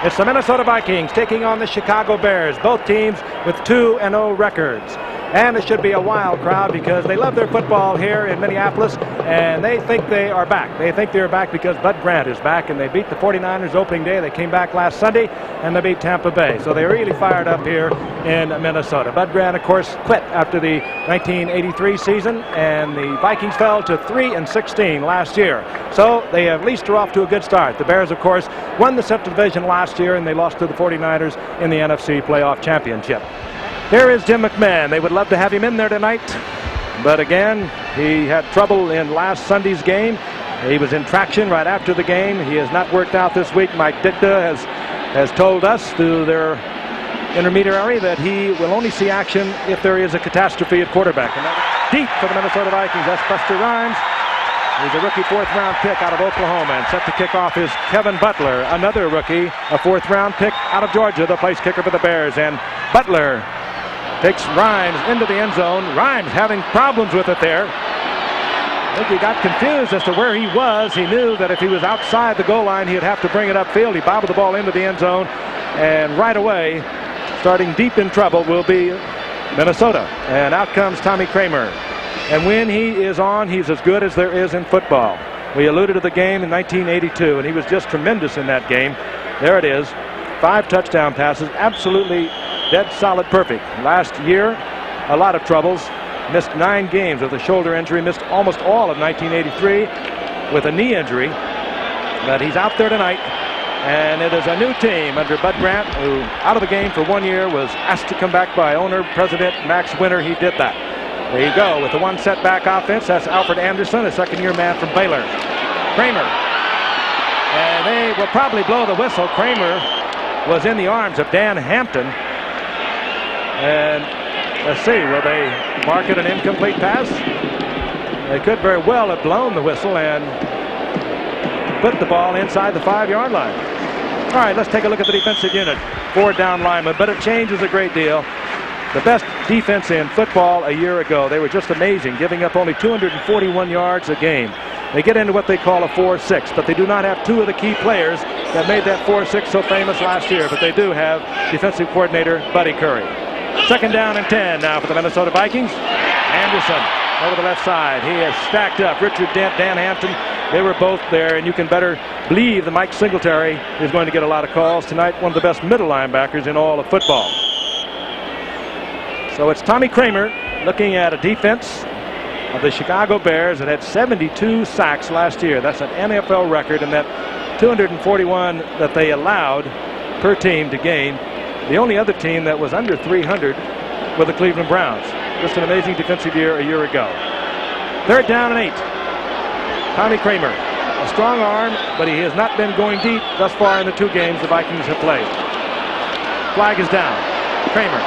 It's the Minnesota Vikings taking on the Chicago Bears, both teams with 2-0 records. And it should be a wild crowd because they love their football here in Minneapolis, and they think they are back. They think they're back because Bud Grant is back, and they beat the 49ers opening day. They came back last Sunday, and they beat Tampa Bay. So they're really fired up here in Minnesota. Bud Grant, of course, quit after the 1983 season, and the Vikings fell to 3-16 last year. So they at least are off to a good start. The Bears, of course, won the Central Division last year, and they lost to the 49ers in the NFC Playoff Championship. Here is Jim McMahon. They would love to have him in there tonight, but again, he had trouble in last Sunday's game. He was in traction right after the game. He has not worked out this week. Mike Ditka has told us through their intermediary that he will only see action if there is a catastrophe at quarterback. And that's deep for the Minnesota Vikings. That's Buster Rhymes. He's a rookie fourth-round pick out of Oklahoma, and set to kick off is Kevin Butler, another rookie, a fourth-round pick out of Georgia, the place kicker for the Bears. And Butler takes Rhymes into the end zone. Rhymes having problems with it there. I think he got confused as to where he was. He knew that if he was outside the goal line, he'd have to bring it upfield. He bobbled the ball into the end zone, and right away, starting deep in trouble, will be Minnesota. And out comes Tommy Kramer. And when he is on, he's as good as there is in football. We alluded to the game in 1982, and he was just tremendous in that game. There it is. 5 touchdown passes, absolutely dead solid perfect. Last year, a lot of troubles. Missed 9 games with a shoulder injury. Missed almost all of 1983 with a knee injury. But he's out there tonight. And it is a new team under Bud Grant, who out of the game for 1 year, was asked to come back by owner, president Max Winter. He did that. There you go with the one setback offense. That's Alfred Anderson, a second-year man from Baylor. Kramer. And they will probably blow the whistle. Kramer was in the arms of Dan Hampton. And let's see, will they mark it an incomplete pass? They could very well have blown the whistle and put the ball inside the 5-yard line. All right, let's take a look at the defensive unit. 4 down linemen, but it changes a great deal. The best defense in football a year ago. They were just amazing, giving up only 241 yards a game. They get into what they call a 4-6, but they do not have 2 of the key players that made that 4-6 so famous last year, but they do have defensive coordinator Buddy Curry. 2nd down and 10 now for the Minnesota Vikings. Anderson over the left side. He is stacked up. Richard Dent, Dan Hampton, they were both there, and you can better believe that Mike Singletary is going to get a lot of calls tonight. One of the best middle linebackers in all of football. So it's Tommy Kramer looking at a defense of the Chicago Bears that had 72 sacks last year. That's an NFL record, and that 241 that they allowed per team to gain. The only other team that was under 300 were the Cleveland Browns. Just an amazing defensive year a year ago. 3rd down and 8. Tommy Kramer, a strong arm, but he has not been going deep thus far in the 2 games the Vikings have played. Flag is down. Kramer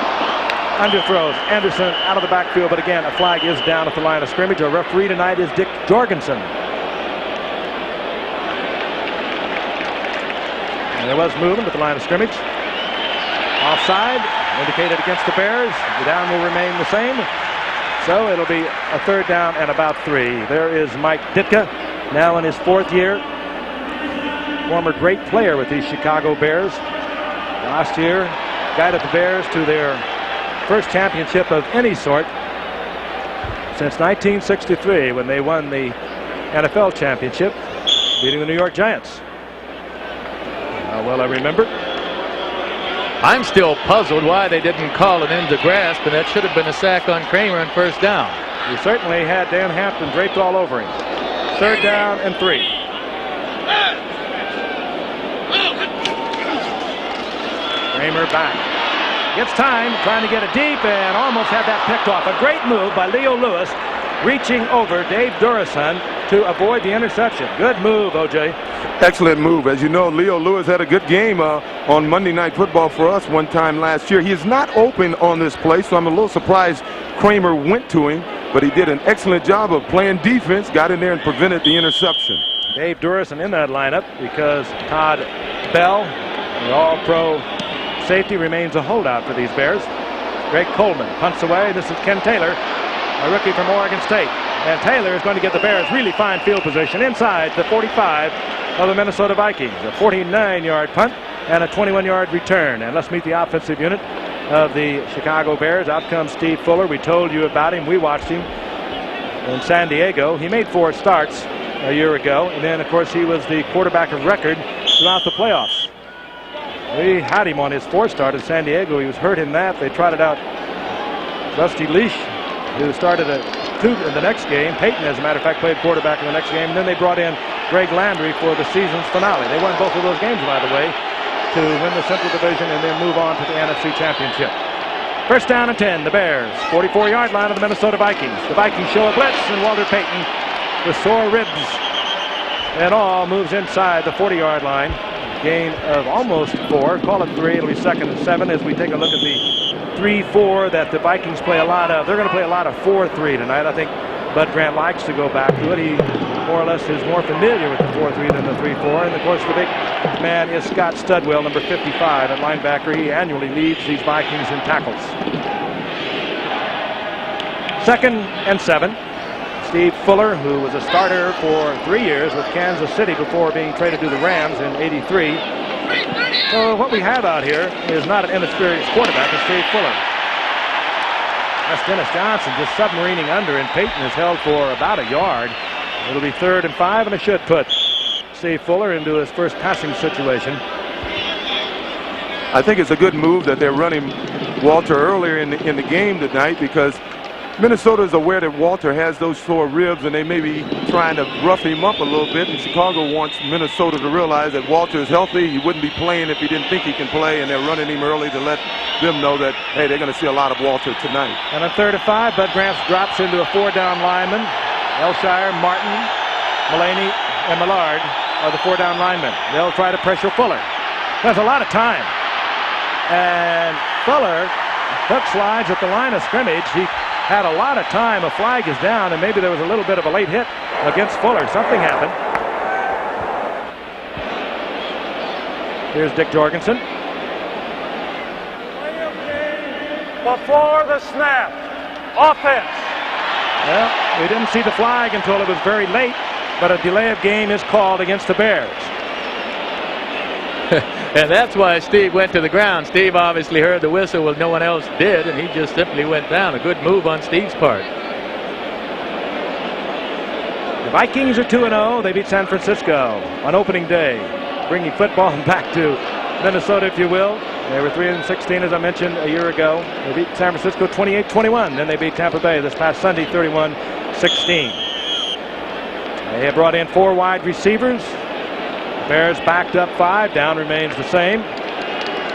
underthrows. Anderson out of the backfield, but again, a flag is down at the line of scrimmage. Our referee tonight is Dick Jorgensen. And there was movement at the line of scrimmage. Offside, indicated against the Bears. The down will remain the same. So it'll be a 3rd down and about 3. There is Mike Ditka, now in his 4th year. Former great player with these Chicago Bears. Last year, guided the Bears to their first championship of any sort since 1963, when they won the NFL championship, beating the New York Giants. How well I remember. I'm still puzzled why they didn't call it into grasp, and that should have been a sack on Kramer on 1st down. He certainly had Dan Hampton draped all over him. 3rd down and 3. Kramer back. Gets time, trying to get it deep, and almost had that picked off. A great move by Leo Lewis, reaching over Dave Durison to avoid the interception. Good move, O.J. Excellent move. As you know, Leo Lewis had a good game on Monday Night Football for us one time last year. He is not open on this play, so I'm a little surprised Kramer went to him, but he did an excellent job of playing defense, got in there and prevented the interception. Dave Durison in that lineup because Todd Bell, the all-pro safety, remains a holdout for these Bears. Greg Coleman punts away. This is Ken Taylor, a rookie from Oregon State. And Taylor is going to get the Bears really fine field position inside the 45 of the Minnesota Vikings. A 49-yard punt and a 21-yard return. And let's meet the offensive unit of the Chicago Bears. Out comes Steve Fuller. We told you about him. We watched him in San Diego. He made 4 starts a year ago, and then of course he was the quarterback of record throughout the playoffs. We had him on his 4th start in San Diego. He was hurt in that. They trotted out Rusty Leash, who started at 2 in the next game. Peyton, as a matter of fact, played quarterback in the next game. And then they brought in Greg Landry for the season's finale. They won both of those games, by the way, to win the Central Division and then move on to the NFC Championship. First down and 10, the Bears. 44-yard line of the Minnesota Vikings. The Vikings show a blitz, and Walter Payton, with sore ribs and all, moves inside the 40-yard line. Gain of almost 4. Call it 3. It'll be 2nd and 7 as we take a look at the 3-4 that the Vikings play a lot of. They're going to play a lot of 4-3 tonight. I think Bud Grant likes to go back to it. He more or less is more familiar with the 4-3 than the 3-4. And of course the big man is Scott Studwell, number 55 at linebacker. He annually leads these Vikings in tackles. 2nd and 7. Steve Fuller, who was a starter for 3 years with Kansas City before being traded to the Rams in '83. So what we have out here is not an inexperienced quarterback, it's Steve Fuller. That's Dennis Johnson just submarining under, and Peyton is held for about a yard. It'll be 3rd and 5, and it should put Steve Fuller into his first passing situation. I think it's a good move that they're running Walter earlier in the game tonight, because Minnesota is aware that Walter has those sore ribs, and they may be trying to rough him up a little bit. And Chicago wants Minnesota to realize that Walter is healthy. He wouldn't be playing if he didn't think he can play, and they're running him early to let them know that, hey, they're going to see a lot of Walter tonight. And on 3rd and 5, Bud Grant drops into a 4-down lineman. Elshire, Martin, Mullaney, and Millard are the 4-down linemen. They'll try to pressure Fuller. There's a lot of time. And Fuller hook slides at the line of scrimmage. He had a lot of time. A flag is down, and maybe there was a little bit of a late hit against Fuller. Something happened. Here's Dick Jorgensen. Before the snap, offense. Well, we didn't see the flag until it was very late, but a delay of game is called against the Bears. And that's why Steve went to the ground. Steve obviously heard the whistle when no one else did, and he just simply went down. A good move on Steve's part. The Vikings are 2-0. They beat San Francisco on opening day, bringing football back to Minnesota, if you will. They were 3-16, as I mentioned, a year ago. They beat San Francisco 28-21. Then they beat Tampa Bay this past Sunday 31-16. They have brought in 4 wide receivers. Bears backed up 5. Down remains the same.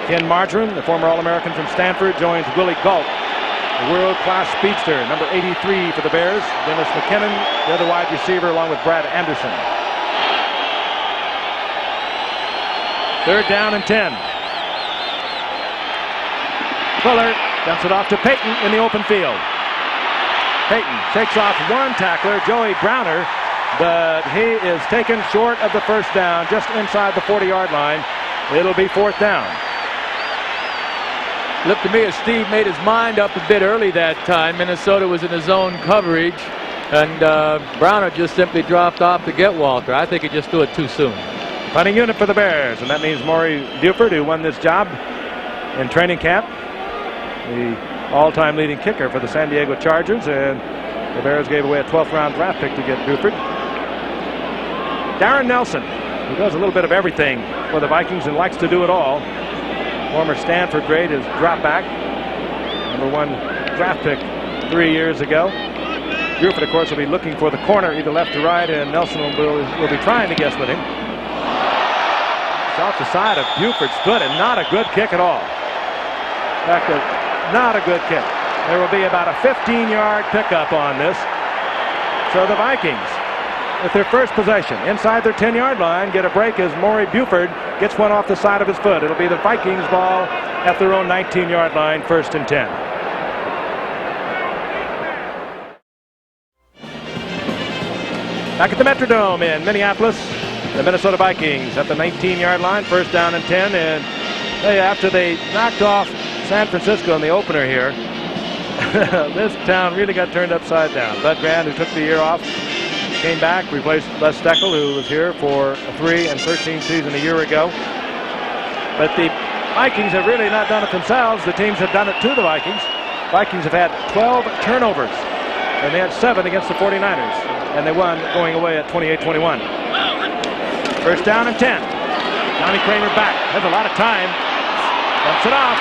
Ken Margarine, the former All-American from Stanford, joins Willie Gault, the world-class speedster, number 83 for the Bears. Dennis McKinnon, the other wide receiver, along with Brad Anderson. 3rd down and 10. Fuller dumps it off to Peyton in the open field. Peyton shakes off one tackler, Joey Browner, but he is taken short of the first down, just inside the 40-yard line. It'll be 4th down. Looked to me as Steve made his mind up a bit early that time. Minnesota was in his zone coverage, and Browner just simply dropped off to get Walter. I think he just threw it too soon. Punting unit for the Bears, and that means Maury Buford, who won this job in training camp, the all-time leading kicker for the San Diego Chargers, and the Bears gave away a 12th-round draft pick to get Buford. Darren Nelson, who does a little bit of everything for the Vikings and likes to do it all. Former Stanford grade is drop back, number 1 draft pick 3 years ago. Buford, of course, will be looking for the corner, either left or right, and Nelson will be trying to guess with him. It's off the side of Buford's foot, and not a good kick at all. In fact, not a good kick. There will be about a 15-yard pickup on this. So the Vikings, with their first possession inside their 10-yard line, get a break as Maury Buford gets one off the side of his foot. It'll be the Vikings ball at their own 19-yard line, 1st and 10. Back at the Metrodome in Minneapolis, the Minnesota Vikings at the 19-yard line, 1st down and 10. And after they knocked off San Francisco in the opener here, this town really got turned upside down. Bud Grant, who took the year off, came back, replaced Les Steckel, who was here for a 3-13 season a year ago. But the Vikings have really not done it themselves. The teams have done it to the Vikings. Vikings have had 12 turnovers, and they had 7 against the 49ers, and they won going away at 28-21. First down and 10. Tommy Kramer back. Has a lot of time. Dumps it off.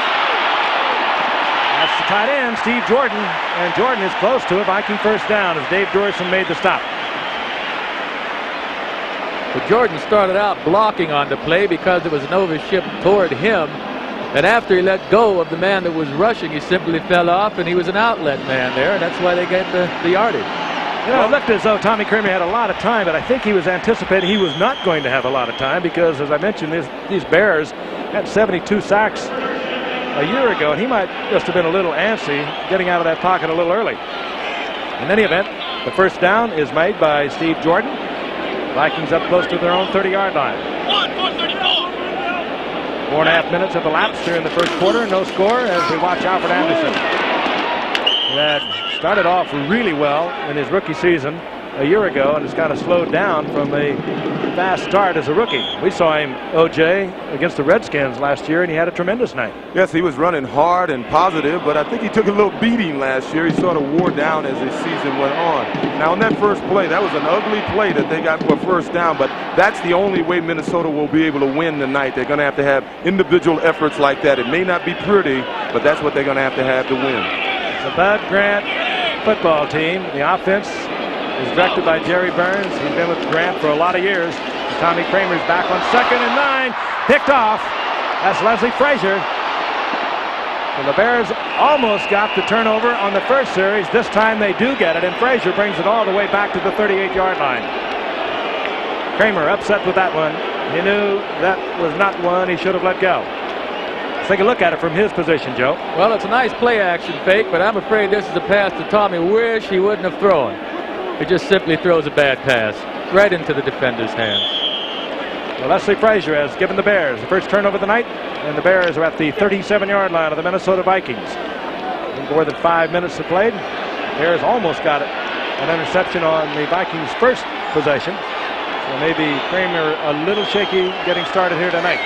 That's the tight end, Steve Jordan, and Jordan is close to a Viking first down as Dave Dorison made the stop. But Jordan started out blocking on the play because there was an overship toward him. And after he let go of the man that was rushing, he simply fell off, and he was an outlet man there, and that's why they get the yardage. You know, it looked as though Tommy Kramer had a lot of time, but I think he was anticipating he was not going to have a lot of time because, as I mentioned, these Bears had 72 sacks a year ago, and he might just have been a little antsy getting out of that pocket a little early. In any event, the first down is made by Steve Jordan. Vikings up close to their own 30-yard line. 4.5 minutes have elapsed here in the first quarter. No score as we watch Alfred Anderson. He had started off really well in his rookie season a year ago and has kind of slowed down from a fast start as a rookie. We saw him, OJ, against the Redskins last year, and he had a tremendous night. Yes, he was running hard and positive, but I think he took a little beating last year. He sort of wore down as his season went on. Now, on that first play, that was an ugly play that they got for first down, but that's the only way Minnesota will be able to win tonight. They're going to have individual efforts like that. It may not be pretty, but that's what they're going to have to win. It's a Bud Grant football team. The offense is directed by Jerry Burns. He's been with Grant for a lot of years. Tommy Kramer's back on 2nd and 9. Picked off. That's Leslie Frazier. And the Bears almost got the turnover on the first series. This time they do get it, and Frazier brings it all the way back to the 38-yard line. Kramer upset with that one. He knew that was not one he should have let go. Let's take a look at it from his position, Joe. Well, it's a nice play action fake, but I'm afraid this is a pass that Tommy wish he wouldn't have thrown. He just simply throws a bad pass right into the defender's hands. Well, Leslie Frazier has given the Bears the first turnover of the night, and the Bears are at the 37-yard line of the Minnesota Vikings. More than 5 minutes to play. Bears almost got it. An interception on the Vikings' first possession. So maybe Kramer a little shaky getting started here tonight.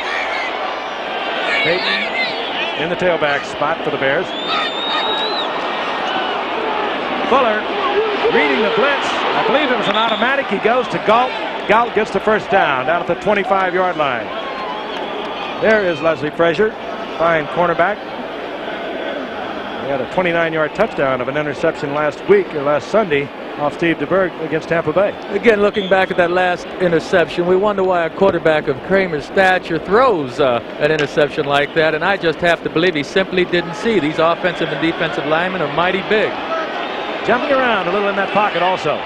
Peyton in the tailback spot for the Bears. Fuller reading the blitz. I believe it was an automatic. He goes to Galt. Galt gets the first down at the 25-yard line. There is Leslie Frazier, fine cornerback. He had a 29-yard touchdown of an interception last Sunday off Steve DeBerg against Tampa Bay. Again, looking back at that last interception, we wonder why a quarterback of Kramer's stature throws an interception like that, and I just have to believe he simply didn't see. These offensive and defensive linemen are mighty big. Jumping around a little in that pocket also.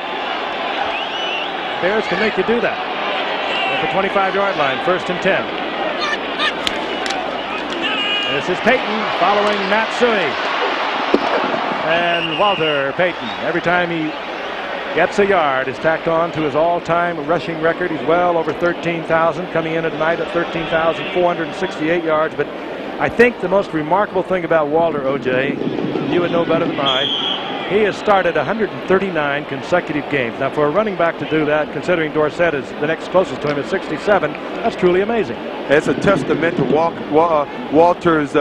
Bears can make you do that. At the 25-yard line, 1st and 10. This is Peyton following Matt Suey. And Walter Payton, every time he gets a yard, is tacked on to his all-time rushing record. He's well over 13,000, coming in tonight at 13,468 yards. But I think the most remarkable thing about Walter, OJ, you would know better than I, he has started 139 consecutive games. Now, for a running back to do that, considering Dorsett is the next closest to him at 67, that's truly amazing. It's a testament to Walter's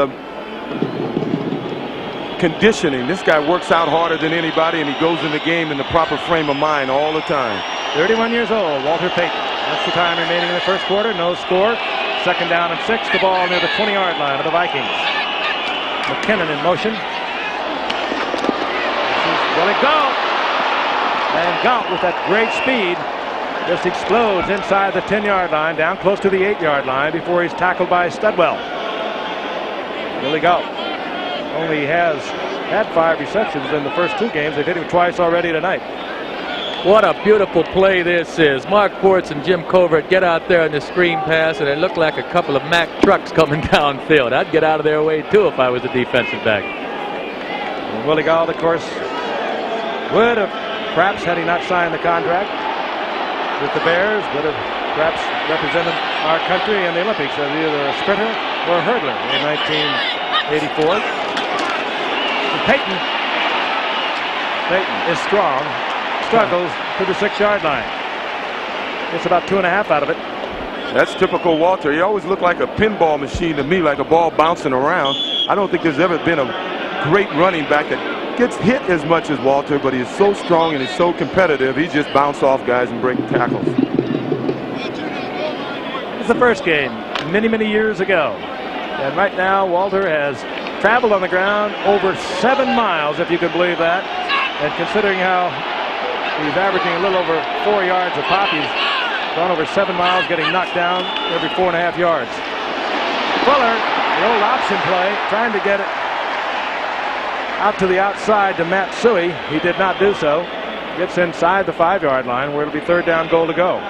conditioning. This guy works out harder than anybody, and he goes in the game in the proper frame of mind all the time. 31 years old, Walter Payton. That's the time remaining in the first quarter. No score. 2nd down and 6. The ball near the 20-yard line of the Vikings. McKinnon in motion. Willie Galt. And Galt with that great speed just explodes inside the 10-yard line, down close to the 8-yard line before he's tackled by Studwell. Willie Galt only has had 5 receptions in the first 2 games. They've hit him twice already tonight. What a beautiful play this is. Mark Ports and Jim Covert get out there in the screen pass, and it looked like a couple of Mack trucks coming downfield. I'd get out of their way, too, if I was a defensive back. And Willie Galt, of course, would have, perhaps had he not signed the contract with the Bears, would have perhaps represented our country in the Olympics as either a sprinter or a hurdler in 1984. Peyton is strong, struggles to the 6-yard line. It's about 2.5 out of it. That's typical Walter. He always looked like a pinball machine to me, like a ball bouncing around. I don't think there's ever been a great running back that gets hit as much as Walter, but he's so strong and he's so competitive. He just bounced off guys and breaking tackles. It's the first game many years ago. And right now, Walter has traveled on the ground over 7 miles, if you could believe that. And considering how he's averaging a little over 4 yards a pop, he's gone over 7 miles, getting knocked down every 4.5 yards. Fuller, the old option play, trying to get it out to the outside to Matsui. He did not do so. Gets inside the 5-yard line where it'll be 3rd down goal to go.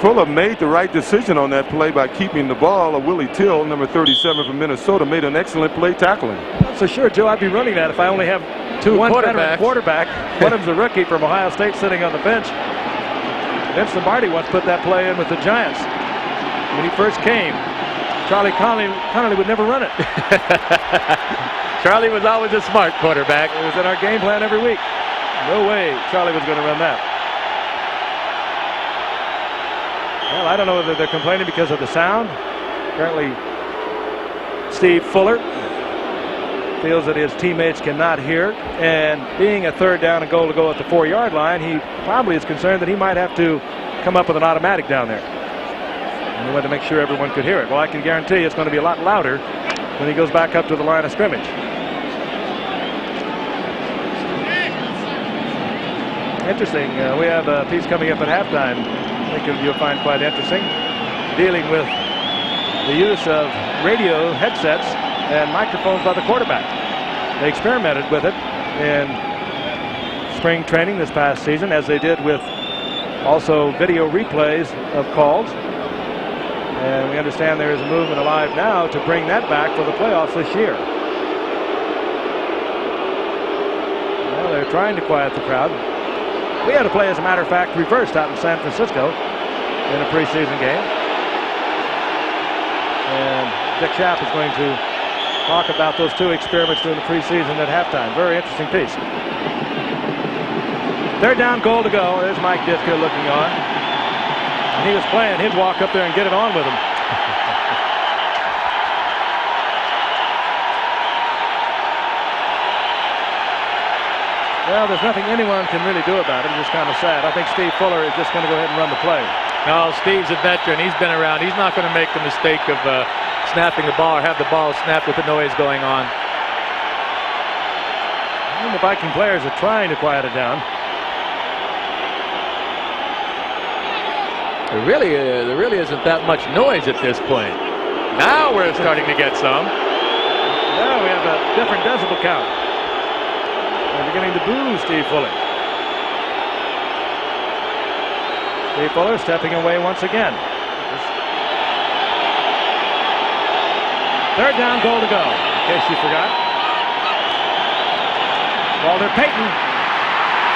Fuller made the right decision on that play by keeping the ball. Willie Till, number 37 from Minnesota, made an excellent play tackling. So sure, Joe, I'd be running that if I only have one veteran quarterback. One of them's a rookie from Ohio State sitting on the bench. Vince Lombardi once put that play in with the Giants. When he first came, Charlie Connolly would never run it. Charlie was always a smart quarterback. It was in our game plan every week. No way Charlie was going to run that. Well, I don't know whether they're complaining because of the sound. Apparently, Steve Fuller feels that his teammates cannot hear. And being a 3rd down and goal to go at the 4-yard line, he probably is concerned that he might have to come up with an automatic down there. And he wanted to make sure everyone could hear it. Well, I can guarantee you it's going to be a lot louder when he goes back up to the line of scrimmage. Interesting. We have a piece coming up at halftime. I think you'll find quite interesting, dealing with the use of radio headsets and microphones by the quarterback. They experimented with it in spring training this past season, as they did with also video replays of calls. And we understand there is a movement alive now to bring that back for the playoffs this year. Well, they're trying to quiet the crowd. We had a play, as a matter of fact, reversed out in San Francisco in a preseason game. And Dick Schaap is going to talk about those 2 experiments during the preseason at halftime. Very interesting piece. 3rd down goal to go. There's Mike Ditka looking on. And he was playing. He'd walk up there and get it on with him. Well, there's nothing anyone can really do about it. It's just kind of sad. I think Steve Fuller is just going to go ahead and run the play. No, Steve's a veteran. He's been around. He's not going to make the mistake of snapping the ball or have the ball snapped with the noise going on. And the Viking players are trying to quiet it down. There really isn't that much noise at this point. Now we're starting to get some. Now we have a different decibel count. They're beginning to boo Steve Fuller. Steve Fuller stepping away once again. 3rd down goal to go, in case you forgot. Walter Payton.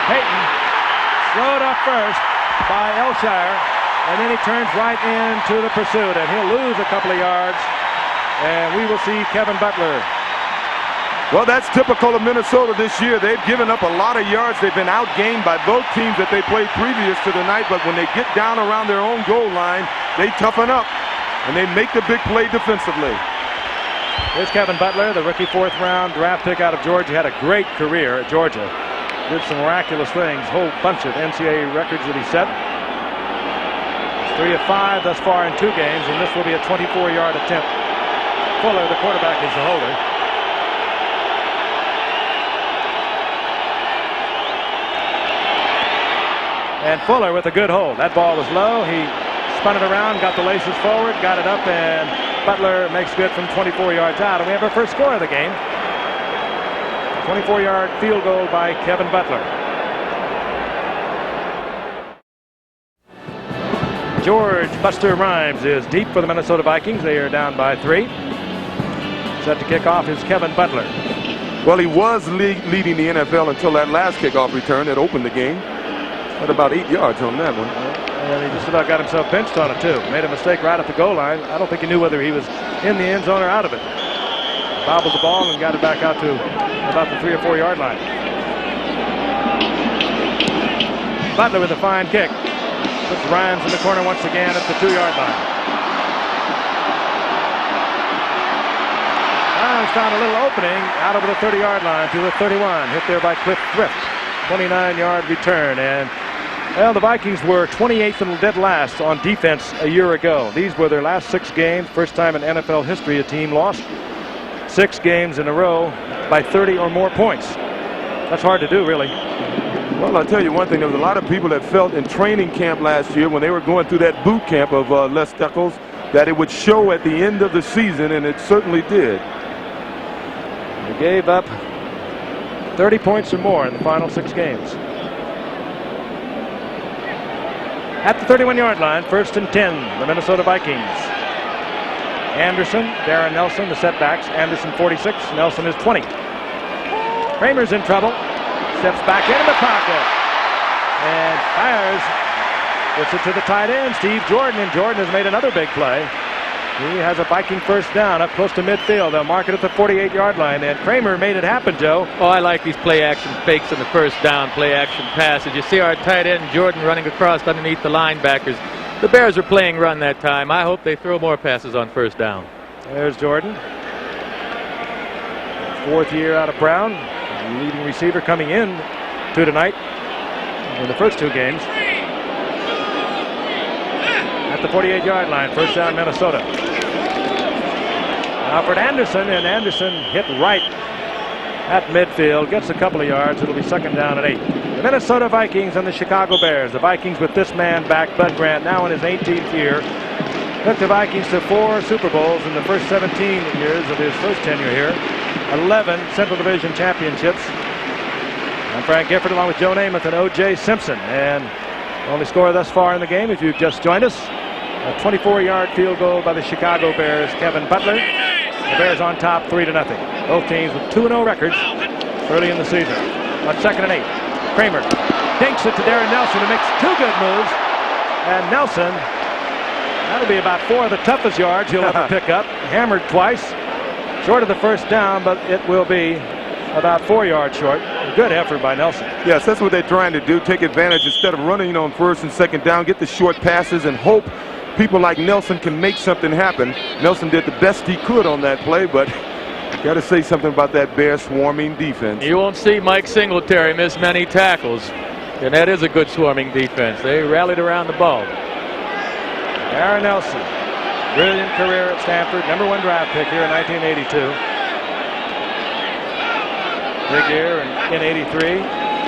Payton slowed up first by Elshire, and then he turns right into the pursuit, and he'll lose a couple of yards, and we will see Kevin Butler. Well, that's typical of Minnesota this year. They've given up a lot of yards. They've been outgained by both teams that they played previous to the night, but when they get down around their own goal line, they toughen up, and they make the big play defensively. Here's Kevin Butler, the rookie 4th-round draft pick out of Georgia. Had a great career at Georgia. Did some miraculous things, whole bunch of NCAA records that he set. It's 3 of 5 thus far in 2 games, and this will be a 24-yard attempt. Fuller, the quarterback, is the holder. And Fuller with a good hold. That ball was low. He spun it around, got the laces forward, got it up, and Butler makes good from 24 yards out. And we have our first score of the game. 24-yard field goal by Kevin Butler. George Buster Rhymes is deep for the Minnesota Vikings. They are down by 3. Set to kick off is Kevin Butler. Well, he was leading the NFL until that last kickoff return that opened the game. Had about 8 yards on that one. And he just about got himself benched on it, too. Made a mistake right at the goal line. I don't think he knew whether he was in the end zone or out of it. Bobbled the ball and got it back out to about the 3 or 4 yard line. Butler with a fine kick. Puts Rhymes in the corner once again at the 2 yard line. Browns found a little opening out over the 30-yard line to the 31. Hit there by Cliff Thrift. 29-yard return. And, well, the Vikings were 28th and dead last on defense a year ago. These were their last 6 games. First time in NFL history a team lost 6 games in a row by 30 or more points. That's hard to do, really. Well, I'll tell you one thing. There was a lot of people that felt in training camp last year when they were going through that boot camp of Les Steckel's that it would show at the end of the season, and it certainly did. They gave up 30 points or more in the final 6 games. At the 31-yard line, 1st and 10, the Minnesota Vikings. Anderson, Darren Nelson, the setbacks. Anderson 46, Nelson is 20. Kramer's in trouble. Steps back into the pocket and fires. Gets it to the tight end, Steve Jordan, and Jordan has made another big play. He has a Viking first down up close to midfield. They'll mark it at the 48-yard line, and Kramer made it happen, Joe. Oh, I like these play-action fakes in the first down, play-action passes. You see our tight end, Jordan, running across underneath the linebackers. The Bears are playing run that time. I hope they throw more passes on first down. There's Jordan. 4th year out of Brown. Leading receiver coming in to tonight in the first 2 games. At the 48-yard line, first down Minnesota. Alfred Anderson, and Anderson hit right at midfield, gets a couple of yards. It'll be 2nd down and 8. The Minnesota Vikings and the Chicago Bears. The Vikings with this man back, Bud Grant, now in his 18th year. Took the Vikings to 4 Super Bowls in the first 17 years of his first tenure here. 11 Central Division championships. I'm Frank Gifford along with Joe Namath and O.J. Simpson. And only score thus far in the game, if you've just joined us, a 24-yard field goal by the Chicago Bears, Kevin Butler. The Bears on top 3-0. Both teams with 2-0 records early in the season. On 2nd and 8, Kramer dinks it to Darren Nelson, who makes 2 good moves. And Nelson, that'll be about 4 of the toughest yards he'll ever pick up. Hammered twice. Short of the first down, but it will be about 4 yards short. Good effort by Nelson. Yes, that's what they're trying to do. Take advantage instead of running on 1st and 2nd down. Get the short passes and hope people like Nelson can make something happen. Nelson did the best he could on that play, but got to say something about that Bears swarming defense. You won't see Mike Singletary miss many tackles, and that is a good swarming defense. They rallied around the ball. Darren Nelson. Brilliant career at Stanford. #1 draft pick here in 1982. Big year in 83.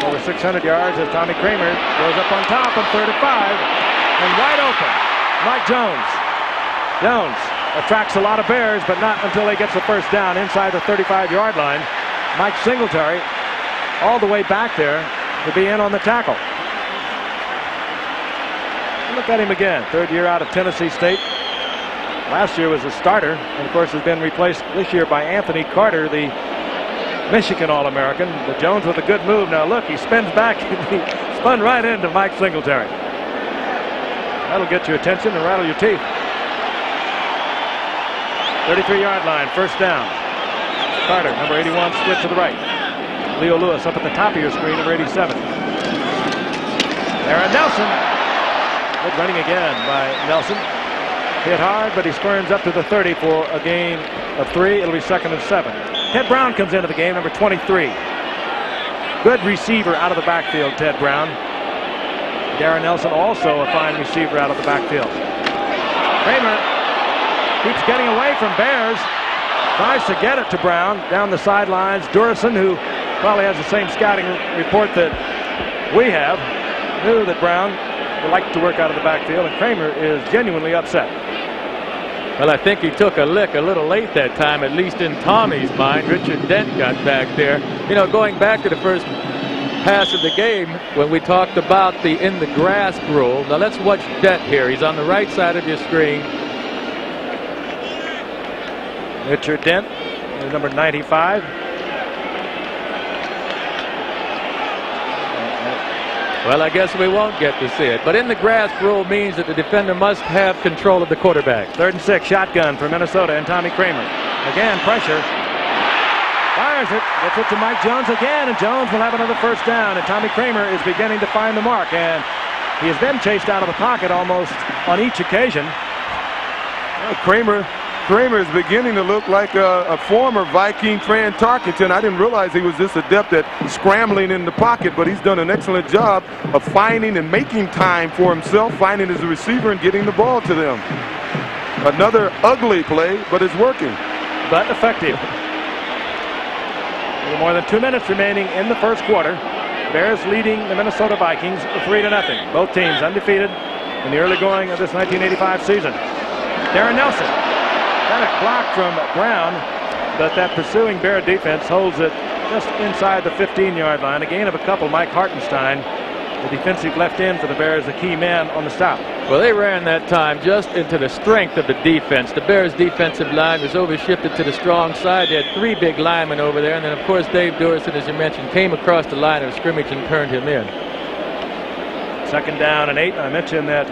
Over 600 yards as Tommy Kramer goes up on top on 3rd and 5. And wide open, Mike Jones. Jones attracts a lot of Bears, but not until he gets the first down inside the 35-yard line. Mike Singletary all the way back there to be in on the tackle. Look at him again. 3rd year out of Tennessee State. Last year was a starter, and of course has been replaced this year by Anthony Carter, the Michigan All-American. But Jones with a good move. Now look, he spins back and he spun right into Mike Singletary. That'll get your attention and rattle your teeth. 33-yard line, first down. Carter, number 81, split to the right. Leo Lewis up at the top of your screen, number 87. Darren Nelson. Good running again by Nelson. Hit hard, but he spurns up to the 30 for a gain of 3. It'll be 2nd and 7. Ted Brown comes into the game, number 23. Good receiver out of the backfield, Ted Brown. Darren Nelson also a fine receiver out of the backfield. Kramer keeps getting away from Bears. Tries to get it to Brown down the sidelines. Durison, who probably has the same scouting report that we have, knew that Brown would like to work out of the backfield, and Kramer is genuinely upset. Well, I think he took a lick a little late that time, at least in Tommy's mind. Richard Dent got back there. You know, going back to the first pass of the game when we talked about the in the grasp rule. Now let's watch Dent here. He's on the right side of your screen. Richard Dent, number 95. Well, I guess we won't get to see it. But in the grasp rule means that the defender must have control of the quarterback. 3rd and 6, shotgun for Minnesota and Tommy Kramer. Again, pressure. Fires it, gets it to Mike Jones again, and Jones will have another first down. And Tommy Kramer is beginning to find the mark, and he has been chased out of the pocket almost on each occasion. Kramer Kramer is beginning to look like a former Viking Fran Tarkenton. I didn't realize he was this adept at scrambling in the pocket, but he's done an excellent job of finding and making time for himself, finding his receiver and getting the ball to them. Another ugly play, but it's working. But effective. A little more than 2 minutes remaining in the first quarter. Bears leading the Minnesota Vikings 3-0. Both teams undefeated in the early going of this 1985 season. Darren Nelson got a block from Brown, but that pursuing Bear defense holds it just inside the 15-yard line. A gain of a couple. Mike Hartenstein, the defensive left end for the Bears, the key man on the stop. Well, they ran that time just into the strength of the defense. The Bears' defensive line was overshifted to the strong side. They had 3 big linemen over there. And then, of course, Dave Dorison, as you mentioned, came across the line of scrimmage and turned him in. 2nd down and 8. I mentioned that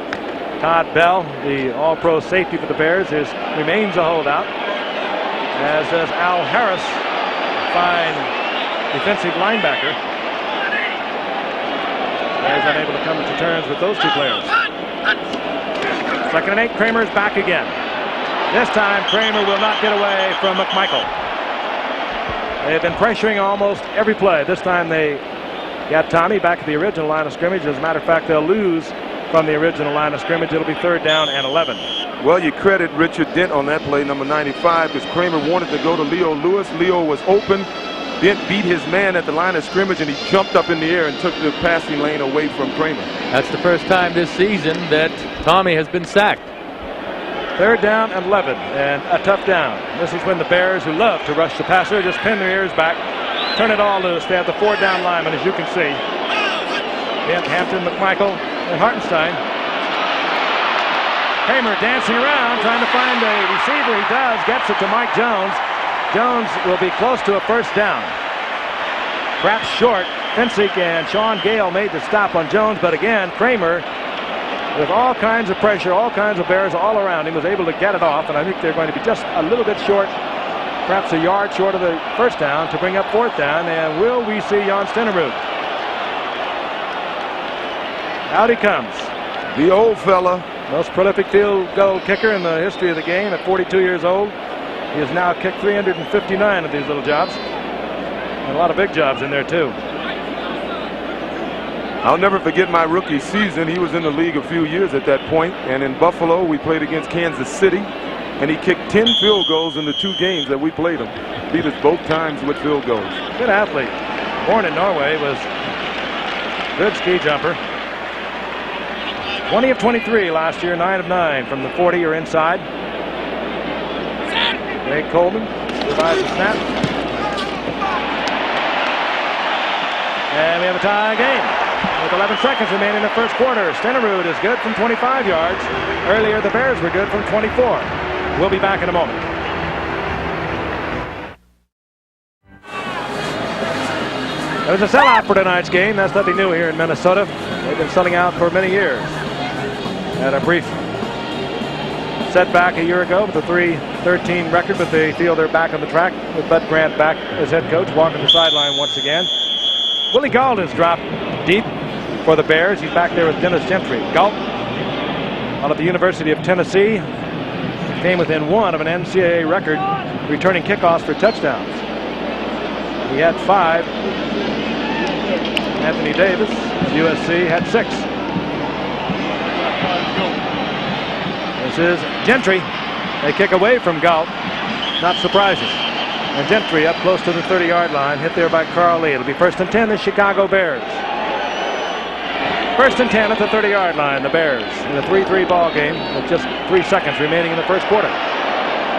Todd Bell, the all-pro safety for the Bears, remains a holdout, as does Al Harris, fine defensive linebacker. Bears unable to come to terms with those 2 players. 2nd and 8. Kramer's back again. This time Kramer will not get away from McMichael. They've been pressuring almost every play. This time they got Tommy back at the original line of scrimmage. As a matter of fact, they'll lose from the original line of scrimmage. It'll be 3rd down and 11. Well, you credit Richard Dent on that play, number 95, because Kramer wanted to go to Leo Lewis. Leo was open. Dent beat his man at the line of scrimmage, and he jumped up in the air and took the passing lane away from Kramer. That's the first time this season that Tommy has been sacked. 3rd down and 11, and a tough down. This is when the Bears, who love to rush the passer, just pin their ears back, turn it all loose. They have the 4 down linemen, as you can see. Dent, Hampton, McMichael, and Hartenstein. Kramer dancing around, trying to find a receiver. He does, gets it to Mike Jones. Jones will be close to a 1st down. Perhaps short. Finsick and Sean Gale made the stop on Jones, but again, Kramer, with all kinds of pressure, all kinds of Bears all around him, was able to get it off, and I think they're going to be just a little bit short, perhaps a yard short of the 1st down to bring up 4th down. And will we see Jan Stenerud? Out he comes. The old fella. Most prolific field goal kicker in the history of the game at 42 years old. He has now kicked 359 of these little jobs. And a lot of big jobs in there, too. I'll never forget my rookie season. He was in the league a few years at that point. And in Buffalo, we played against Kansas City. And he kicked 10 field goals in the 2 games that we played him. Beat us both times with field goals. Good athlete. Born in Norway, was a good ski jumper. 20 of 23 last year, 9 of 9 from the 40 or inside. Ray Coleman provides the snap. And we have a tie game with 11 seconds remaining in the first quarter. Stenerud is good from 25 yards. Earlier, the Bears were good from 24. We'll be back in a moment. There was a sellout for tonight's game. That's nothing new here in Minnesota. They've been selling out for many years. Had a brief setback a year ago with a 3-13 record, but they feel they're back on the track with Bud Grant back as head coach, walking the sideline once again. Willie Gault has dropped deep for the Bears. He's back there with Dennis Gentry. Gault, out of the University of Tennessee, came within 1 of an NCAA record returning kickoffs for touchdowns. He had 5. Anthony Davis of USC had 6. This is Gentry. They kick away from Gault. Not surprising. And Gentry up close to the 30-yard line, hit there by Carl Lee. It'll be 1st and 10, the Chicago Bears. 1st and 10 at the 30-yard line, the Bears in a 3-3 ball game with just 3 seconds remaining in the first quarter.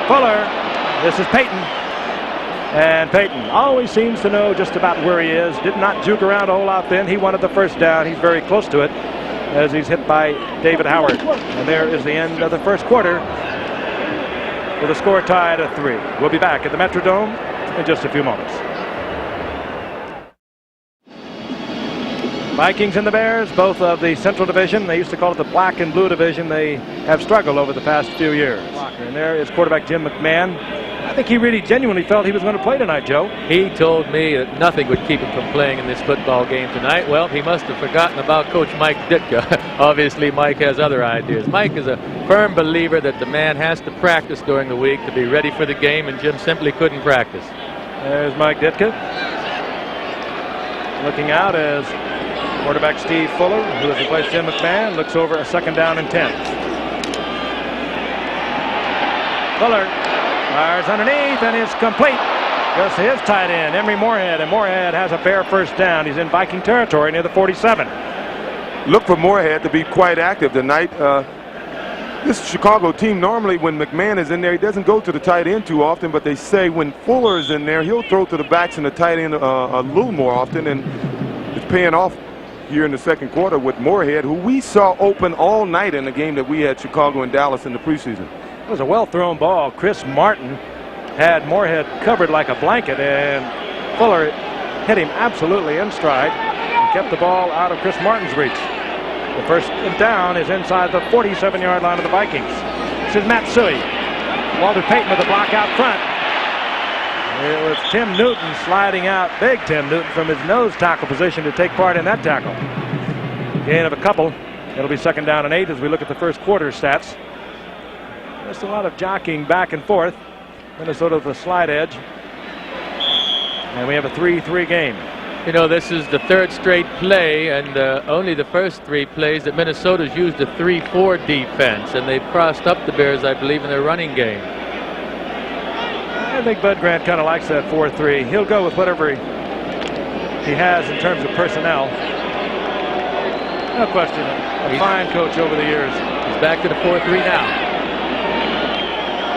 Fuller, this is Payton. And Payton always seems to know just about where he is. Did not juke around a whole lot then. He wanted the 1st down. He's very close to it as he's hit by David Howard. And there is the end of the first quarter with a score tied at 3. We'll be back at the Metrodome in just a few moments. Vikings and the Bears, both of the Central Division. They used to call it the Black and Blue Division. They have struggled over the past few years. And there is quarterback Jim McMahon. think he really genuinely felt he was going to play tonight, Joe. He told me that nothing would keep him from playing in this football game tonight. Well, he must have forgotten about Coach Mike Ditka. Obviously, Mike has other ideas. Mike is a firm believer that the man has to practice during the week to be ready for the game, and Jim simply couldn't practice. There's Mike Ditka. Looking out as quarterback Steve Fuller, who has replaced Jim McMahon, looks over a 2nd down and 10. Fuller fires underneath and is complete. Goes to his tight end, Emory Moorhead, and Moorhead has a bare 1st down. He's in Viking territory near the 47. Look for Moorhead to be quite active tonight. This Chicago team, normally when McMahon is in there, he doesn't go to the tight end too often, but they say when Fuller is in there, he'll throw to the backs and the tight end a little more often, and it's paying off here in the 2nd quarter with Moorhead, who we saw open all night in the game that we had Chicago and Dallas in the preseason. It was a well-thrown ball. Chris Martin had Moorhead covered like a blanket, and Fuller hit him absolutely in stride and kept the ball out of Chris Martin's reach. The 1st down is inside the 47-yard line of the Vikings. This is Matsui. Walter Payton with the block out front. It was Tim Newton sliding out, big Tim Newton, from his nose tackle position to take part in that tackle. Gain of a couple. It'll be 2nd down and 8 as we look at the 1st quarter stats. Just a lot of jockeying back and forth. Minnesota with a slide edge. And we have a 3-3 game. You know, this is the 3rd straight play, and only the first 3 plays that Minnesota's used a 3-4 defense, and they've crossed up the Bears, I believe, in their running game. I think Bud Grant kind of likes that 4-3. He'll go with whatever he has in terms of personnel. No question. A fine coach over the years. He's back to the 4-3 now.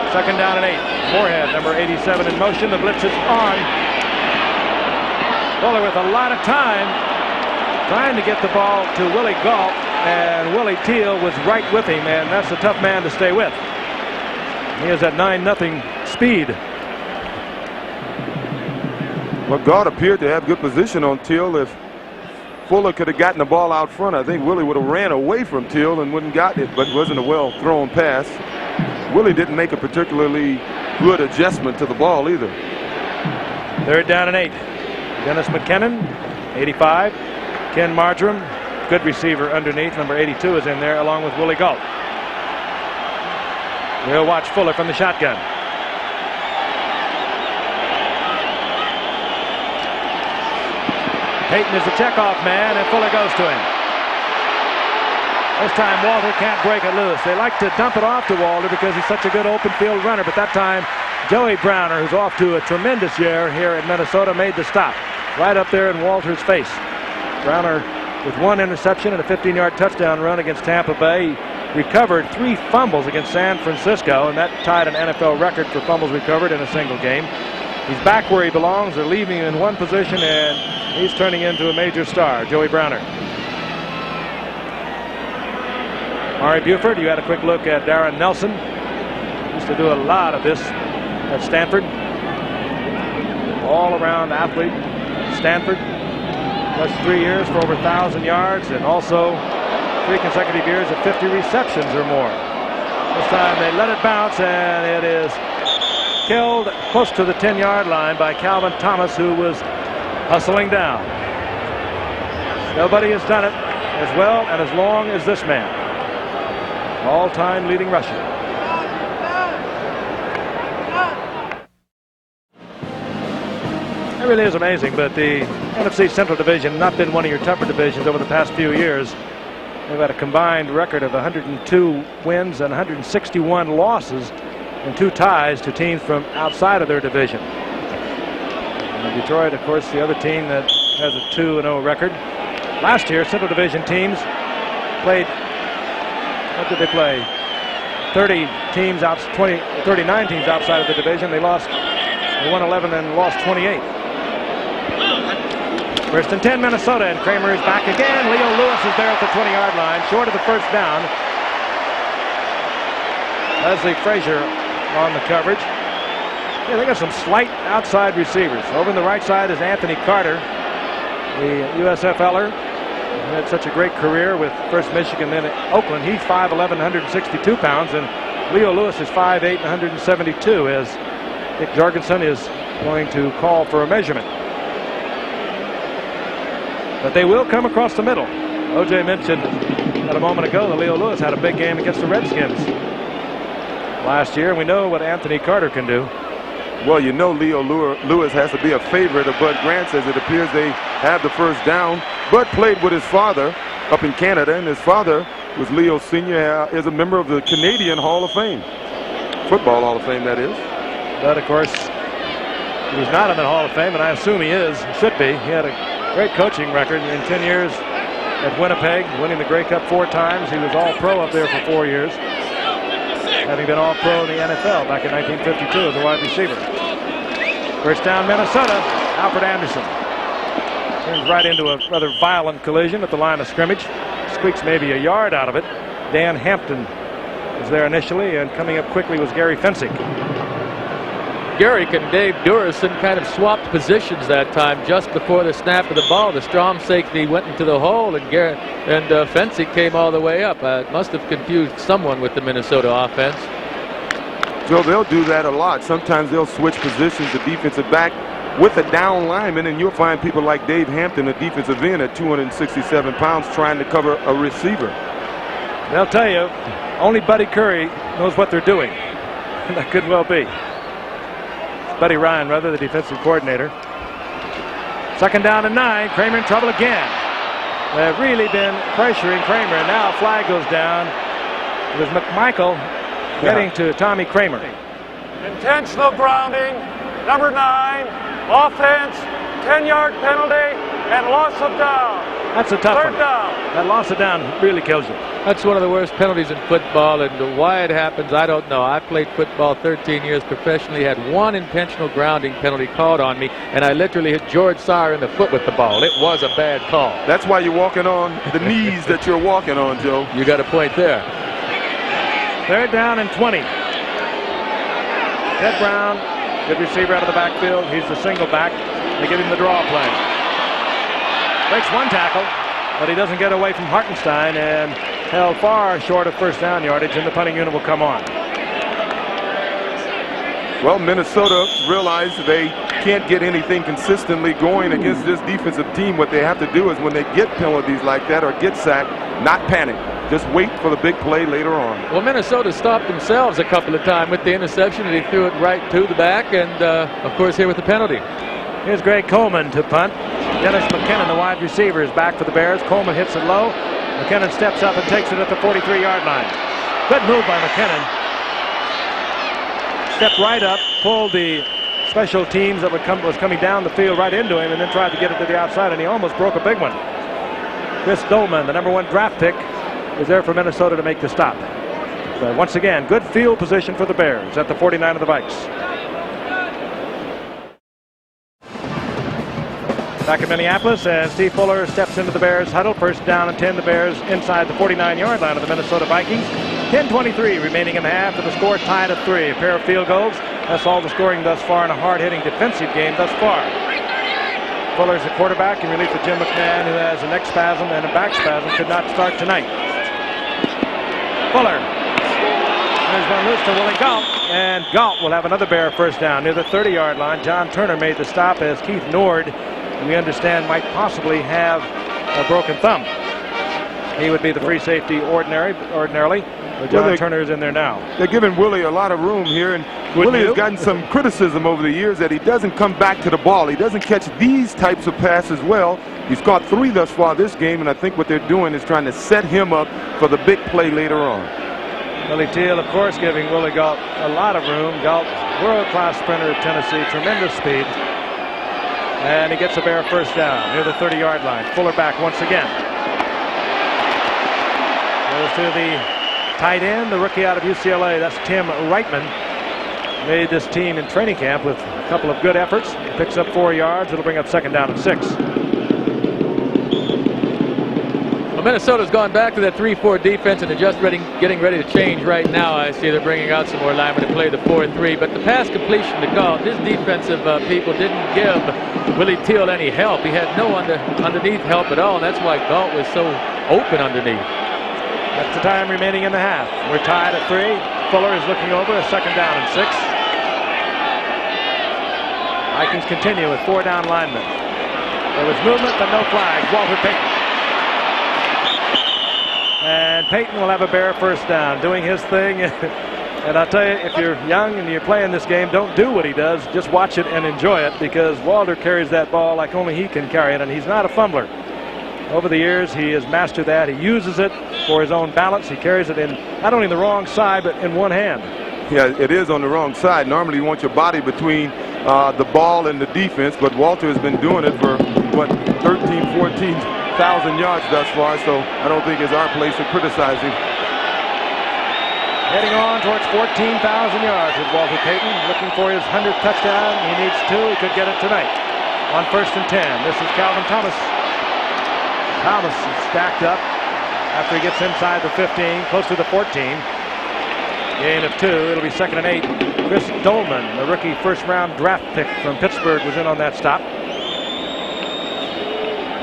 2nd down and 8. Moorhead, number 87, in motion. The blitz is on. Fuller with a lot of time trying to get the ball to Willie Galt, and Willie Teal was right with him, and that's a tough man to stay with. He has that 9-0 speed. Well, Galt appeared to have good position on Teal. If Fuller could have gotten the ball out front, I think Willie would have ran away from Teal and wouldn't got it, but it wasn't a well-thrown pass. Willie didn't make a particularly good adjustment to the ball either. 3rd down and 8. Dennis McKinnon, 85. Ken Marjoram, good receiver underneath. Number 82 is in there along with Willie Galt. We'll watch Fuller from the shotgun. Payton is the checkoff man, and Fuller goes to him. This time Walter can't break it loose. They like to dump it off to Walter because he's such a good open field runner, but that time Joey Browner, who's off to a tremendous year here in Minnesota, made the stop right up there in Walter's face. Browner with 1 interception and a 15-yard touchdown run against Tampa Bay. He recovered 3 fumbles against San Francisco, and that tied an NFL record for fumbles recovered in a single game. He's back where he belongs. They're leaving him in one position, and he's turning into a major star, Joey Browner. Mari Buford, you had a quick look at Darren Nelson. Used to do a lot of this at Stanford. All-around athlete. Stanford, plus 3 years for over 1,000 yards, and also 3 consecutive years of 50 receptions or more. This time they let it bounce, and it is killed close to the 10-yard line by Calvin Thomas, who was hustling down. Nobody has done it as well and as long as this man. All-time leading rusher. It really is amazing, but the NFC Central Division not been one of your tougher divisions over the past few years. They've had a combined record of 102 wins and 161 losses and 2 ties to teams from outside of their division. And Detroit, of course, the other team that has a 2-0 record. Last year, Central Division teams played, what did they play? 39 teams outside of the division. They won 11 and lost 28. First and 10, Minnesota, and Kramer is back again. Leo Lewis is there at the 20-yard line, short of the 1st down. Leslie Frazier on the coverage. Yeah, they got some slight outside receivers. Over on the right side is Anthony Carter, the USFLer. He had such a great career with first Michigan, then at Oakland. He's 5'11", 162 pounds, and Leo Lewis is 5'8", 172 as Dick Jorgensen is going to call for a measurement. But they will come across the middle. O.J. mentioned a moment ago that Leo Lewis had a big game against the Redskins last year. We know what Anthony Carter can do. Well, you know Leo Lewis has to be a favorite of Bud Grant's, as it appears they have the first down. Bud played with his father up in Canada, and his father was Leo Sr., is a member of the Canadian Hall of Fame. Football Hall of Fame, that is. But, of course, he's not in the Hall of Fame, and I assume he is. Should be. He had a great coaching record in 10 years at Winnipeg, winning the Grey Cup 4 times. He was All-Pro up there for 4 years, having been All-Pro in the NFL back in 1952 as a wide receiver. First down, Minnesota. Alfred Anderson turns right into a rather violent collision at the line of scrimmage. Squeaks maybe a yard out of it. Dan Hampton was there initially, and coming up quickly was Gary Fensick. Garrick and Dave Durison kind of swapped positions that time just before the snap of the ball. The strong safety went into the hole, and Fensick came all the way up. It must have confused someone with the Minnesota offense. So they'll do that a lot. Sometimes they'll switch positions, the defensive back with a down lineman, and you'll find people like Dave Hampton, a defensive end at 267 pounds, trying to cover a receiver. They'll tell you, only Buddy Curry knows what they're doing. That could well be. Buddy Ryan, rather, the defensive coordinator. Second down and 9. Kramer in trouble again. They've really been pressuring Kramer, and now a flag goes down. It was McMichael getting to Tommy Kramer. Intentional grounding, number 9, offense, 10-yard penalty, and loss of down. That's a tough one. Third down. That loss of down really kills you. That's one of the worst penalties in football, and why it happens, I don't know. I played football 13 years professionally, had one intentional grounding penalty called on me, and I literally hit George Sauer in the foot with the ball. It was a bad call. That's why you're walking on the knees that you're walking on, Joe. You got a point there. Third down and 20. Ted Brown, good receiver out of the backfield. He's the single back. They give him the draw play. Breaks one tackle, but he doesn't get away from Hartenstein and held far short of first down yardage, and the punting unit will come on. Well, Minnesota realized they can't get anything consistently going against this defensive team. What they have to do is when they get penalties like that or get sacked, not panic. Just wait for the big play later on. Well, Minnesota stopped themselves a couple of times with the interception, and he threw it right to the back, and of course here with the penalty. Here's Greg Coleman to punt. Dennis McKinnon, the wide receiver, is back for the Bears. Coleman hits it low. McKinnon steps up and takes it at the 43-yard line. Good move by McKinnon. Stepped right up, pulled the special teams that was coming down the field right into him, and then tried to get it to the outside, and he almost broke a big one. Chris Dolman, the number 1 draft pick, is there for Minnesota to make the stop. But once again, good field position for the Bears at the 49 of the Vikes. Back in Minneapolis, and Steve Fuller steps into the Bears huddle. First down and 10. The Bears inside the 49-yard line of the Minnesota Vikings. 10:23 remaining in the half, and the score tied at 3. A pair of field goals. That's all the scoring thus far in a hard-hitting defensive game thus far. Fuller's the quarterback in relief of Jim McMahon, who has a neck spasm and a back spasm, could not start tonight. Fuller. There's one loose to Willie Galt, and Galt will have another Bear first down near the 30-yard line. John Turner made the stop as Keith Nord, we understand, might possibly have a broken thumb. He would be the free safety ordinarily, but John Turner is in there now. They're giving Willie a lot of room here, and Willie has gotten some criticism over the years that he doesn't come back to the ball. He doesn't catch these types of passes well. He's caught 3 thus far this game, and I think what they're doing is trying to set him up for the big play later on. Willie Teal, of course, giving Willie Galt a lot of room. Galt, world-class sprinter of Tennessee, tremendous speed. And he gets a Bear first down near the 30-yard line. Fuller back once again. Goes to the tight end, the rookie out of UCLA. That's Tim Reitman. Made this team in training camp with a couple of good efforts. Picks up 4 yards. It'll bring up second down and 6. Well, Minnesota's gone back to that 3-4 defense, and they're just getting ready to change right now. I see they're bringing out some more linemen to play the 4-3. But the pass completion to Galt, his defensive people didn't give Willie Teal any help. He had no underneath help at all, and that's why Galt was so open underneath. That's the time remaining in the half. We're tied at 3. Fuller is looking over a second down and 6. Vikings continue with 4 down linemen. There was movement, but no flags. Walter Payton. And Payton will have a Bear first down, doing his thing. And I'll tell you, if you're young and you're playing this game, don't do what he does. Just watch it and enjoy it, because Walter carries that ball like only he can carry it, and he's not a fumbler. Over the years, he has mastered that. He uses it for his own balance. He carries it in not only the wrong side, but in one hand. Yeah, it is on the wrong side. Normally, you want your body between the ball and the defense, but Walter has been doing it for, 14,000 yards thus far, so I don't think it's our place to criticize him. Heading on towards 14,000 yards with Walter Payton, looking for his 100th touchdown. He needs 2. He could get it tonight. On 1st and 10, this is Calvin Thomas. Thomas is stacked up after he gets inside the 15, close to the 14. Gain of 2. It'll be 2nd and 8. Chris Dolman, the rookie first-round draft pick from Pittsburgh, was in on that stop.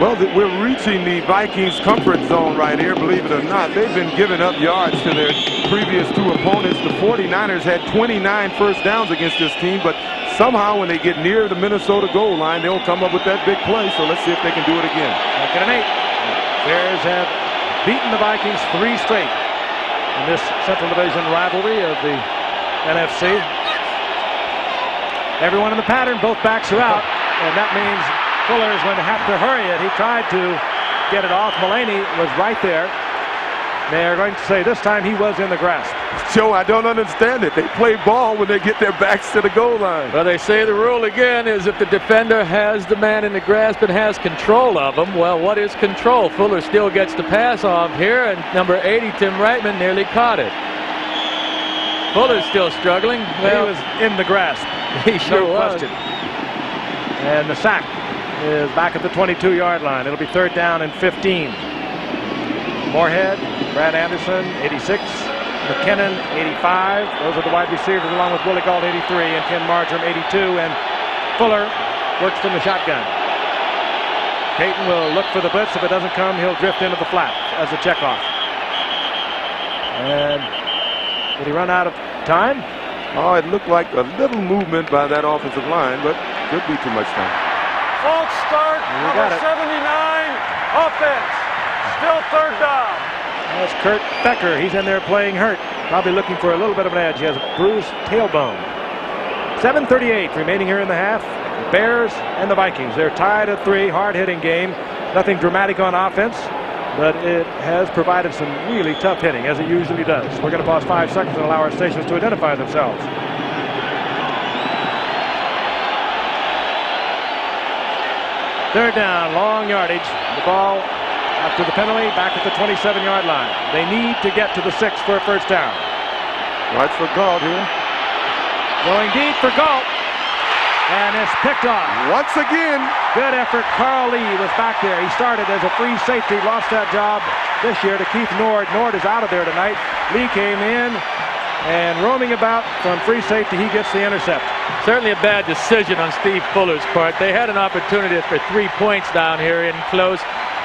Well, we're reaching the Vikings' comfort zone right here, believe it or not. They've been giving up yards to their previous 2 opponents. The 49ers had 29 first downs against this team, but somehow when they get near the Minnesota goal line, they'll come up with that big play. So let's see if they can do it again. 2nd and 8. Bears have beaten the Vikings 3 straight in this Central Division rivalry of the NFC. Everyone in the pattern, both backs are out, and that means Fuller is going to have to hurry it. He tried to get it off. Mullaney was right there. They are going to say this time he was in the grasp. Joe, I don't understand it. They play ball when they get their backs to the goal line. Well, they say the rule again is if the defender has the man in the grasp and has control of him, well, what is control? Fuller still gets the pass off here, and number 80, Tim Reitman, nearly caught it. Fuller's still struggling. Well, he was in the grasp. He sure was. Question. And the sack is back at the 22-yard line. It'll be 3rd down and 15. Moorhead, Brad Anderson, 86. McKinnon, 85. Those are the wide receivers, along with Willie Gault, 83, and Ken Marjoram, 82. And Fuller works from the shotgun. Payton will look for the blitz. If it doesn't come, he'll drift into the flat as a checkoff. And did he run out of time? Oh, it looked like a little movement by that offensive line, but could be too much time. False start, number 79, offense. Still 3rd down. That's Kurt Becker. He's in there playing hurt. Probably looking for a little bit of an edge. He has a bruised tailbone. 7:38 remaining here in the half. The Bears and the Vikings. They're tied at 3. Hard-hitting game. Nothing dramatic on offense, but it has provided some really tough hitting, as it usually does. We're going to pause 5 seconds and allow our stations to identify themselves. Third down, long yardage. The ball after the penalty back at the 27-yard line. They need to get to the 6 for a first down. Watch for Gault here. Going deep for Gault. And it's picked off. Once again. Good effort. Carl Lee was back there. He started as a free safety, lost that job this year to Keith Nord. Nord is out of there tonight. Lee came in, and roaming about from free safety, he gets the intercept. Certainly a bad decision on Steve Fuller's part. They had an opportunity for 3 points down here in close.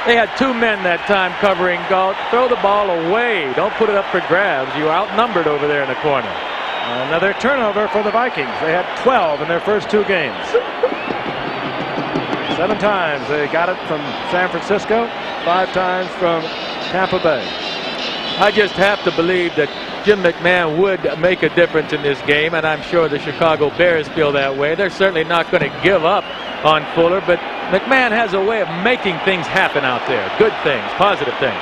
They had 2 men that time covering Gault. Throw the ball away. Don't put it up for grabs. You were outnumbered over there in the corner. Another turnover for the Vikings. They had 12 in their first 2 games. 7 times they got it from San Francisco, 5 times from Tampa Bay. I just have to believe that Jim McMahon would make a difference in this game, and I'm sure the Chicago Bears feel that way. They're certainly not going to give up on Fuller, but McMahon has a way of making things happen out there. Good things, positive things.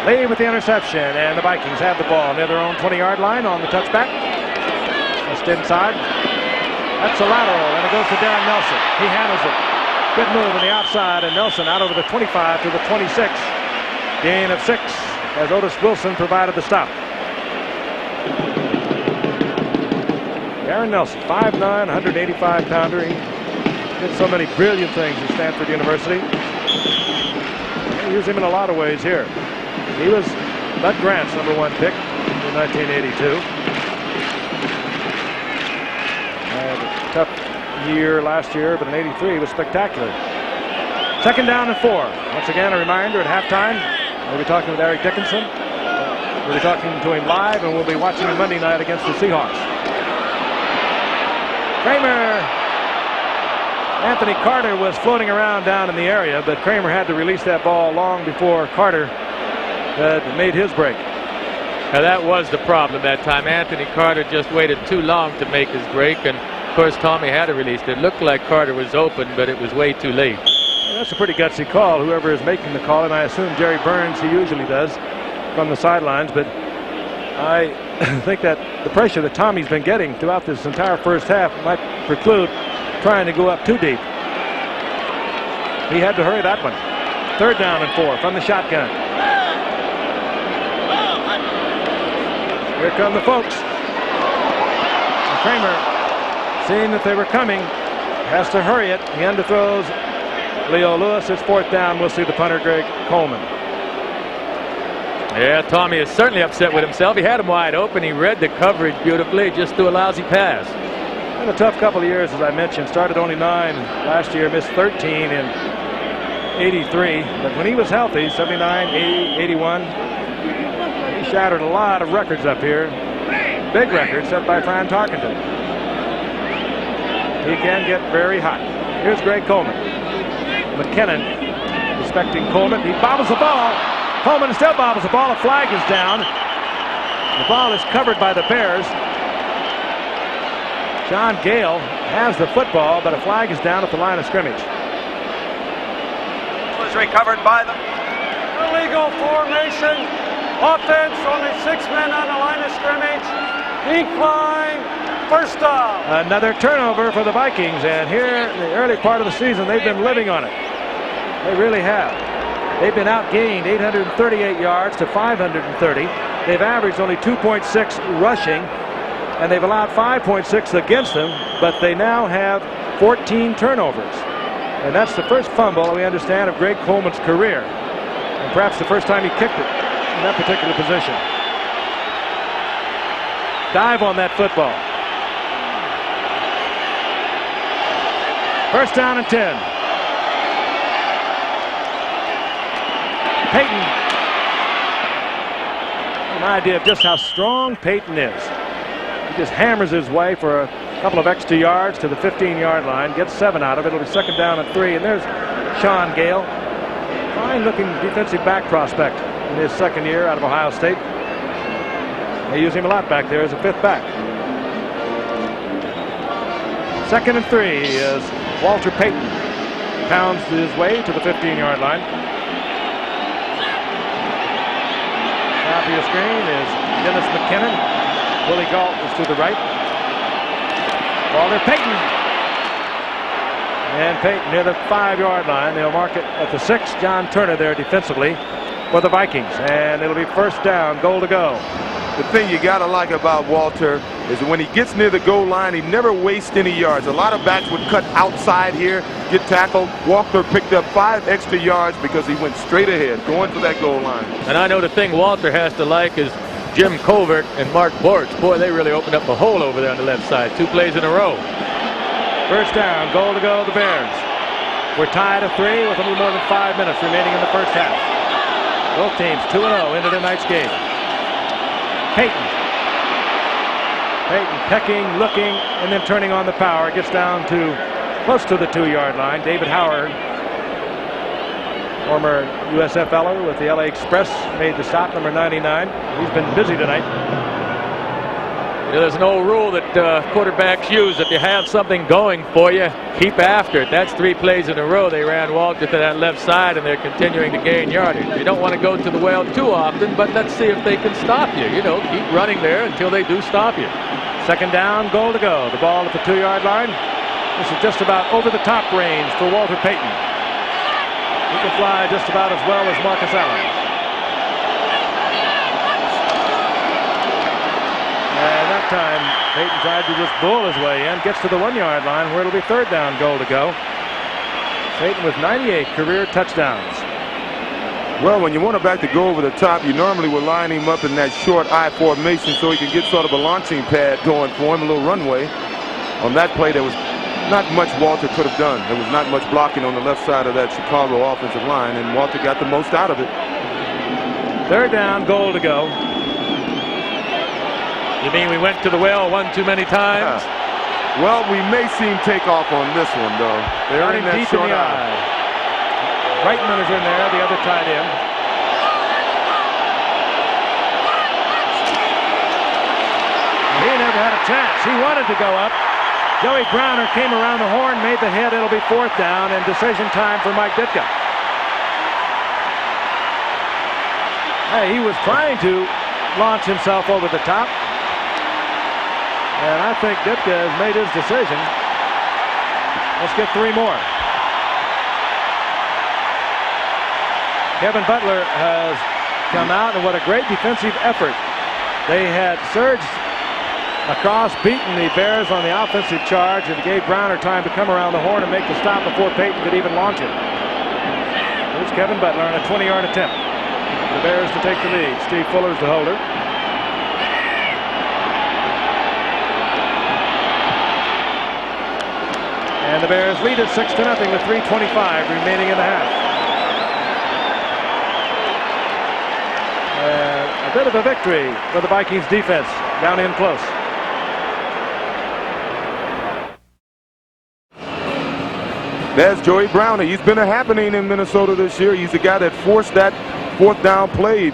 Lee with the interception, and the Vikings have the ball near their own 20-yard line on the touchback. Just inside. That's a lateral, and it goes to Darren Nelson. He handles it. Good move on the outside, and Nelson out over the 25 to the 26. Gain of 6 as Otis Wilson provided the stop. Darren Nelson, 5'9", 185-pounder. He did so many brilliant things at Stanford University. They use him in a lot of ways here. He was Bud Grant's #1 pick in 1982. Had a tough year last year, but in '83 he was spectacular. 2nd down and 4. Once again, a reminder at halftime, we'll be talking with Eric Dickinson. We'll be talking to him live, and we'll be watching him Monday night against the Seahawks. Kramer Anthony Carter was floating around down in the area, but Kramer had to release that ball long before Carter had made his break. Now that was the problem that time. Anthony Carter just waited too long to make his break, and of course Tommy had to release it. It looked like Carter was open, but it was way too late. Well, that's a pretty gutsy call, whoever is making the call, and I assume Jerry Burns, he usually does, from the sidelines, but I think that the pressure that Tommy's been getting throughout this entire first half might preclude trying to go up too deep. He had to hurry that one. 3rd down and 4 from the shotgun. Here come the folks. And Kramer, seeing that they were coming, has to hurry it. He underthrows Leo Lewis. It's 4th down. We'll see the punter, Greg Coleman. Yeah, Tommy is certainly upset with himself. He had him wide open. He read the coverage beautifully. Just threw a lousy pass. Been a tough couple of years, as I mentioned. Started only 9 last year, missed 13 in '83. But when he was healthy, 79, 80, 81, he shattered a lot of records up here. Big records set by Fran Tarkenton. He can get very hot. Here's Greg Coleman. McKinnon respecting Coleman. He bobbles the ball. Coleman still bobbles the ball. A flag is down. The ball is covered by the Bears. John Gale has the football, but a flag is down at the line of scrimmage. It was recovered by them. Illegal formation. Offense, only 6 men on the line of scrimmage. Decline. 1st down. Another turnover for the Vikings, and here in the early part of the season, they've been living on it. They really have. They've been outgained 838 yards to 530. They've averaged only 2.6 rushing, and they've allowed 5.6 against them, but they now have 14 turnovers. And that's the first fumble, we understand, of Greg Coleman's career. And perhaps the first time he kicked it in that particular position. Dive on that football. 1st down and 10. Peyton. An idea of just how strong Peyton is. He just hammers his way for a couple of extra yards to the 15-yard line, gets 7 out of it. It'll be 2nd down and 3, and there's Sean Gale. Fine-looking defensive back prospect in his 2nd year out of Ohio State. They use him a lot back there as a 5th back. 2nd and 3 as Walter Payton pounds his way to the 15-yard line. Top of your screen is Dennis McKinnon. Willie Gault is to the right. Walter Payton. And Payton near the 5-yard line. They'll mark it at the 6. John Turner there defensively for the Vikings. And it'll be 1st down, goal to go. The thing you got to like about Walter is when he gets near the goal line, he never wastes any yards. A lot of backs would cut outside here, get tackled. Walter picked up 5 extra yards because he went straight ahead, going for that goal line. And I know the thing Walter has to like is Jim Covert and Mark Bortz. Boy, they really opened up a hole over there on the left side. 2 plays in a row. 1st down, goal to go, the Bears. We're tied at 3 with a little more than 5 minutes remaining in the first half. Both teams 2-0 into tonight's game. Payton pecking, looking, and then turning on the power. Gets down to close to the 2-yard line. David Howard, former USFLer with the LA Express, made the stop, number 99. He's been busy tonight. You know, there's an old rule that quarterbacks use. If you have something going for you, keep after it. That's 3 plays in a row. They ran Walter to that left side, and they're continuing to gain yardage. You don't want to go to the well too often, but let's see if they can stop you. You know, keep running there until they do stop you. 2nd down, goal to go. The ball at the 2-yard line. This is just about over the top range for Walter Payton. He can fly just about as well as Marcus Allen. And that time, Payton tried to just bull his way in. Gets to the 1-yard line where it'll be 3rd down, goal to go. Payton with 98 career touchdowns. Well, when you want a back to go over the top, you normally will line him up in that short I formation so he can get sort of a launching pad going for him, a little runway. On that play, there was not much Walter could have done. There was not much blocking on the left side of that Chicago offensive line, and Walter got the most out of it. 3rd down, goal to go. You mean we went to the well one too many times? Well, we may see him take off on this one, though. They're in that deep short in the eye. Reitman is in there, the other tight end. He never had a chance. He wanted to go up. Joey Browner came around the horn, made the hit. It'll be 4th down and decision time for Mike Ditka. Hey, he was trying to launch himself over the top. And I think Ditka has made his decision. Let's get 3 more. Kevin Butler has come out, and what a great defensive effort. They had surged across, beaten the Bears on the offensive charge, and gave Browner time to come around the horn and make the stop before Peyton could even launch it. Here's Kevin Butler on a 20-yard attempt. The Bears to take the lead. Steve Fuller's the holder. And the Bears lead it 6-0 with 3:25 remaining in the half. A bit of a victory for the Vikings defense down in close. That's Joey Browner. He's been a happening in Minnesota this year. He's the guy that forced that 4th down play,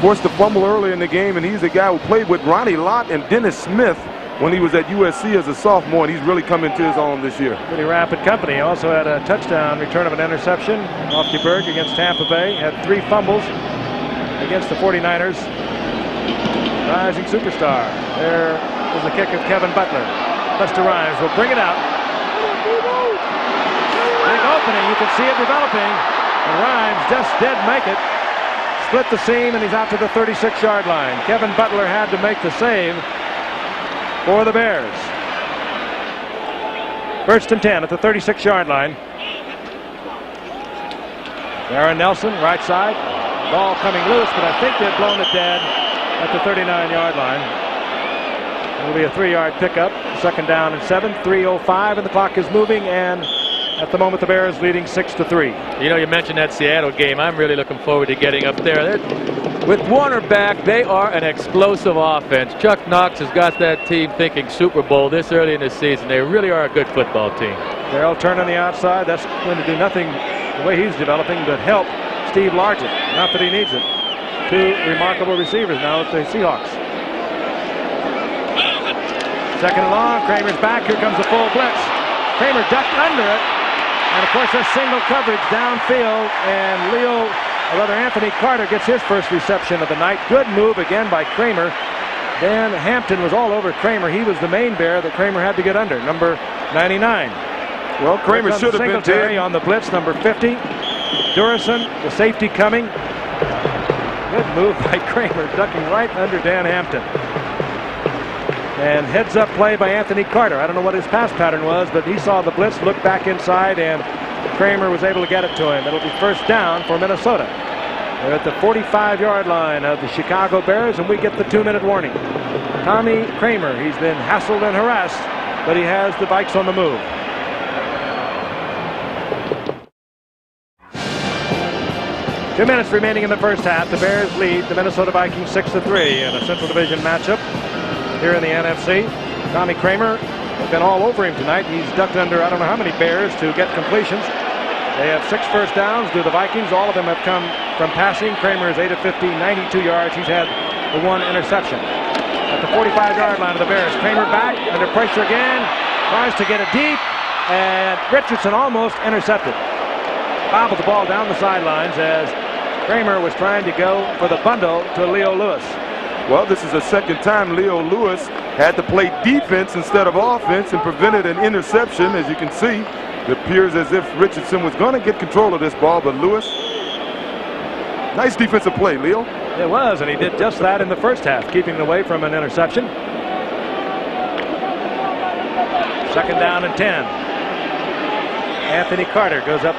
forced the fumble early in the game, and he's a guy who played with Ronnie Lott and Dennis Smith when he was at USC as a sophomore, and he's really come into his own this year. Pretty rapid company. Also had a touchdown return of an interception off Berg against Tampa Bay. Had 3 fumbles against the 49ers. Rising superstar. There is the kick of Kevin Butler. Buster Rhymes will bring it out. Big opening. You can see it developing. And Rhymes just did make it. Split the seam, and he's out to the 36-yard line. Kevin Butler had to make the save for the Bears. 1st and 10 at the 36-yard line. Aaron Nelson, right side. Ball coming loose, but I think they've blown it dead at the 39-yard line. It'll be a 3-yard pickup. 2nd down and 7. 3:05, and the clock is moving, and at the moment the Bears leading 6-3. You know, you mentioned that Seattle game. I'm really looking forward to getting up there. With Warner back, they are an explosive offense. Chuck Knox has got that team thinking Super Bowl this early in the season. They really are a good football team. They'll turn on the outside. That's going to do nothing the way he's developing but help Steve Largent. Not that he needs it. 2 remarkable receivers now at the Seahawks. 2nd and long. Kramer's back. Here comes the full blitz. Kramer ducked under it. And of course, a single coverage downfield, and Anthony Carter gets his first reception of the night. Good move again by Kramer. Dan Hampton was all over Kramer. He was the main bear that Kramer had to get under, number 99. Well, Kramer should have been dead on the blitz, number 50. Durison, the safety coming. Good move by Kramer, ducking right under Dan Hampton. And heads-up play by Anthony Carter. I don't know what his pass pattern was, but he saw the blitz, looked back inside, and Kramer was able to get it to him. It'll be 1st down for Minnesota. They're at the 45-yard line of the Chicago Bears, and we get the 2-minute warning. Tommy Kramer, he's been hassled and harassed, but he has the Vikes on the move. Two minutes remaining in the first half. The Bears lead the Minnesota Vikings 6-3 in a Central Division matchup here in the NFC. Tommy Kramer has been all over him tonight. He's ducked under I don't know how many Bears to get completions. They have 6 first downs to the Vikings. All of them have come from passing. Kramer is 8 of 50, 92 yards. He's had the 1 interception. At the 45-yard line of the Bears, Kramer back under pressure again. Tries to get it deep, and Richardson almost intercepted. Bobbled the ball down the sidelines as Kramer was trying to go for the bundle to Leo Lewis. Well, this is the 2nd time Leo Lewis had to play defense instead of offense and prevented an interception. As you can see, it appears as if Richardson was going to get control of this ball, but Lewis, nice defensive play, Leo. It was, and he did just that in the first half, keeping away from an interception. 2nd down and 10. Anthony Carter goes up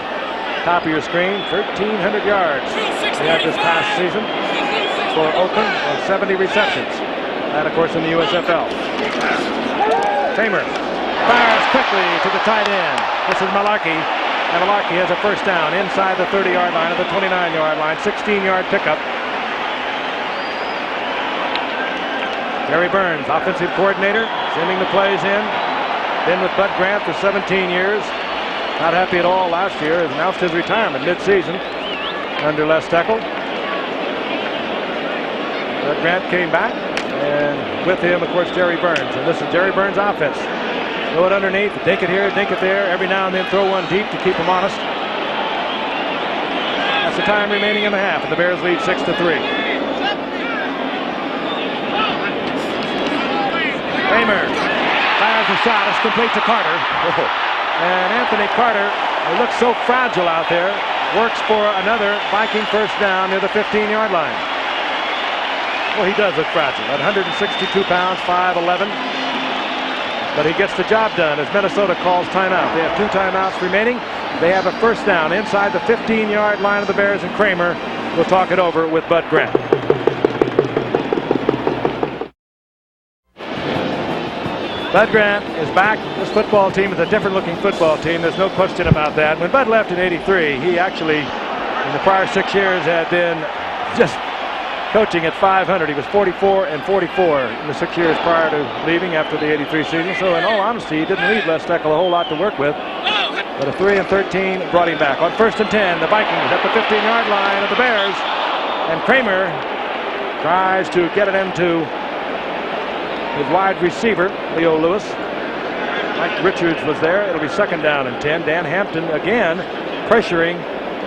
top of your screen, 1,300 yards. He had this past season for Oakland and 70 receptions. That, of course, in the USFL. Kramer fires quickly to the tight end. This is Malarkey, and Malarkey has a 1st down inside the 30-yard line of the 29-yard line. 16-yard pickup. Gary Burns, offensive coordinator, sending the plays in. Been with Bud Grant for 17 years. Not happy at all last year. Has announced his retirement mid-season under Les Steckel. Bud Grant came back, and with him, of course, Jerry Burns. And this is Jerry Burns' offense. Throw it underneath, dink it here, dink it there. Every now and then throw one deep to keep him honest. That's the time remaining in the half, and the Bears lead 6-3. Kramer fires a shot. It's complete to Carter. And Anthony Carter, who looks so fragile out there, works for another Viking first down near the 15-yard line. Well, he does look fragile at 162 pounds, 5'11". But he gets the job done as Minnesota calls timeout. They have 2 timeouts remaining. They have a first down inside the 15-yard line of the Bears, and Kramer will talk it over with Bud Grant. Bud Grant is back. This football team is a different-looking football team. There's no question about that. When Bud left in '83, he actually, in the prior 6 years, had been just coaching at 500. He was 44-44 in the 6 years prior to leaving after the '83 season. So in all honesty, he didn't leave Les Steckel a whole lot to work with. But a 3-13 brought him back. On 1st and 10, the Vikings at the 15-yard line of the Bears. And Kramer tries to get it into his wide receiver, Leo Lewis. Mike Richards was there. It'll be 2nd down and 10. Dan Hampton again pressuring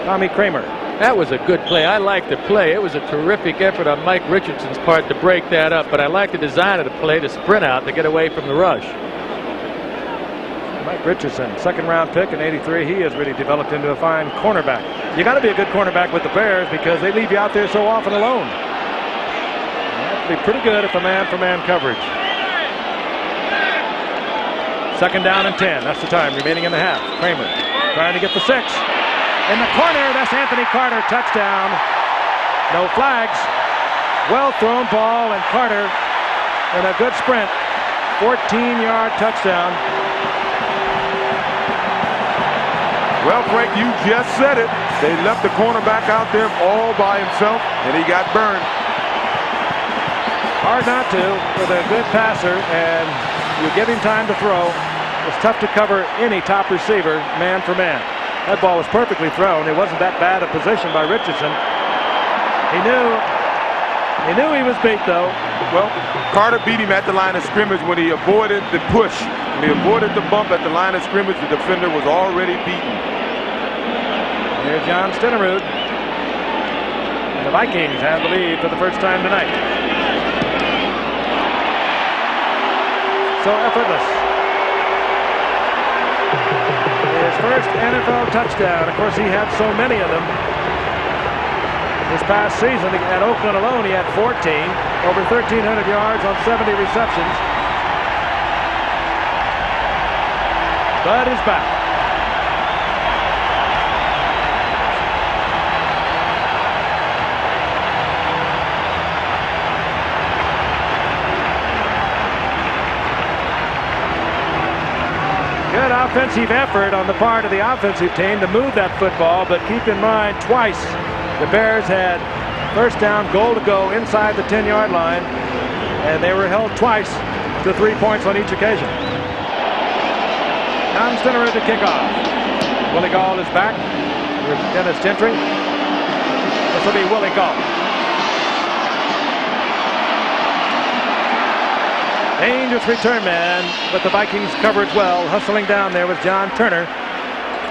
Tommy Kramer. That was a good play. I like the play. It was a terrific effort on Mike Richardson's part to break that up, but I like the design of the play to sprint out to get away from the rush. Mike Richardson, 2nd-round pick in '83. He has really developed into a fine cornerback. You got to be a good cornerback with the Bears because they leave you out there so often alone. You have to be pretty good at the man-for-man coverage. 2nd down and 10. That's the time remaining in the half. Kramer trying to get the 6. In the corner, that's Anthony Carter. Touchdown. No flags. Well thrown ball, and Carter in a good sprint. 14-yard touchdown. Well, Frank, you just said it. They left the cornerback out there all by himself, and he got burned. Hard not to with a good passer, and you give him time to throw. It's tough to cover any top receiver man for man. That ball was perfectly thrown. It wasn't that bad a position by Richardson. He knew he was beat, though. Well, Carter beat him at the line of scrimmage when he avoided the push. When he avoided the bump at the line of scrimmage, the defender was already beaten. Here's John Stenerud. And the Vikings have the lead for the first time tonight. So effortless. His first NFL touchdown. Of course, he had so many of them. This past season at Oakland alone, he had 14, over 1,300 yards on 70 receptions. Bud is back. Good offensive effort on the part of the offensive team to move that football, but keep in mind, twice the Bears had first down, goal to go inside the 10-yard line, and they were held twice to 3 points on each occasion. Tom Stenerud to kick off. Willie Gall is back. Here's Dennis Gentry. This will be Willie Gall. Dangerous return man, but the Vikings covered well. Hustling down there with John Turner.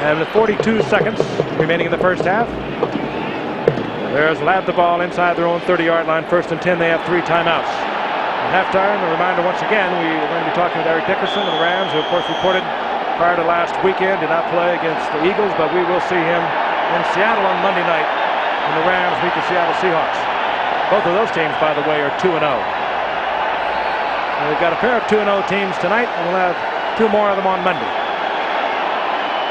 And with 42 seconds remaining in the first half, the Bears will have the ball inside their own 30-yard line. 1st and 10, they have 3 timeouts. At halftime, a reminder once again, we are going to be talking with Eric Dickerson of the Rams, who of course reported prior to last weekend, did not play against the Eagles, but we will see him in Seattle on Monday night when the Rams meet the Seattle Seahawks. Both of those teams, by the way, are 2-0. We've got a pair of 2-0 teams tonight, and we'll have 2 more of them on Monday.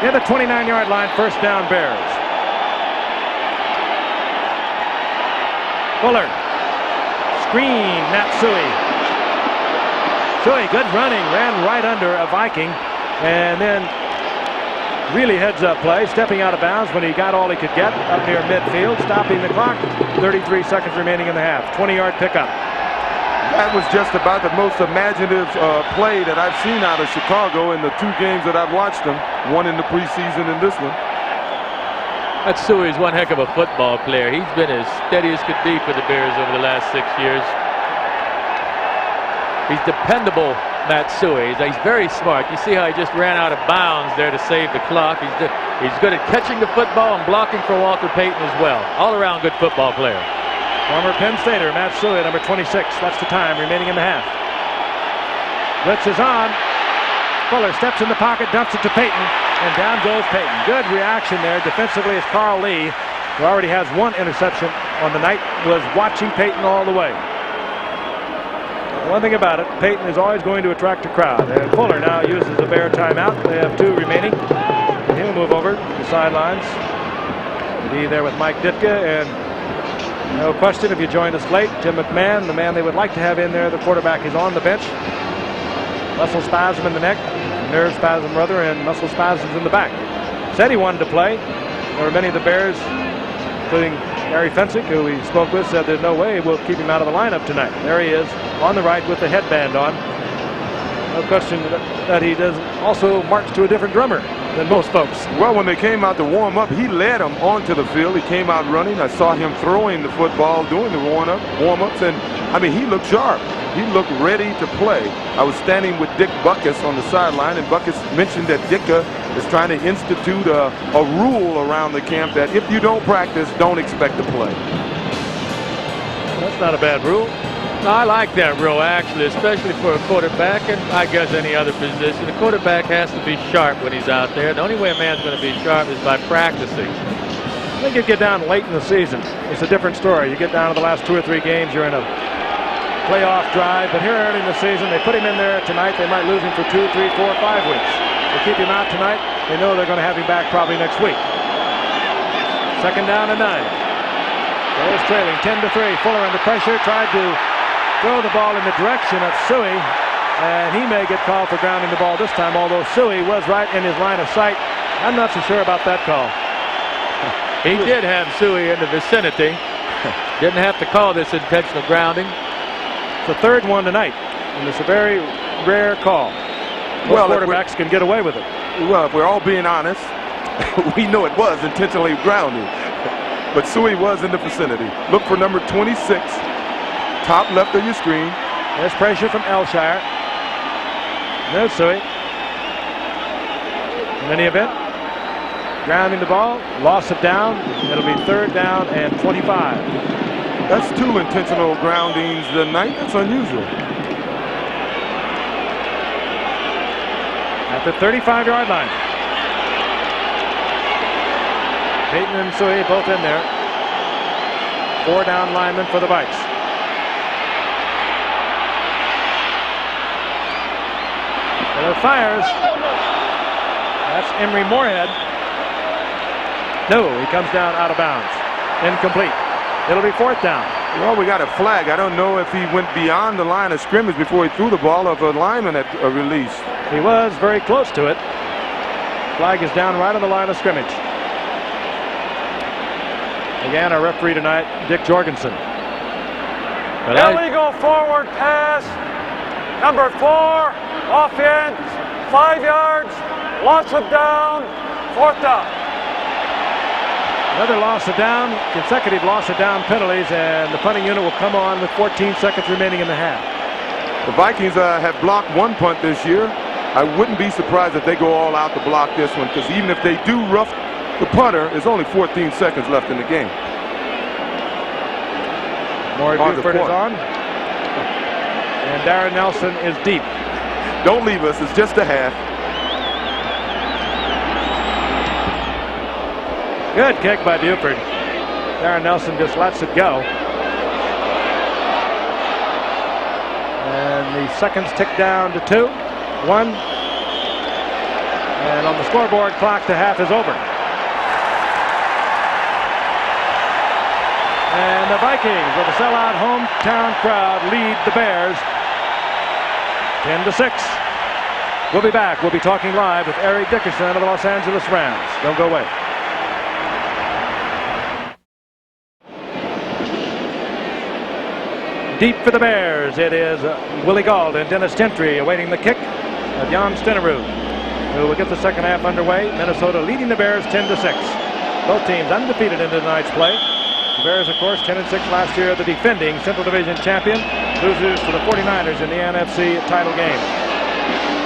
Near the 29-yard line, first down Bears. Fuller. Screen, Matsui. Sui, good running, ran right under a Viking, and then really heads-up play, stepping out of bounds when he got all he could get up near midfield, stopping the clock. 33 seconds remaining in the half. 20-yard pickup. That was just about the most imaginative play that I've seen out of Chicago in the 2 games that I've watched them. One in the preseason and this one. That Suey's one heck of a football player. He's been as steady as could be for the Bears over the last 6 years. He's dependable, Matt Suey. He's very smart. You see how he just ran out of bounds there to save the clock. He's good at catching the football and blocking for Walter Payton as well. All-around good football player. Former Penn Stater, Matt Suey, number 26. That's the time remaining in the half. Blitz is on. Fuller steps in the pocket, dumps it to Payton, and down goes Payton. Good reaction there defensively as Carl Lee, who already has 1 interception on the night, was watching Payton all the way. One thing about it, Payton is always going to attract a crowd. And Fuller now uses a Bear timeout. They have 2 remaining. And he'll move over to the sidelines. Be there with Mike Ditka, and no question, if you joined us late, Tim McMahon, the man they would like to have in there, the quarterback, is on the bench. Muscle spasm in the neck, nerve spasm rather, and muscle spasms in the back. Said he wanted to play. There were many of the Bears, including Gary Fensick, who we spoke with, said there's no way we'll keep him out of the lineup tonight. There he is on the right with the headband on. No question that he does also march to a different drummer than most folks. Well, when they came out to warm up, he led them onto the field. He came out running. I saw him throwing the football, doing the warm-ups, and I mean, he looked sharp. He looked ready to play. I was standing with Dick Butkus on the sideline, and Butkus mentioned that Ditka is trying to institute a rule around the camp that if you don't practice, don't expect to play. That's not a bad rule. No, I like that rule, actually, especially for a quarterback, and I guess any other position. The quarterback has to be sharp when he's out there. The only way a man's going to be sharp is by practicing. I think you get down late in the season, it's a different story. You get down to the last 2 or 3 games, you're in a playoff drive, but here early in the season, they put him in there tonight. They might lose him for 2, 3, 4, 5 weeks. They keep him out tonight. They know they're going to have him back probably next week. 2nd down and 9. Bears trailing 10-3. Fuller under pressure, tried to throw the ball in the direction of Suey, and he may get called for grounding the ball this time, although Suey was right in his line of sight. I'm not so sure about that call. He did have Suey in the vicinity. Didn't have to call this intentional grounding. It's the 3rd one tonight, and it's a very rare call. Most quarterbacks can get away with it. Well, if we're all being honest, we know it was intentionally grounded. But Suey was in the vicinity. Look for number 26, top left of your screen. There's pressure from Elshire. No Suey. In any event, grounding the ball, loss of down. It'll be 3rd down and 25. That's 2 intentional groundings tonight. That's unusual. At the 35-yard line. Payton and Suey both in there. 4 down linemen for the Vikes. Miller fires. That's Emery Moorhead. No, he comes down out of bounds. Incomplete. It'll be 4th down. Well, we got a flag. I don't know if he went beyond the line of scrimmage before he threw the ball, or if a lineman had released. He was very close to it. Flag is down right on the line of scrimmage. Again, our referee tonight, Dick Jorgensen. Illegal forward pass. Number 4, offense, 5 yards, loss of down, 4th down. Another loss of down, consecutive loss of down penalties, and the punting unit will come on with 14 seconds remaining in the half. The Vikings have blocked 1 punt this year. I wouldn't be surprised if they go all out to block this one, because even if they do rough the punter, there's only 14 seconds left in the game. More Buford is on. And Darren Nelson is deep. Don't leave us, it's just a half. Good kick by Buford. Darren Nelson just lets it go. And the seconds tick down to 2, 1. And on the scoreboard clock, the half is over. And the Vikings, with a sellout hometown crowd, lead the Bears 10-6. We'll be back. We'll be talking live with Eric Dickerson of the Los Angeles Rams. Don't go away. Deep for the Bears. It is Willie Gault and Dennis Gentry awaiting the kick of Jan Stenerud, who will get the second half underway. Minnesota leading the Bears 10-6. Both teams undefeated in tonight's play. The Bears, of course, 10-6 last year, the defending Central Division champion. Losers to the 49ers in the NFC title game.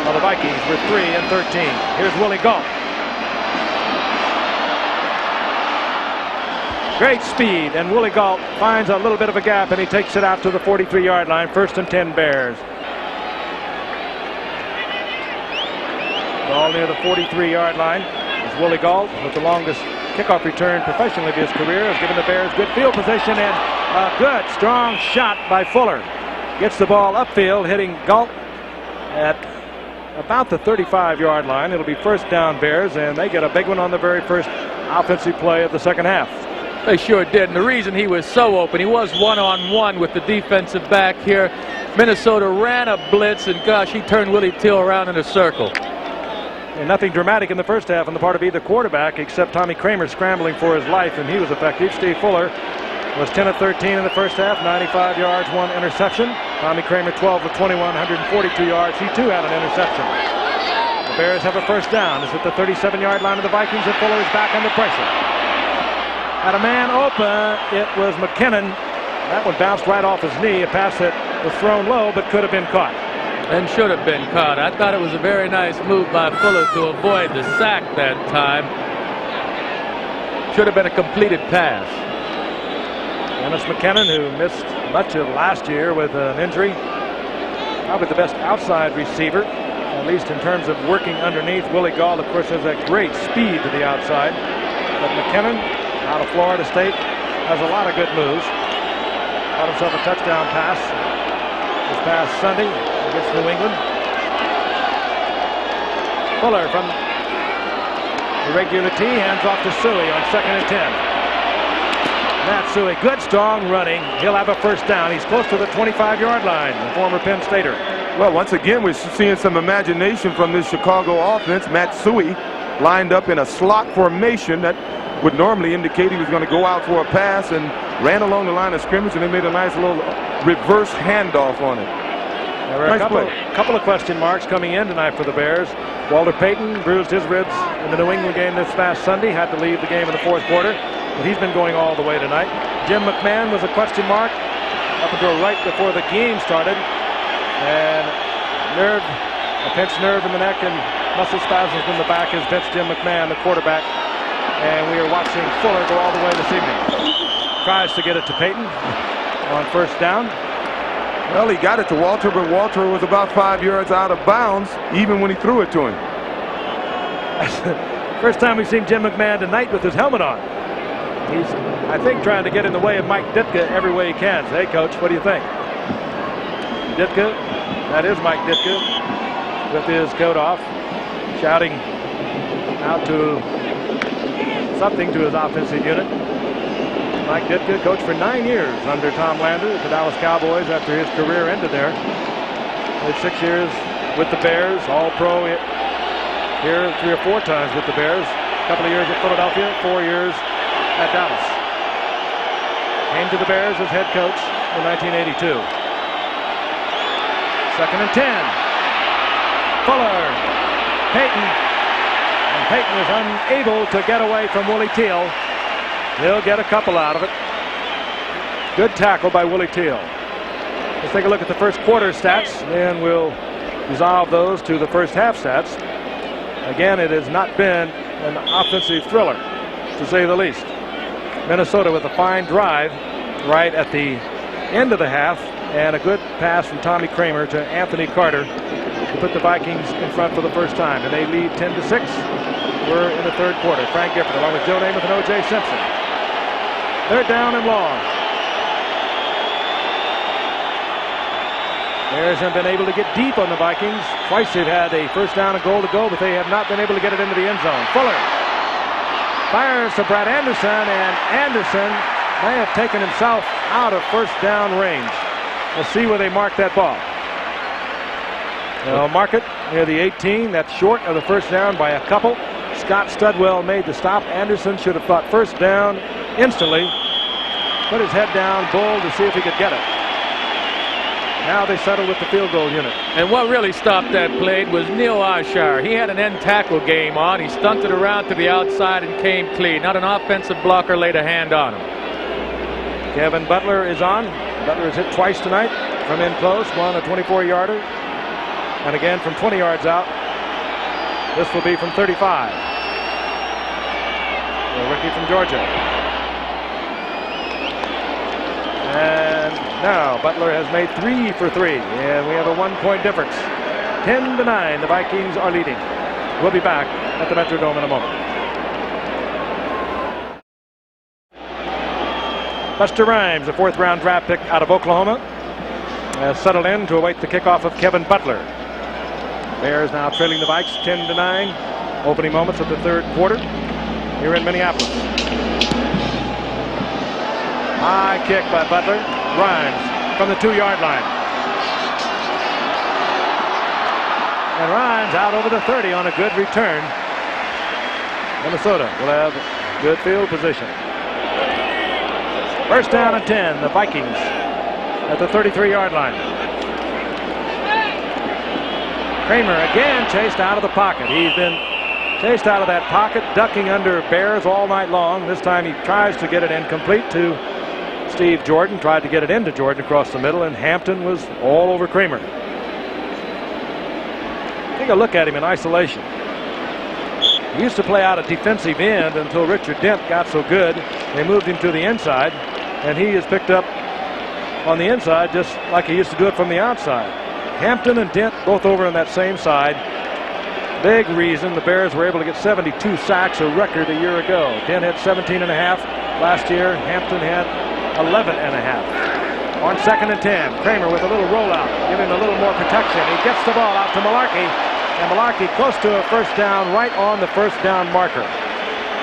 Well, the Vikings were 3-13. Here's Willie Gault. Great speed, and Willie Gault finds a little bit of a gap, and he takes it out to the 43-yard line. 1st and 10 Bears. Ball near the 43-yard line. As Willie Gault, with the longest kickoff return professionally of his career, has given the Bears good field position, and a good, strong shot by Fuller. Gets the ball upfield, hitting Gault at about the 35-yard line. It'll be 1st down Bears, and they get a big one on the very first offensive play of the second half. They sure did, and the reason he was so open, he was one-on-one with the defensive back here. Minnesota ran a blitz, and gosh, he turned Willie Till around in a circle. And nothing dramatic in the first half on the part of either quarterback, except Tommy Kramer scrambling for his life, and he was effective. Steve Fuller was 10 of 13 in the first half, 95 yards, 1 interception. Tommy Kramer 12 of 21, 142 yards. He too had an interception. The Bears have a 1st down. It's at the 37-yard line of the Vikings, and Fuller is back under pressure. Had a man open. It was McKinnon. That one bounced right off his knee. A pass that was thrown low but could have been caught. And should have been caught. I thought it was a very nice move by Fuller to avoid the sack that time. Should have been a completed pass. Dennis McKinnon, who missed much of last year with an injury. Probably the best outside receiver, at least in terms of working underneath. Willie Gault, of course, has a great speed to the outside. But McKinnon, out of Florida State, has a lot of good moves. Got himself a touchdown pass this past Sunday against New England. Fuller from the regular tee, hands off to Suey on 2nd and 10. Matt Suey, good strong running. He'll have a 1st down. He's close to the 25-yard line, the former Penn Stater. Well, once again, we're seeing some imagination from this Chicago offense. Matt Suey lined up in a slot formation that would normally indicate he was going to go out for a pass, and ran along the line of scrimmage, and they made a nice little reverse handoff on it. There were a couple of question marks coming in tonight for the Bears. Walter Payton bruised his ribs in the New England game this past Sunday, had to leave the game in the 4th quarter, but he's been going all the way tonight. Jim McMahon was a question mark up until right before the game started, and a pinched nerve in the neck and muscle spasms in the back has benched Jim McMahon, the quarterback, and we are watching Fuller go all the way this evening. Tries to get it to Payton on 1st down. Well, he got it to Walter, but Walter was about 5 yards out of bounds, even when he threw it to him. First time we've seen Jim McMahon tonight with his helmet on. He's, I think, trying to get in the way of Mike Ditka every way he can. Hey, Coach, what do you think? Ditka, that is Mike Ditka, with his coat off, shouting out to something to his offensive unit. Mike Ditka coached for 9 years under Tom Landry at the Dallas Cowboys after his career ended there. He had 6 years with the Bears, All-Pro here 3 or 4 times with the Bears. A couple of years at Philadelphia, 4 years at Dallas. Came to the Bears as head coach in 1982. 2nd and 10. Fuller, Payton, and Payton is unable to get away from Willie Till. He'll get a couple out of it. Good tackle by Willie Till. Let's take a look at the first quarter stats, then we'll resolve those to the first half stats. Again, it has not been an offensive thriller, to say the least. Minnesota with a fine drive right at the end of the half, and a good pass from Tommy Kramer to Anthony Carter to put the Vikings in front for the first time, and they lead 10-6. We're in the 3rd quarter. Frank Gifford along with Joe Namath and O.J. Simpson. 3rd down and long. Bears have been able to get deep on the Vikings. Twice they've had a 1st down and goal to go, but they have not been able to get it into the end zone. Fuller fires to Brad Anderson, and Anderson may have taken himself out of 1st down range. We'll see where they mark that ball. They'll mark it near the 18. That's short of the 1st down by a couple. Scott Studwell made the stop. Anderson should have thought 1st down instantly. Put his head down, bull to see if he could get it. Now they settle with the field goal unit. And what really stopped that play was Neil Oshire. He had an end tackle game on. He stunted around to the outside and came clean. Not an offensive blocker laid a hand on him. Kevin Butler is on. Butler has hit twice tonight from in close. One a 24-yarder. And again from 20 yards out. This will be from 35. The rookie from Georgia. And now Butler has made 3 for 3. And we have a 1-point difference. 10-9. The Vikings are leading. We'll be back at the Metrodome in a moment. Buster Rhymes, a 4th-round draft pick out of Oklahoma, has settled in to await the kickoff of Kevin Butler. Bears now trailing the Vikes 10-9. Opening moments of the 3rd quarter here in Minneapolis. High kick by Butler. Rhymes from the 2-yard line. And Rhymes out over the 30 on a good return. Minnesota will have good field position. First down and 10. The Vikings at the 33-yard line. Kramer again chased out of the pocket. He's been chased out of that pocket, ducking under Bears all night long. This time he tries to get it incomplete to Steve Jordan. Tried to get it into Jordan across the middle, and Hampton was all over Kramer. Take a look at him in isolation. He used to play out at defensive end until Richard Dent got so good. They moved him to the inside, and he is picked up on the inside just like he used to do it from the outside. Hampton and Dent both over on that same side. Big reason the Bears were able to get 72 sacks, a record a year ago. Dent had 17.5 last year. Hampton had 11.5. On 2nd and 10, Kramer with a little rollout, giving a little more protection. He gets the ball out to Malarkey, and Malarkey close to a first down, right on the first down marker.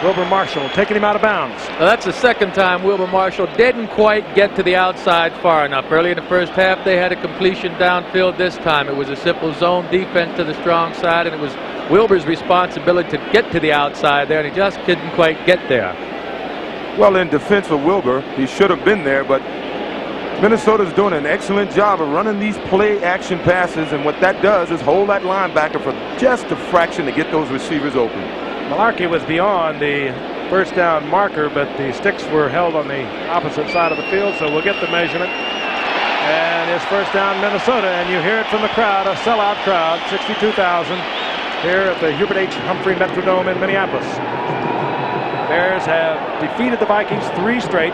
Wilbur Marshall taking him out of bounds. Now that's the 2nd time Wilbur Marshall didn't quite get to the outside far enough. Early in the first half, they had a completion downfield. This time it was a simple zone defense to the strong side, and it was Wilbur's responsibility to get to the outside there, and he just couldn't quite get there. Well, in defense of Wilbur, he should have been there, but Minnesota's doing an excellent job of running these play-action passes, and what that does is hold that linebacker for just a fraction to get those receivers open. Malarkey was beyond the first down marker, but the sticks were held on the opposite side of the field, so we'll get the measurement. And it's first down Minnesota, and you hear it from the crowd, a sellout crowd, 62,000 here at the Hubert H. Humphrey Metrodome in Minneapolis. Bears have defeated the Vikings 3 straight.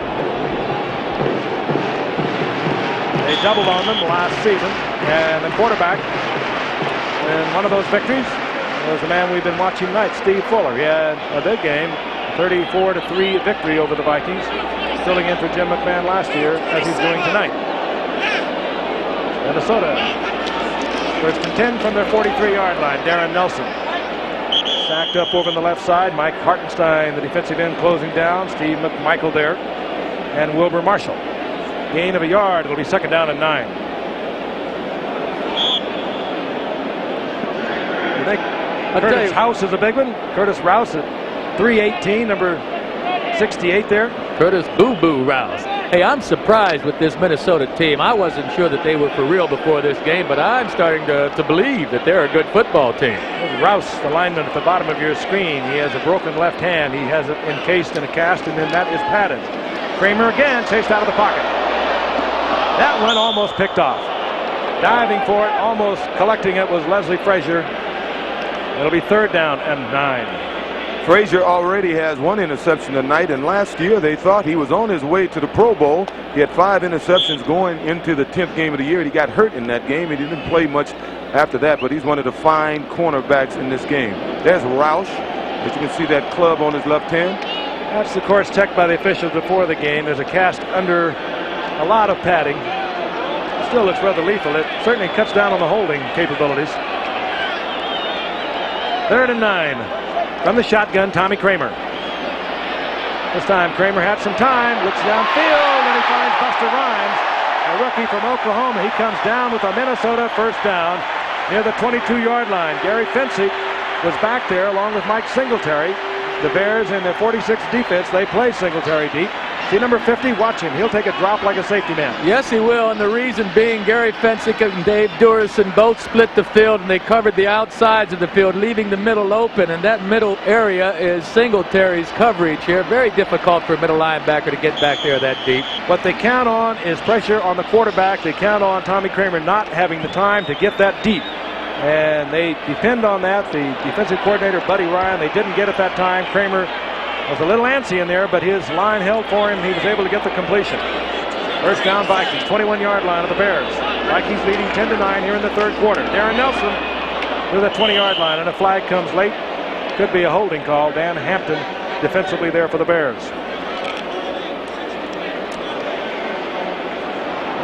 They doubled on them last season, and the quarterback in one of those victories was the man we've been watching tonight, Steve Fuller. He had a big game, 34-3 victory over the Vikings, filling in for Jim McMahon last year, as he's doing tonight. Minnesota, first and 10 from their 43-yard line. Darren Nelson sacked up over on the left side. Mike Hartenstein, the defensive end, closing down. Steve McMichael there, and Wilbur Marshall. Gain of a yard. It'll be 2nd down and 9. You think Curtis House is a big one? Curtis Rouse at 318, number 68 there. Curtis Boo Boo Rouse. Hey, I'm surprised with this Minnesota team. I wasn't sure that they were for real before this game, but I'm starting to believe that they're a good football team. Rouse, the lineman at the bottom of your screen, he has a broken left hand. He has it encased in a cast, and then that is padded. Kramer again chased out of the pocket. That one almost picked off. Diving for it, almost collecting it, was Leslie Frazier. It'll be 3rd down and 9. Frazier already has 1 interception tonight, and last year they thought he was on his way to the Pro Bowl. He had 5 interceptions going into the 10th game of the year. He got hurt in that game. He didn't play much after that, but he's one of the fine cornerbacks in this game. There's Roush, as you can see that club on his left hand. That's, of course, checked by the officials before the game. There's a cast under a lot of padding. Still looks rather lethal. It certainly cuts down on the holding capabilities. 3rd and 9. From the shotgun, Tommy Kramer. This time Kramer had some time, looks downfield, and he finds Buster Rhymes, a rookie from Oklahoma. He comes down with a Minnesota first down near the 22-yard line. Gary Finsick was back there along with Mike Singletary. The Bears in their 46 defense, they play Singletary deep. See number 50? Watch him. He'll take a drop like a safety man. Yes, he will, and the reason being Gary Fensick and Dave Durison both split the field, and they covered the outsides of the field, leaving the middle open, and that middle area is Singletary's coverage here. Very difficult for a middle linebacker to get back there that deep. What they count on is pressure on the quarterback. They count on Tommy Kramer not having the time to get that deep, and they depend on that. The defensive coordinator, Buddy Ryan, they didn't get it that time. Kramer was a little antsy in there, but his line held for him. He was able to get the completion. First down, Vikings, 21-yard line of the Bears. Vikings leading 10-9 here in the third quarter. Darren Nelson to the 20-yard line, and a flag comes late. Could be a holding call. Dan Hampton defensively there for the Bears. I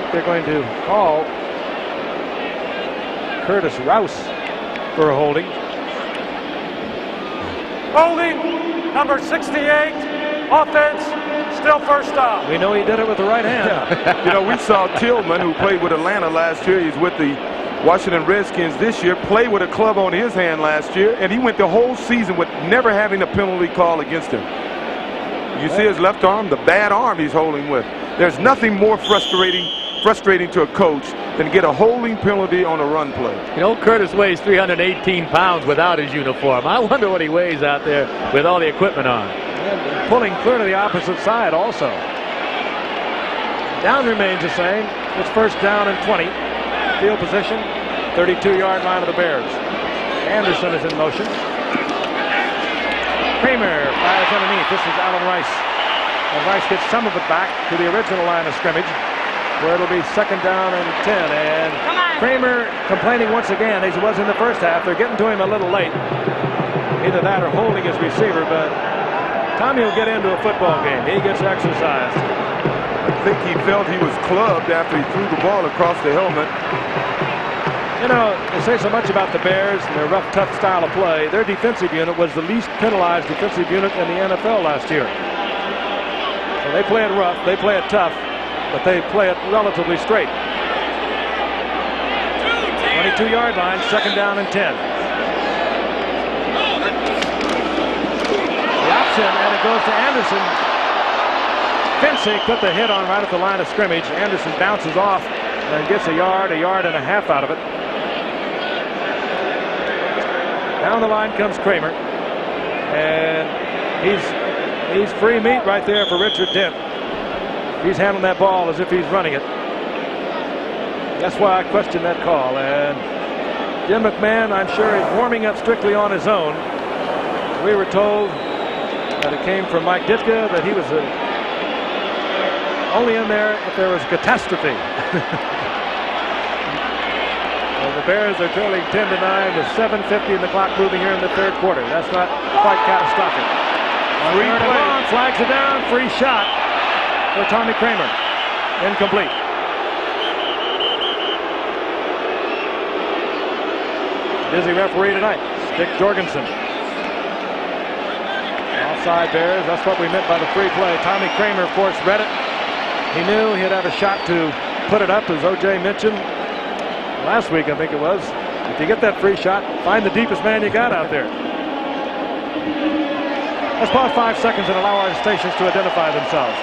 think they're going to call Curtis Rouse for a holding. Holding. Number 68, offense, still first down. We know he did it with the right hand. Yeah. You know, we saw Tillman, who played with Atlanta last year. He's with the Washington Redskins this year. Played with a club on his hand last year, and he went the whole season with never having a penalty call against him. You see his left arm, the bad arm he's holding with. There's nothing more frustrating to a coach than to get a holding penalty on a run play. You know, Curtis weighs 318 pounds without his uniform. I wonder what he weighs out there with all the equipment on. And pulling clear to the opposite side also. Down remains the same. It's first down and 20. Field position, 32-yard line of the Bears. Anderson is in motion. Kramer fires underneath. This is Alan Rice. And Rice gets some of it back to the original line of scrimmage, where it'll be second down and 10. And Kramer complaining once again, as he was in the first half. They're getting to him a little late. Either that or holding his receiver, but Tommy will get into a football game. He gets exercised. I think he felt he was clubbed after he threw the ball across the helmet. You know, they say so much about the Bears and their rough, tough style of play. Their defensive unit was the least penalized defensive unit in the NFL last year. So they play it rough, they play it tough, but they play it relatively straight. 22-yard line, second down and 10. The option, and it goes to Anderson. Fensick put the hit on right at the line of scrimmage. Anderson bounces off and gets a yard and a half out of it. Down the line comes Kramer, and he's free meat right there for Richard Dent. He's handling that ball as if he's running it. That's why I question that call. And Jim McMahon, I'm sure, is warming up strictly on his own. We were told that it came from Mike Ditka, that he was only in there if there was catastrophe. Well, the Bears are trailing 10-9 with 7:50 in the clock moving here in the third quarter. That's not quite catastrophic. Free play. Flags are down. Free shot for Tommy Kramer. Incomplete. Busy referee tonight, Dick Jorgensen. Offside Bears. That's what we meant by the free play. Tommy Kramer, of course, read it. He knew he'd have a shot to put it up, as O.J. mentioned last week, I think it was. If you get that free shot, find the deepest man you got out there. Let's pause 5 seconds and allow our stations to identify themselves.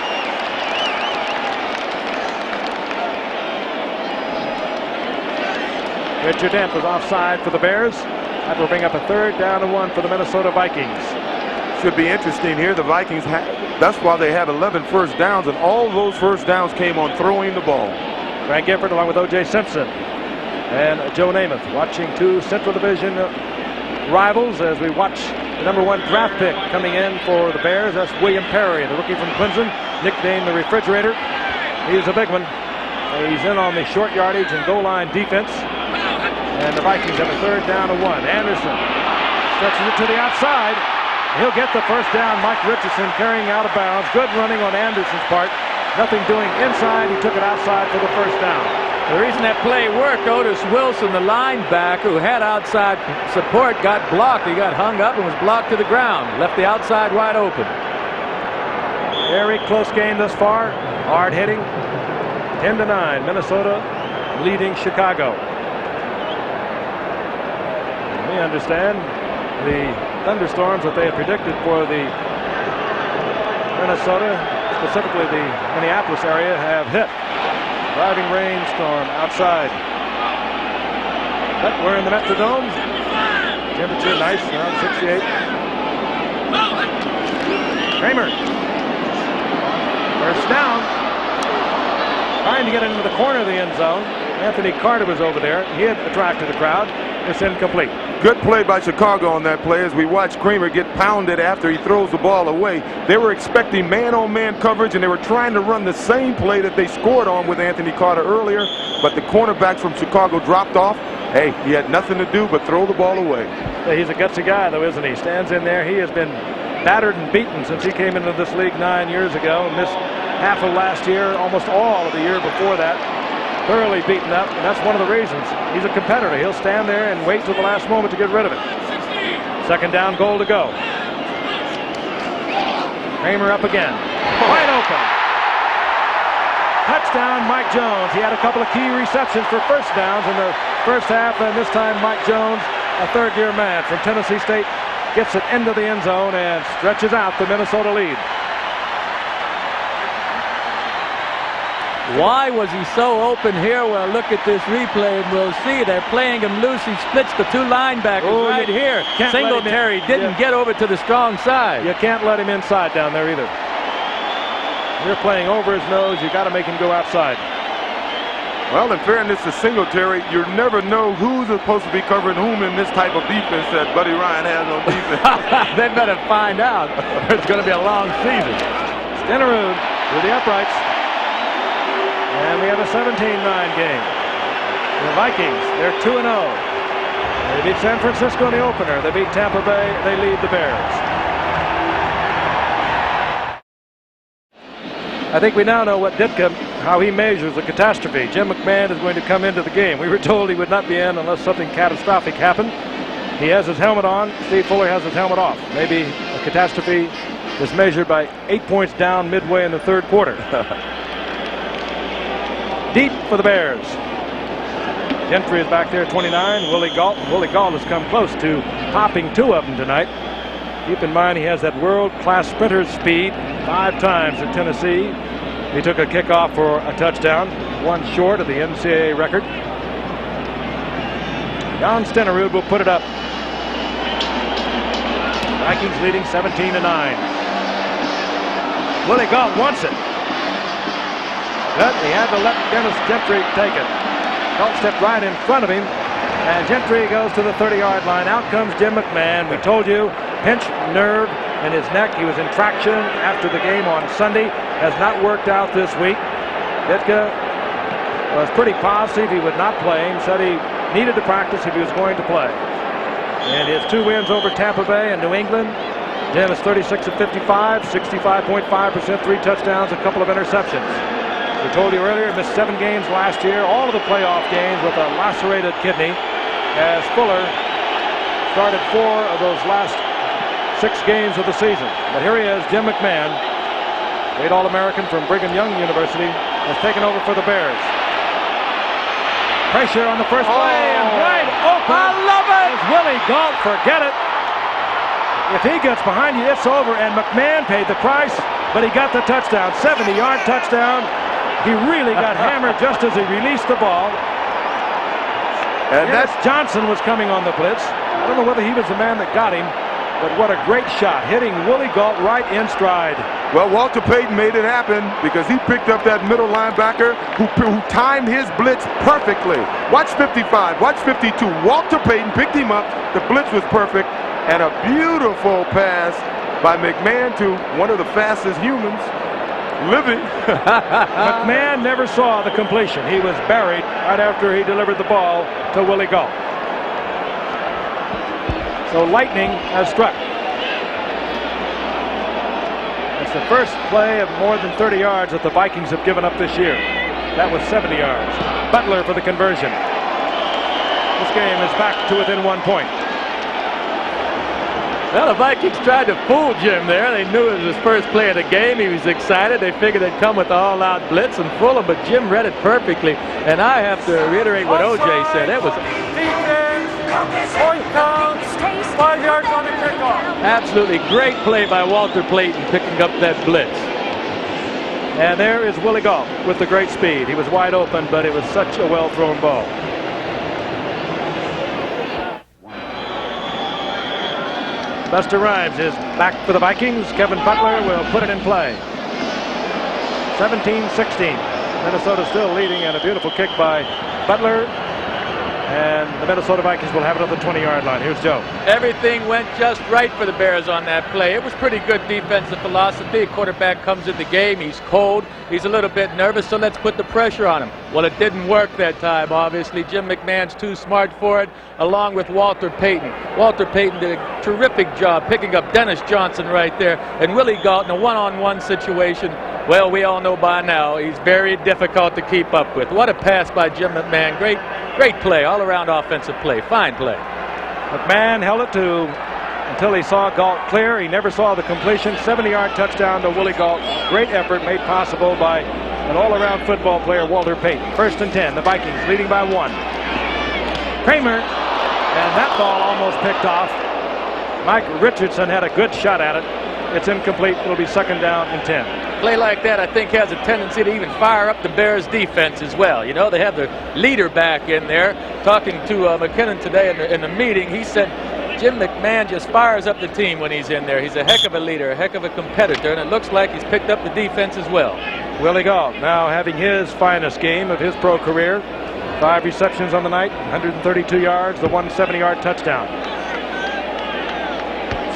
Richard Dent was offside for the Bears. That will bring up a third down and 1 for the Minnesota Vikings. Should be interesting here. The Vikings, that's why they have 11 first downs, and all those first downs came on throwing the ball. Frank Gifford along with O.J. Simpson and Joe Namath watching two Central Division rivals as we watch the #1 draft pick coming in for the Bears. That's William Perry, the rookie from Clemson, nicknamed the Refrigerator. He's a big one. He's in on the short yardage and goal line defense. And the Vikings have a third down and 1. Anderson stretches it to the outside. He'll get the first down. Mike Richardson carrying out of bounds. Good running on Anderson's part. Nothing doing inside. He took it outside for the first down. The reason that play worked, Otis Wilson, the linebacker who had outside support, got blocked. He got hung up and was blocked to the ground. Left the outside wide open. Very close game thus far. Hard hitting. 10-9. Minnesota leading Chicago. We understand the thunderstorms that they had predicted for the Minnesota specifically the Minneapolis area, have hit. Driving rainstorm outside. But we're in the Metrodome. Temperature nice, around 68. Kramer. First down. Trying to get into the corner of the end zone. Anthony Carter was over there. He had attracted the crowd. It's incomplete. Good play by Chicago on that play as we watch Kramer get pounded after he throws the ball away. They were expecting man-on-man coverage, and they were trying to run the same play that they scored on with Anthony Carter earlier, but the cornerback from Chicago dropped off. Hey, he had nothing to do but throw the ball away. He's a gutsy guy, though, isn't he? Stands in there. He has been battered and beaten since he came into this league 9 years ago. Missed half of last year, almost all of the year before that. Thoroughly beaten up, and that's one of the reasons. He's a competitor. He'll stand there and wait till the last moment to get rid of it. Second down, goal to go. Kramer up again. Wide open. Touchdown, Mike Jones. He had a couple of key receptions for first downs in the first half, and this time Mike Jones, a third-year man from Tennessee State, gets it into the end zone and stretches out the Minnesota lead. Why was he so open here? Well, look at this replay, and we'll see they're playing him loose. He splits the two linebackers right here. Singletary didn't get over to the strong side. You can't let him inside down there either. You're playing over his nose. You got to make him go outside. Well, in fairness to Singletary, you never know who's supposed to be covering whom in this type of defense that Buddy Ryan has on defense. They better find out. It's going to be a long season. Stenerud through the uprights. And we have a 17-9 game. The Vikings, they're 2-0. They beat San Francisco in the opener. They beat Tampa Bay. They lead the Bears. I think we now know what Ditka, how he measures a catastrophe. Jim McMahon is going to come into the game. We were told he would not be in unless something catastrophic happened. He has his helmet on. Steve Fuller has his helmet off. Maybe a catastrophe is measured by 8 points down midway in the third quarter. Deep for the Bears. Gentry is back there, 29. Willie Gault. Willie Gault has come close to popping 2 of them tonight. Keep in mind he has that world-class sprinter's speed 5 times in Tennessee. He took a kickoff for a touchdown, 1 short of the NCAA record. Jan Stenerud will put it up. Vikings leading 17-9. Willie Gault wants it. But he had to let Dennis Gentry take it. Gault stepped right in front of him, and Gentry goes to the 30-yard line. Out comes Jim McMahon. We told you, pinched nerve in his neck. He was in traction after the game on Sunday. Has not worked out this week. Ditka was pretty positive he would not play him. Said he needed to practice if he was going to play. And his 2 wins over Tampa Bay and New England. Jim is 36 of 55, 65.5%, 3 touchdowns, a couple of interceptions. We told you earlier, missed 7 games last year, all of the playoff games with a lacerated kidney, as Fuller started 4 of those last 6 games of the season. But here he is, Jim McMahon, great All-American from Brigham Young University, has taken over for the Bears. Pressure on the first play, and right open. I love it! Willie Gault, forget it. If he gets behind you, it's over, and McMahon paid the price, but he got the touchdown, 70-yard touchdown. He really got hammered just as he released the ball. And that's Johnson was coming on the blitz. I don't know whether he was the man that got him, but what a great shot, hitting Willie Gault right in stride. Well, Walter Payton made it happen because he picked up that middle linebacker who timed his blitz perfectly. Watch 55, watch 52. Walter Payton picked him up. The blitz was perfect, and a beautiful pass by McMahon to one of the fastest humans living. McMahon never saw the completion. He was buried right after he delivered the ball to Willie Gault. So lightning has struck. It's the first play of more than 30 yards that the Vikings have given up this year. That was 70 yards. Butler for the conversion. This game is back to within 1 point. Well, the Vikings tried to fool Jim there. They knew it was his first play of the game. He was excited. They figured they'd come with the all-out blitz and fool him, but Jim read it perfectly. And I have to reiterate what O.J. said. It was defense, point counts, 5 yards on the kickoff. absolutely great play by Walter Payton picking up that blitz. And there is Willie Gault with the great speed. He was wide open, but it was such a well-thrown ball. Buster Rhymes is back for the Vikings. Kevin Butler will put it in play. 17-16. Minnesota still leading, and a beautiful kick by Butler. And the Minnesota Vikings will have it on the 20-yard line. Here's Joe. Everything went just right for the Bears on that play. It was pretty good defensive philosophy. Quarterback comes in the game. He's cold. He's a little bit nervous, so let's put the pressure on him. Well, it didn't work that time, obviously. Jim McMahon's too smart for it, along with Walter Payton. Walter Payton did a terrific job picking up Dennis Johnson right there. And Willie Gault in a one-on-one situation. Well, we all know by now he's very difficult to keep up with. What a pass by Jim McMahon. Great play, all-around offensive play. Fine play. McMahon held it until he saw Gault clear. He never saw the completion. 70-yard touchdown to Willie Gault. Great effort made possible by an all-around football player, Walter Payton. 1st and 10. The Vikings leading by 1. Kramer, and that ball almost picked off. Mike Richardson had a good shot at it. It's incomplete. It'll be 2nd down and 10. Play like that, I think, has a tendency to even fire up the Bears defense as well. You know, they have their leader back in there. Talking to McKinnon today in the meeting, he said Jim McMahon just fires up the team when he's in there. He's a heck of a leader, a heck of a competitor, and it looks like he's picked up the defense as well. Willie Gault now having his finest game of his pro career. 5 receptions on the night, 132 yards, the 170-yard touchdown.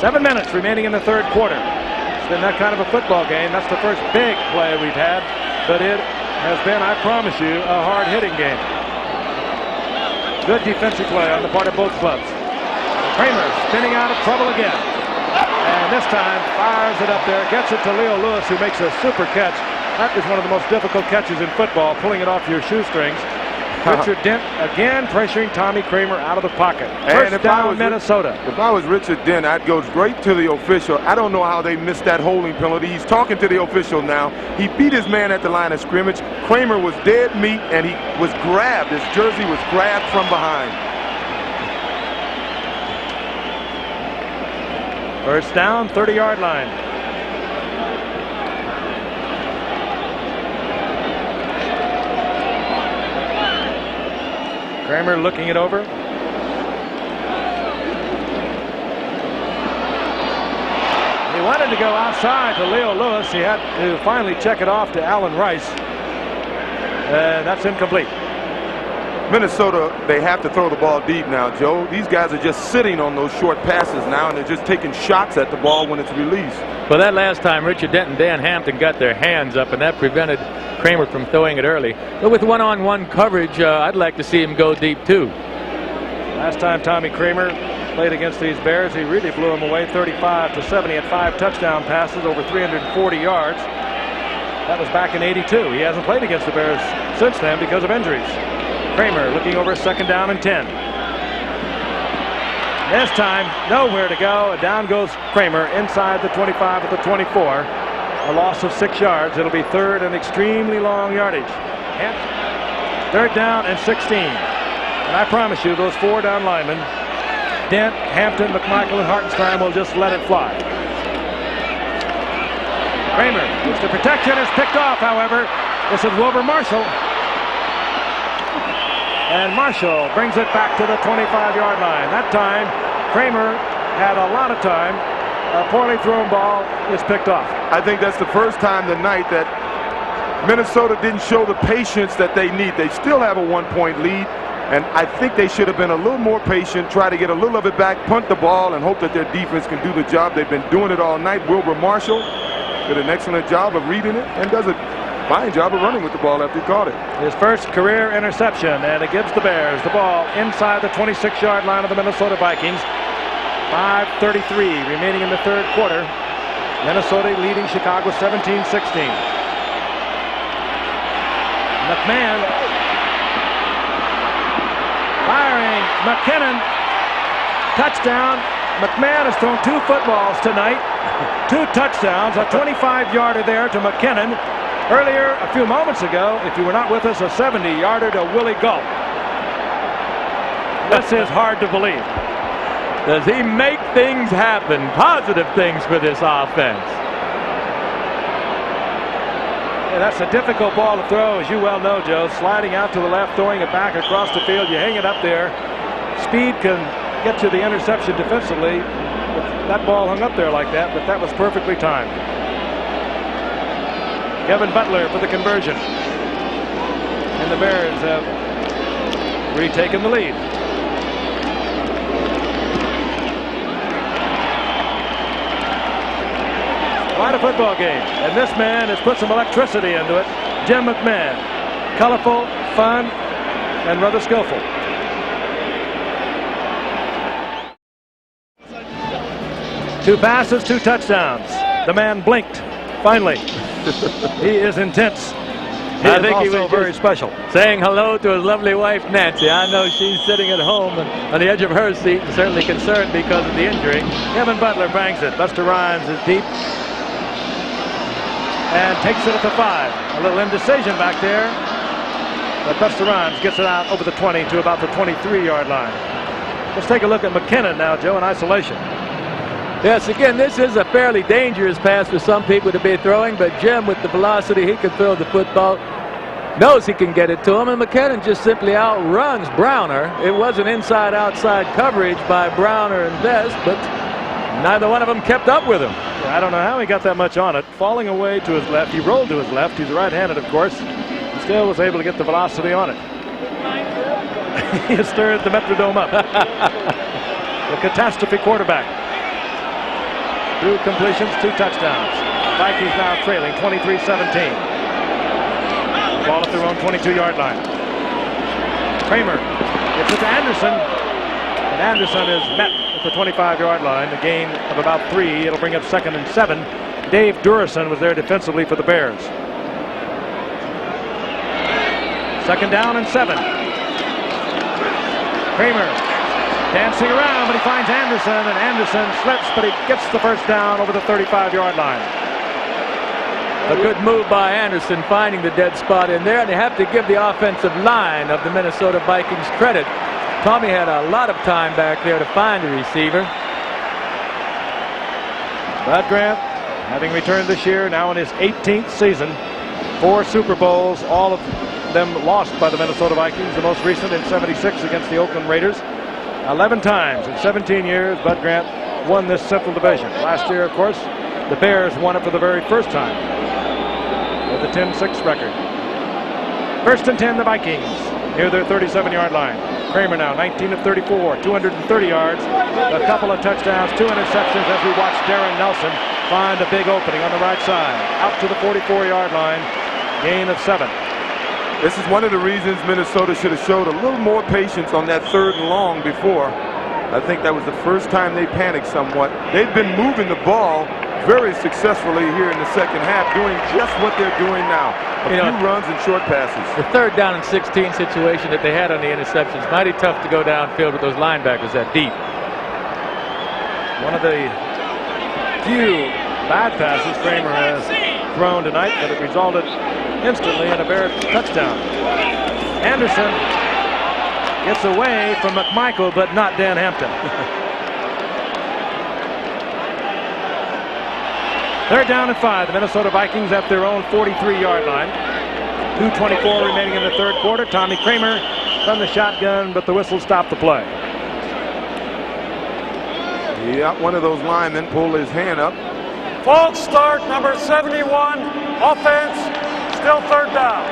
7 minutes remaining in the 3rd quarter. It's been that kind of a football game. That's the first big play we've had, but it has been, I promise you, a hard-hitting game. Good defensive play on the part of both clubs. Kramer spinning out of trouble again. And this time fires it up there, gets it to Leo Lewis, who makes a super catch. That is one of the most difficult catches in football, pulling it off your shoestrings. Richard Dent again pressuring Tommy Kramer out of the pocket. First down, Minnesota. If I was Richard Dent, I'd go straight to the official. I don't know how they missed that holding penalty. He's talking to the official now. He beat his man at the line of scrimmage. Kramer was dead meat, and he was grabbed. His jersey was grabbed from behind. First down, 30-yard line. Kramer looking it over. He wanted to go outside to Leo Lewis. He had to finally check it off to Allen Rice. And that's incomplete. Minnesota, they have to throw the ball deep now, Joe. These guys are just sitting on those short passes now, and they're just taking shots at the ball when it's released. Well, that last time, Richard Dent and Dan Hampton got their hands up, and that prevented Kramer from throwing it early. But with one-on-one coverage, I'd like to see him go deep, too. Last time Tommy Kramer played against these Bears, he really blew them away 35-7. He had 5 touchdown passes, over 340 yards. That was back in '82. He hasn't played against the Bears since then because of injuries. Kramer looking over 2nd down and 10. This time, nowhere to go. Down goes Kramer inside the 25 at the 24. A loss of 6 yards. It'll be 3rd and extremely long yardage. 3rd down and 16. And I promise you, those 4 down linemen, Dent, Hampton, McMichael, and Hartenstein, will just let it fly. Kramer, which the protection is picked off, however. This is Wilbur Marshall. And Marshall brings it back to the 25-yard line. That time, Kramer had a lot of time. A poorly thrown ball is picked off. I think that's the first time tonight that Minnesota didn't show the patience that they need. They still have a 1-point lead, and I think they should have been a little more patient, try to get a little of it back, punt the ball, and hope that their defense can do the job. They've been doing it all night. Wilbur Marshall did an excellent job of reading it and does a fine job of running with the ball after he caught it. His first career interception, and it gives the Bears the ball inside the 26-yard line of the Minnesota Vikings. 5:33 remaining in the 3rd quarter. Minnesota leading Chicago 17-16. McMahon firing. McKinnon. Touchdown. McMahon has thrown 2 footballs tonight. 2 touchdowns. A 25-yarder there to McKinnon. Earlier, a few moments ago, if you were not with us, a 70-yarder to Willie Gault. This is hard to believe. Does he make things happen, positive things for this offense? And that's a difficult ball to throw, as you well know, Joe. Sliding out to the left, throwing it back across the field. You hang it up there. Speed can get you the interception defensively. That ball hung up there like that, but that was perfectly timed. Kevin Butler for the conversion. And the Bears have retaken the lead. Quite a football game, and this man has put some electricity into it. Jim McMahon, colorful, fun, and rather skillful. Two passes, 2 touchdowns. The man blinked. Finally, he is intense. I think he was very special. Saying hello to his lovely wife Nancy. I know she's sitting at home on the edge of her seat, and certainly concerned because of the injury. Kevin Butler bangs it. Buster Rhymes is deep and takes it at the 5. A little indecision back there, but Buster Rhymes gets it out over the 20 to about the 23-yard line. Let's take a look at McKinnon now, Joe, in isolation. Yes, again, this is a fairly dangerous pass for some people to be throwing, but Jim, with the velocity, he can throw the football, knows he can get it to him, and McKinnon just simply outruns Browner. It was an inside-outside coverage by Browner and Vest, but neither one of them kept up with him. Yeah, I don't know how he got that much on it. Falling away to his left, he rolled to his left. He's right-handed, of course. He still was able to get the velocity on it. He has stirred the Metrodome up. The catastrophe quarterback. 2 completions, 2 touchdowns. Vikings now trailing 23-17. Ball at their own 22-yard line. Kramer gets it to Anderson. And Anderson is met at the 25-yard line. A gain of about 3. It'll bring up 2nd and 7. Dave Durison was there defensively for the Bears. 2nd down and 7. Kramer dancing around, but he finds Anderson, and Anderson slips, but he gets the first down over the 35-yard line. A good move by Anderson, finding the dead spot in there, and you have to give the offensive line of the Minnesota Vikings credit. Tommy had a lot of time back there to find the receiver. Bud Grant, having returned this year, now in his 18th season, 4 Super Bowls, all of them lost by the Minnesota Vikings, the most recent in '76 against the Oakland Raiders. 11 times in 17 years, Bud Grant won this Central Division. Last year, of course, the Bears won it for the very first time with a 10-6 record. 1st and 10, the Vikings near their 37-yard line. Kramer now 19 of 34, 230 yards, a couple of touchdowns, 2 interceptions as we watch Darren Nelson find a big opening on the right side. Out to the 44-yard line, gain of 7. This is one of the reasons Minnesota should have showed a little more patience on that 3rd and long before. I think that was the first time they panicked somewhat. They've been moving the ball very successfully here in the second half, doing just what they're doing now. A few runs and short passes. The 3rd down and 16 situation that they had on the interceptions, mighty tough to go downfield with those linebackers that deep. One of the few bad passes Kramer has thrown tonight, but it resulted instantly in a Bear touchdown. Anderson gets away from McMichael, but not Dan Hampton. 3rd down and 5. The Minnesota Vikings at their own 43-yard line. 2:24 remaining in the 3rd quarter. Tommy Kramer from the shotgun, but the whistle stopped the play. Yeah, one of those linemen pulled his hand up. False start, number 71. Offense, still 3rd down.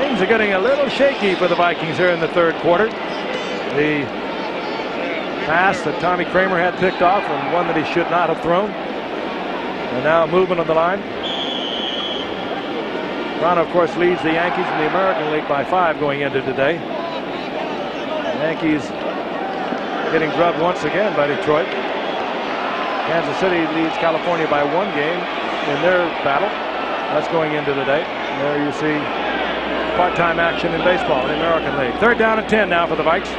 Things are getting a little shaky for the Vikings here in the 3rd quarter. The pass that Tommy Kramer had picked off and one that he should not have thrown. And now movement on the line. Toronto, of course, leads the Yankees in the American League by 5 going into today. The Yankees getting drubbed once again by Detroit. Kansas City leads California by 1 game in their battle. That's going into today. And there you see part-time action in baseball in the American League. 3rd down and 10 now for the Vikes.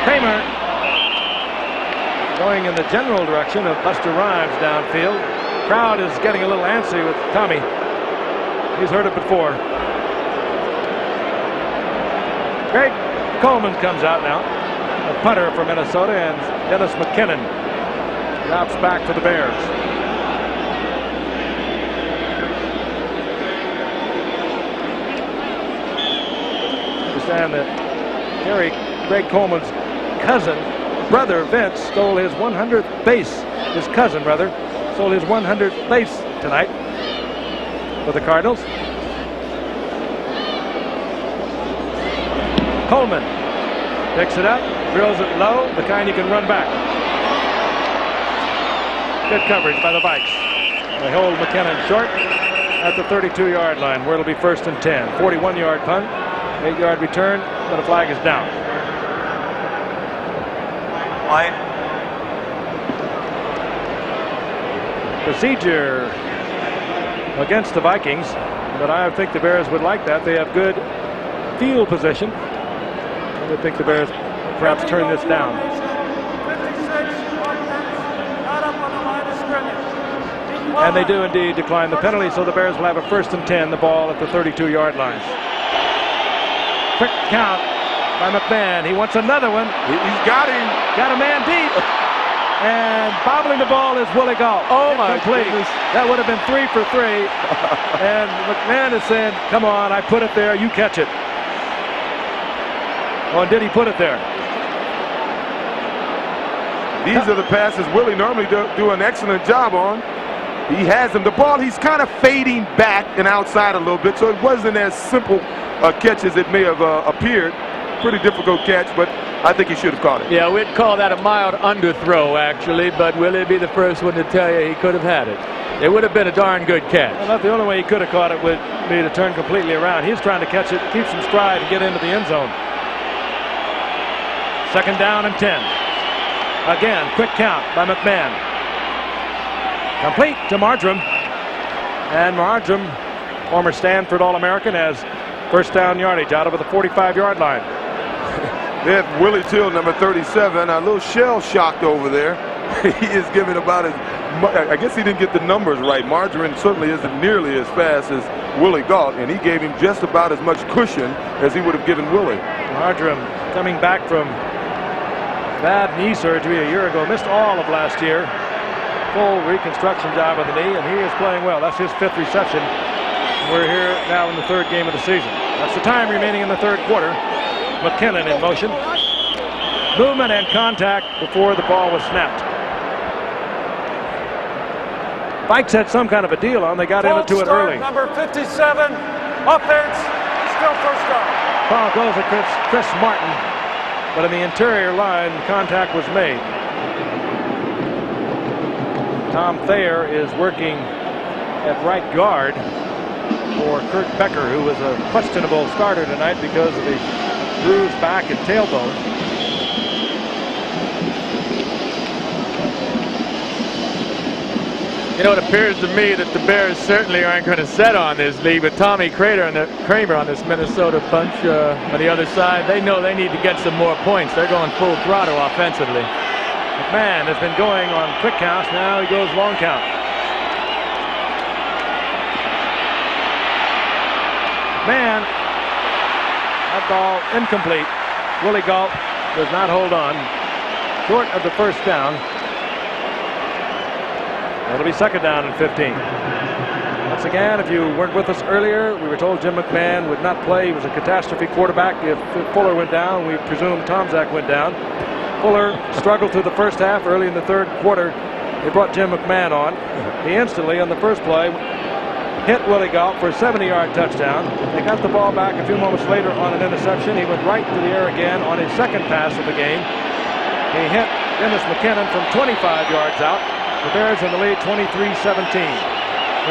Kramer going in the general direction of Buster Rhymes downfield. Crowd is getting a little antsy with Tommy. He's heard it before. Greg Coleman comes out now. A punter for Minnesota, and Dennis McKinnon drops back for the Bears. understand that Greg Coleman's brother Vince, stole his 100th base. His cousin, rather, stole his 100th base tonight for the Cardinals. Coleman picks it up, drills it low, the kind you can run back. Good coverage by the Vikes. They hold McKinnon short at the 32-yard line, where it'll be 1st and 10. 41-yard punt, 8-yard return, but a flag is down. White. Procedure against the Vikings, but I think the Bears would like that. They have good field position. I would think the Bears perhaps turn this down. 56, not up on the line of scrimmage. And they do indeed decline the penalty, so the Bears will have a 1st and 10, the ball at the 32-yard line. Quick count by McMahon. He wants another one. He's got him. Got a man deep. And bobbling the ball is Willie Galt. Oh, my goodness. That would have been 3 for 3. And McMahon is saying, come on, I put it there, you catch it. Oh, and did he put it there? These are the passes Willie normally do an excellent job on. He has them. The ball, he's kind of fading back and outside a little bit, so it wasn't as simple a catch as it may have appeared. Pretty difficult catch, but I think he should have caught it. Yeah, we'd call that a mild underthrow, actually, but Willie'd be the first one to tell you he could have had it. It would have been a darn good catch. Well, not the only way he could have caught it would be to turn completely around. He's trying to catch it, keep some stride, and get into the end zone. 2nd down and 10. Again, quick count by McMahon. Complete to Marjoram. And Marjoram, former Stanford All-American, has 1st down yardage out over the 45-yard line. They have Willie Till, number 37, a little shell-shocked over there. He is giving about as much. I guess he didn't get the numbers right. Marjoram certainly isn't nearly as fast as Willie Galt, and he gave him just about as much cushion as he would have given Willie. Marjoram coming back from bad knee surgery a year ago, missed all of last year. Full reconstruction job of the knee, and he is playing well. That's his 5th reception. We're here now in the 3rd game of the season. That's the time remaining in the 3rd quarter. McKinnon in motion. Movement and contact before the ball was snapped. Vikes had some kind of a deal on. They got into it early. Number 57, offense, still 1st down. Ball goes to Chris Martin, but in the interior line, contact was made. Tom Thayer is working at right guard for Kurt Becker, who was a questionable starter tonight because of the bruised back and tailbone. You know, it appears to me that the Bears certainly aren't going to set on this lead, but Tommy Kramer on this Minnesota bunch on the other side, they know they need to get some more points. They're going full throttle offensively. McMahon has been going on quick counts. Now he goes long count. McMahon, that ball incomplete. Willie Galt does not hold on. Short of the 1st down. It'll be 2nd down and 15. Once again, if you weren't with us earlier, we were told Jim McMahon would not play. He was a catastrophe quarterback. If Fuller went down, we presume Tomczak went down. Fuller struggled through the 1st half. Early in the 3rd quarter, they brought Jim McMahon on. He instantly, on the 1st play, hit Willie Galt for a 70-yard touchdown. They got the ball back a few moments later on an interception. He went right to the air again on his 2nd pass of the game. He hit Dennis McKinnon from 25 yards out. The Bears in the lead 23-17.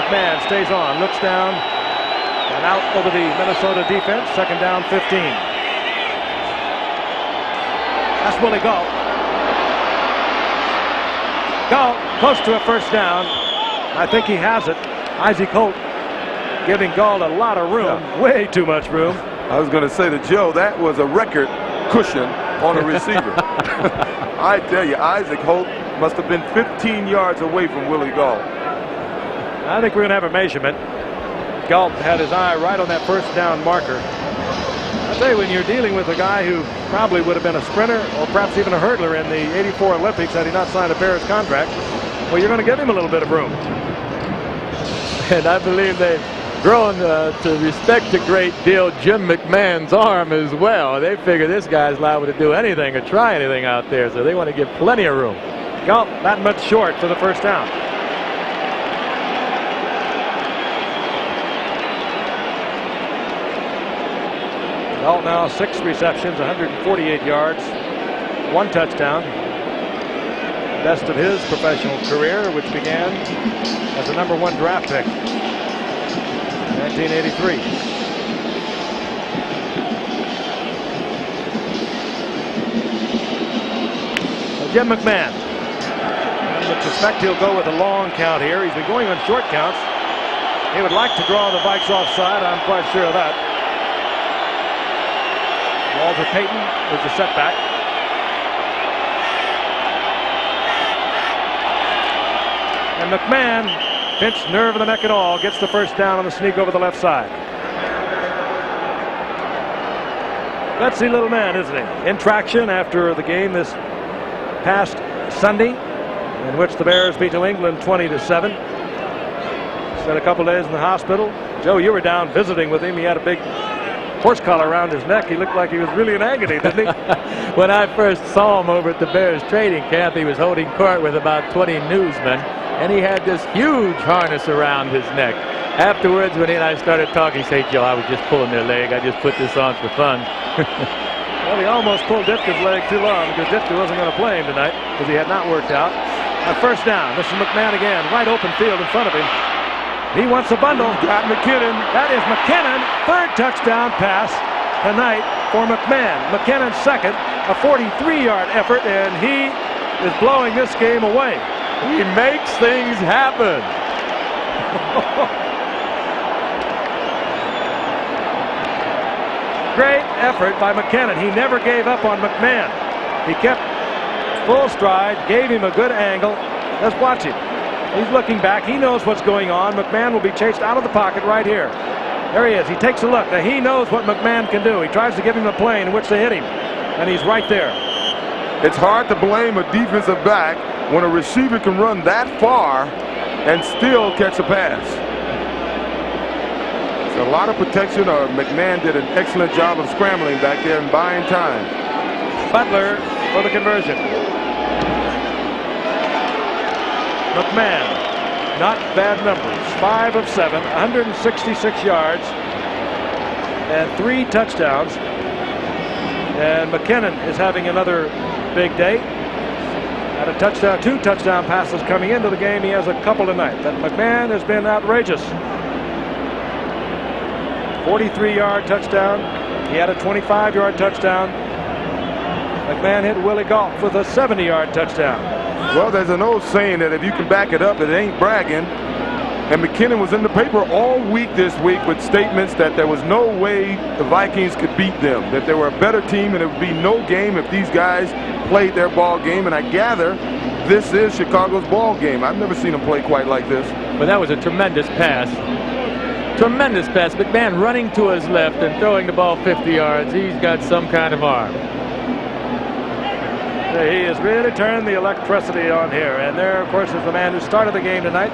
McMahon stays on, looks down, and out over the Minnesota defense. 2nd down, 15. That's Willie Galt. Galt close to a 1st down. I think he has it. Isaac Holt giving Galt a lot of room, way too much room. I was going to say to Joe, that was a record cushion on a receiver. I tell you, Isaac Holt must have been 15 yards away from Willie Galt. I think we're going to have a measurement. Galt had his eye right on that 1st down marker. I'll tell you, when you're dealing with a guy who probably would have been a sprinter or perhaps even a hurdler in the '84 Olympics had he not signed a Bears contract, well, you're going to give him a little bit of room. And I believe they grown to respect a great deal Jim McMahon's arm as well. They figure this guy's liable to do anything or try anything out there, so they want to give plenty of room. Galt that much short for the first down. Galt now 6 receptions, 148 yards, 1 touchdown. Best of his professional career, which began as a #1 draft pick in 1983. Jim McMahon. I would suspect he'll go with a long count here. He's been going on short counts. He would like to draw the Vikes offside. I'm quite sure of that. Walter Payton is the setback. And McMahon, pinched nerve of the neck and all, gets the first down on the sneak over the left side. Gutsy little man, isn't he? In traction after the game this past Sunday, in which the Bears beat New England 20-7. Spent a couple days in the hospital. Joe, you were down visiting with him. He had a big horse collar around his neck. He looked like he was really in agony, didn't he? When I first saw him over at the Bears training camp, he was holding court with about 20 newsmen, and he had this huge harness around his neck. Afterwards, when he and I started talking, he said, "Joe, I was just pulling their leg. I just put this on for fun." Well, he almost pulled Ditka's leg too long because Ditka wasn't going to play him tonight because he had not worked out. On first down, this is McMahon again, right open field in front of him. He wants a bundle. Got McKinnon. That is McKinnon. Third touchdown pass tonight for McMahon. McKinnon's second, a 43-yard effort, and he is blowing this game away. He makes things happen. Great effort by McKinnon. He never gave up on McMahon. He kept full stride, gave him a good angle. Let's watch him. He's looking back. He knows what's going on. McMahon will be chased out of the pocket right here. There he is. He takes a look. Now he knows what McMahon can do. He tries to give him a plane in which to hit him, and he's right there. It's hard to blame a defensive back when a receiver can run that far and still catch a pass. It's a lot of protection. McMahon did an excellent job of scrambling back there and buying time. Butler for the conversion. McMahon, not bad numbers. 5 of 7, 166 yards, and 3 touchdowns. And McKinnon is having another big day. Had a touchdown, 2 touchdown passes coming into the game. He has a couple tonight. But McMahon has been outrageous. 43-yard touchdown. He had a 25-yard touchdown. McMahon hit Willie Galt with a 70-yard touchdown. Well, there's an old saying that if you can back it up, it ain't bragging. And McKinnon was in the paper all week this week with statements that there was no way the Vikings could beat them, that they were a better team and it would be no game if these guys played their ball game. And I gather this is Chicago's ball game. I've never seen them play quite like this. But that was a tremendous pass. Tremendous pass. McMahon running to his left and throwing the ball 50 yards. He's got some kind of arm. He has really turned the electricity on here. And there, of course, is the man who started the game tonight.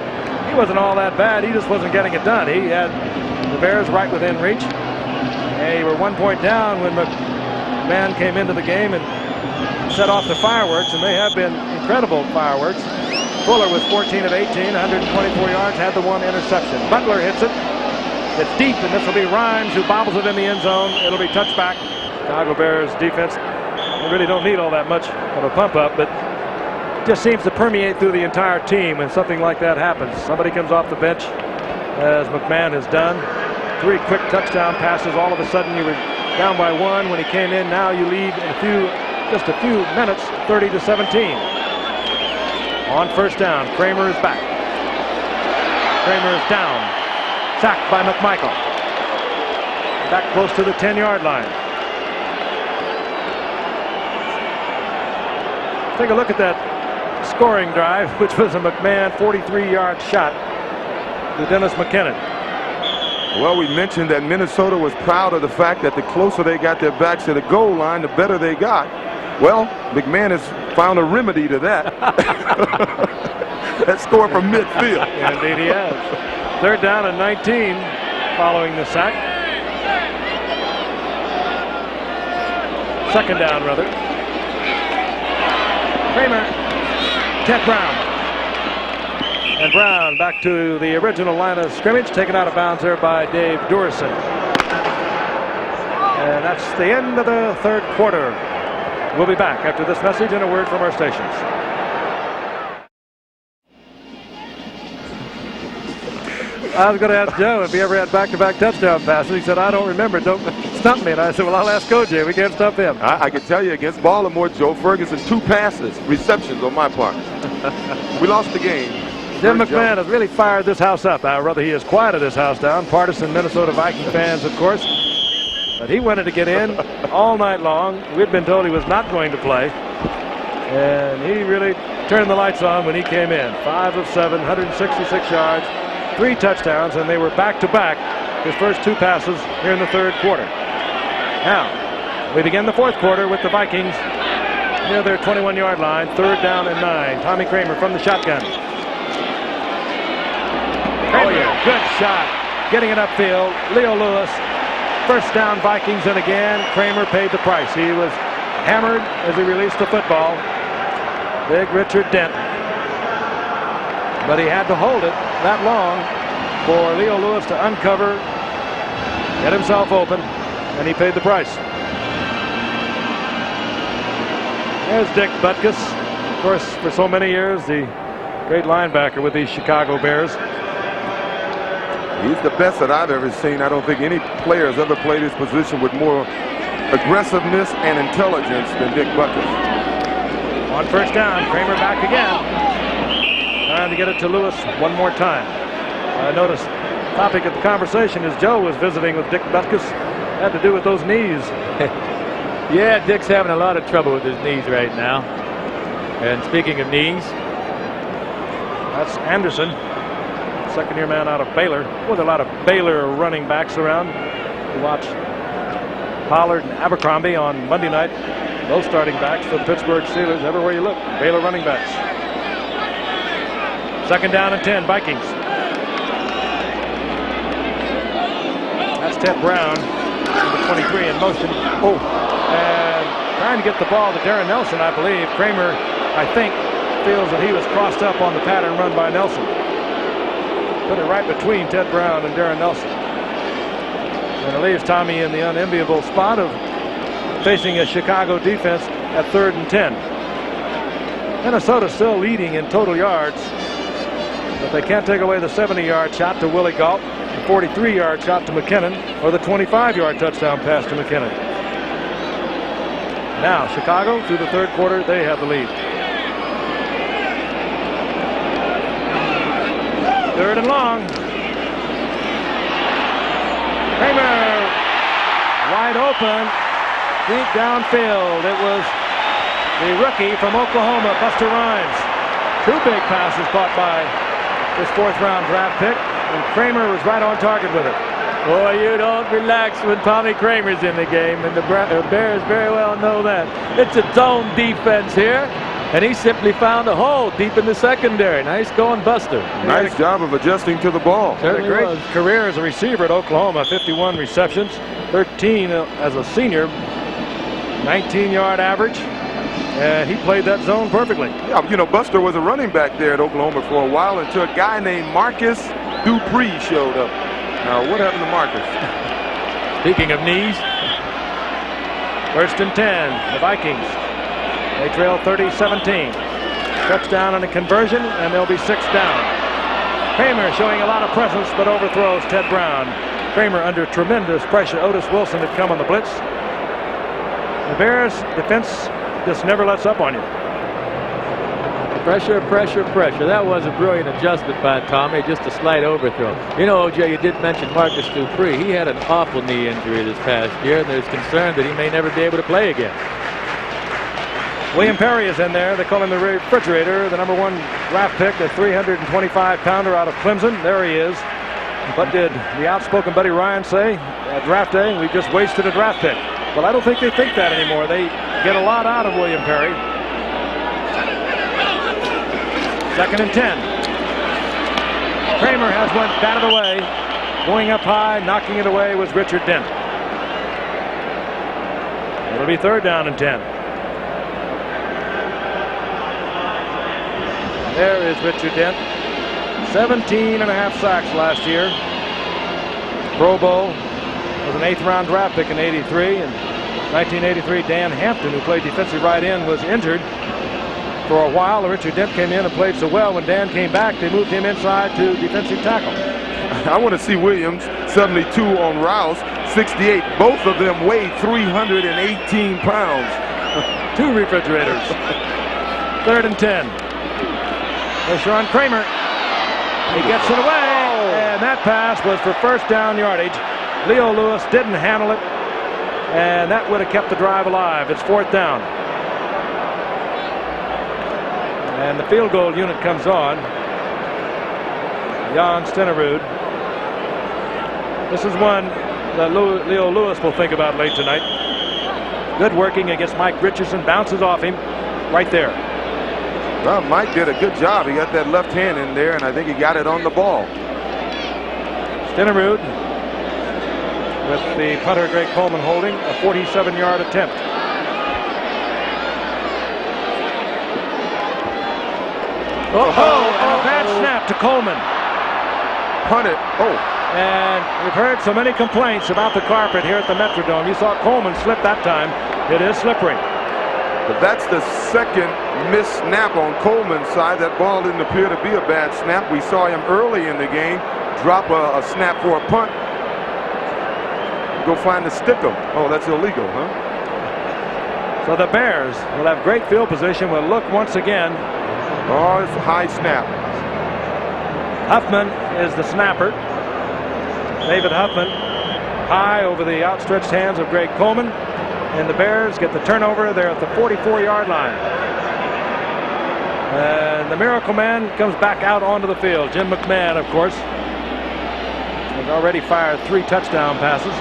He wasn't all that bad. He just wasn't getting it done. He had the Bears right within reach. They were 1 point down when McMahon came into the game and set off the fireworks, and they have been incredible fireworks. Fuller was 14 of 18, 124 yards, had the 1 interception. Butler hits it. It's deep, and this will be Rhymes who bobbles it in the end zone. It'll be touchback. Chicago Bears defense, they really don't need all that much of a pump up, but it just seems to permeate through the entire team when something like that happens. Somebody comes off the bench, as McMahon has done. 3 quick touchdown passes. All of a sudden you were down by 1 when he came in. Now you lead in just a few minutes, 30-17. On first down, Kramer is back. Kramer is down. Sacked by McMichael. Back close to the 10-yard line. Take a look at that scoring drive, which was a McMahon 43-yard shot to Dennis McKinnon. Well, we mentioned that Minnesota was proud of the fact that the closer they got their backs to the goal line, the better they got. Well, McMahon has found a remedy to that. That score from midfield. Indeed he has. Third down and 19. following the sack. Second down, rather. Kramer, Ted Brown. And Brown back to the original line of scrimmage, taken out of bounds there by Dave Durson. And that's the end of the third quarter. We'll be back after this message and a word from our stations. I was going to ask Joe if he ever had back-to-back touchdown passes. He said, I don't remember. Don't stump me. And I said, well, I'll ask OJ. We can't stump him. I can tell you against Baltimore, Joe Ferguson, 2 passes, receptions on my part. We lost the game. Jim McMahon has really fired this house up. Rather, he has quieted this house down. Partisan Minnesota Vikings fans, of course. But he wanted to get in all night long. We'd been told he was not going to play. And he really turned the lights on when he came in. 5 of 7, 166 yards, 3 touchdowns, and they were back-to-back his first 2 passes here in the third quarter. Now, we begin the fourth quarter with the Vikings near their 21-yard line, 3rd down and 9. Tommy Kramer from the shotgun. Kramer, good shot, getting it upfield. Leo Lewis, first down Vikings, and again, Kramer paid the price. He was hammered as he released the football. Big Richard Dent. But he had to hold it that long for Leo Lewis to uncover, get himself open, and he paid the price. There's Dick Butkus, of course, for so many years, the great linebacker with the Chicago Bears. He's the best that I've ever seen. I don't think any player has ever played his position with more aggressiveness and intelligence than Dick Butkus. On first down, Kramer back again. Trying to get it to Lewis one more time. I noticed the topic of the conversation as Joe was visiting with Dick Butkus had to do with those knees. Yeah, Dick's having a lot of trouble with his knees right now. And speaking of knees, that's Anderson, second-year man out of Baylor. With a lot of Baylor running backs around. You watch Pollard and Abercrombie on Monday night. Both starting backs for the Pittsburgh Steelers. Everywhere you look, Baylor running backs. Second down and 10, Vikings. That's Ted Brown, number 23 in motion. Oh, and trying to get the ball to Darren Nelson, I believe. Kramer, I think, feels that he was crossed up on the pattern run by Nelson. Put it right between Ted Brown and Darren Nelson. And it leaves Tommy in the unenviable spot of facing a Chicago defense at 3rd and 10. Minnesota still leading in total yards, but they can't take away the 70-yard shot to Willie Gault, the 43-yard shot to McKinnon, or the 25-yard touchdown pass to McKinnon. Now, Chicago, through the third quarter, they have the lead. 3rd and long. Kramer, wide open, deep downfield. It was the rookie from Oklahoma, Buster Rhymes. 2 big passes caught by this 4th-round draft pick, and Kramer was right on target with it. boy, you don't relax when Tommy Kramer's in the game, and the Bears very well know that. It's a zone defense here, and he simply found a hole deep in the secondary. Nice going, Buster. Nice job of adjusting to the ball. Had a great career as a receiver at Oklahoma, 51 receptions, 13 as a senior, 19-yard average. And he played that zone perfectly. Yeah, you know, Buster was a running back there at Oklahoma for a while until a guy named Marcus Dupree showed up. Now, what happened to Marcus? Speaking of knees. 1st and 10, the Vikings. They trail 30-17. Touchdown and a conversion, and they'll be 6th down. Kramer showing a lot of presence, but overthrows Ted Brown. Kramer under tremendous pressure. Otis Wilson had come on the blitz. The Bears defense just never lets up on you. Pressure, pressure, pressure. That was a brilliant adjustment by Tommy, just a slight overthrow. You know, OJ, you did mention Marcus Dupree. He had an awful knee injury this past year, and there's concern that he may never be able to play again. William Perry is in there. They call him the refrigerator, the #1 draft pick, the 325-pounder out of Clemson. There he is. What did the outspoken Buddy Ryan say at draft day? We just wasted a draft pick. Well, I don't think they think that anymore. They get a lot out of William Perry. 2nd and 10. Kramer has one batted away. Going up high, knocking it away was Richard Dent. It'll be 3rd down and 10. There is Richard Dent. 17.5 sacks last year. Pro Bowl. Was an 8th-round draft pick in '83. And 1983, Dan Hampton, who played defensive right end, was injured for a while. Richard Dent came in and played so well. When Dan came back, they moved him inside to defensive tackle. I want to see Williams, 72 on Rouse, 68. Both of them weighed 318 pounds. 2 refrigerators. 3rd and 10. Pressure on Kramer. He gets it away, and that pass was for 1st down yardage. Leo Lewis didn't handle it, and that would have kept the drive alive. It's 4th down. And the field goal unit comes on. Jan Stenerud. This is one that Leo Lewis will think about late tonight. Good working against Mike Richardson. Bounces off him right there. Well, Mike did a good job. He got that left hand in there, and I think he got it on the ball. Stenerud with the punter Greg Coleman holding a 47-yard attempt. And a bad snap to Coleman. Punted. And we've heard so many complaints about the carpet here at the Metrodome. You saw Coleman slip that time. It is slippery. But that's the second missed snap on Coleman's side. That ball didn't appear to be a bad snap. We saw him early in the game drop a snap for a punt. Go find the stickum. Oh, that's illegal, huh? So the Bears will have great field position. Will look once again. Oh, it's a high snap. Huffman is the snapper. David Huffman high over the outstretched hands of Greg Coleman. And the Bears get the turnover. They're at the 44-yard line. And the Miracle Man comes back out onto the field. Jim McMahon, of course, has already fired 3 touchdown passes.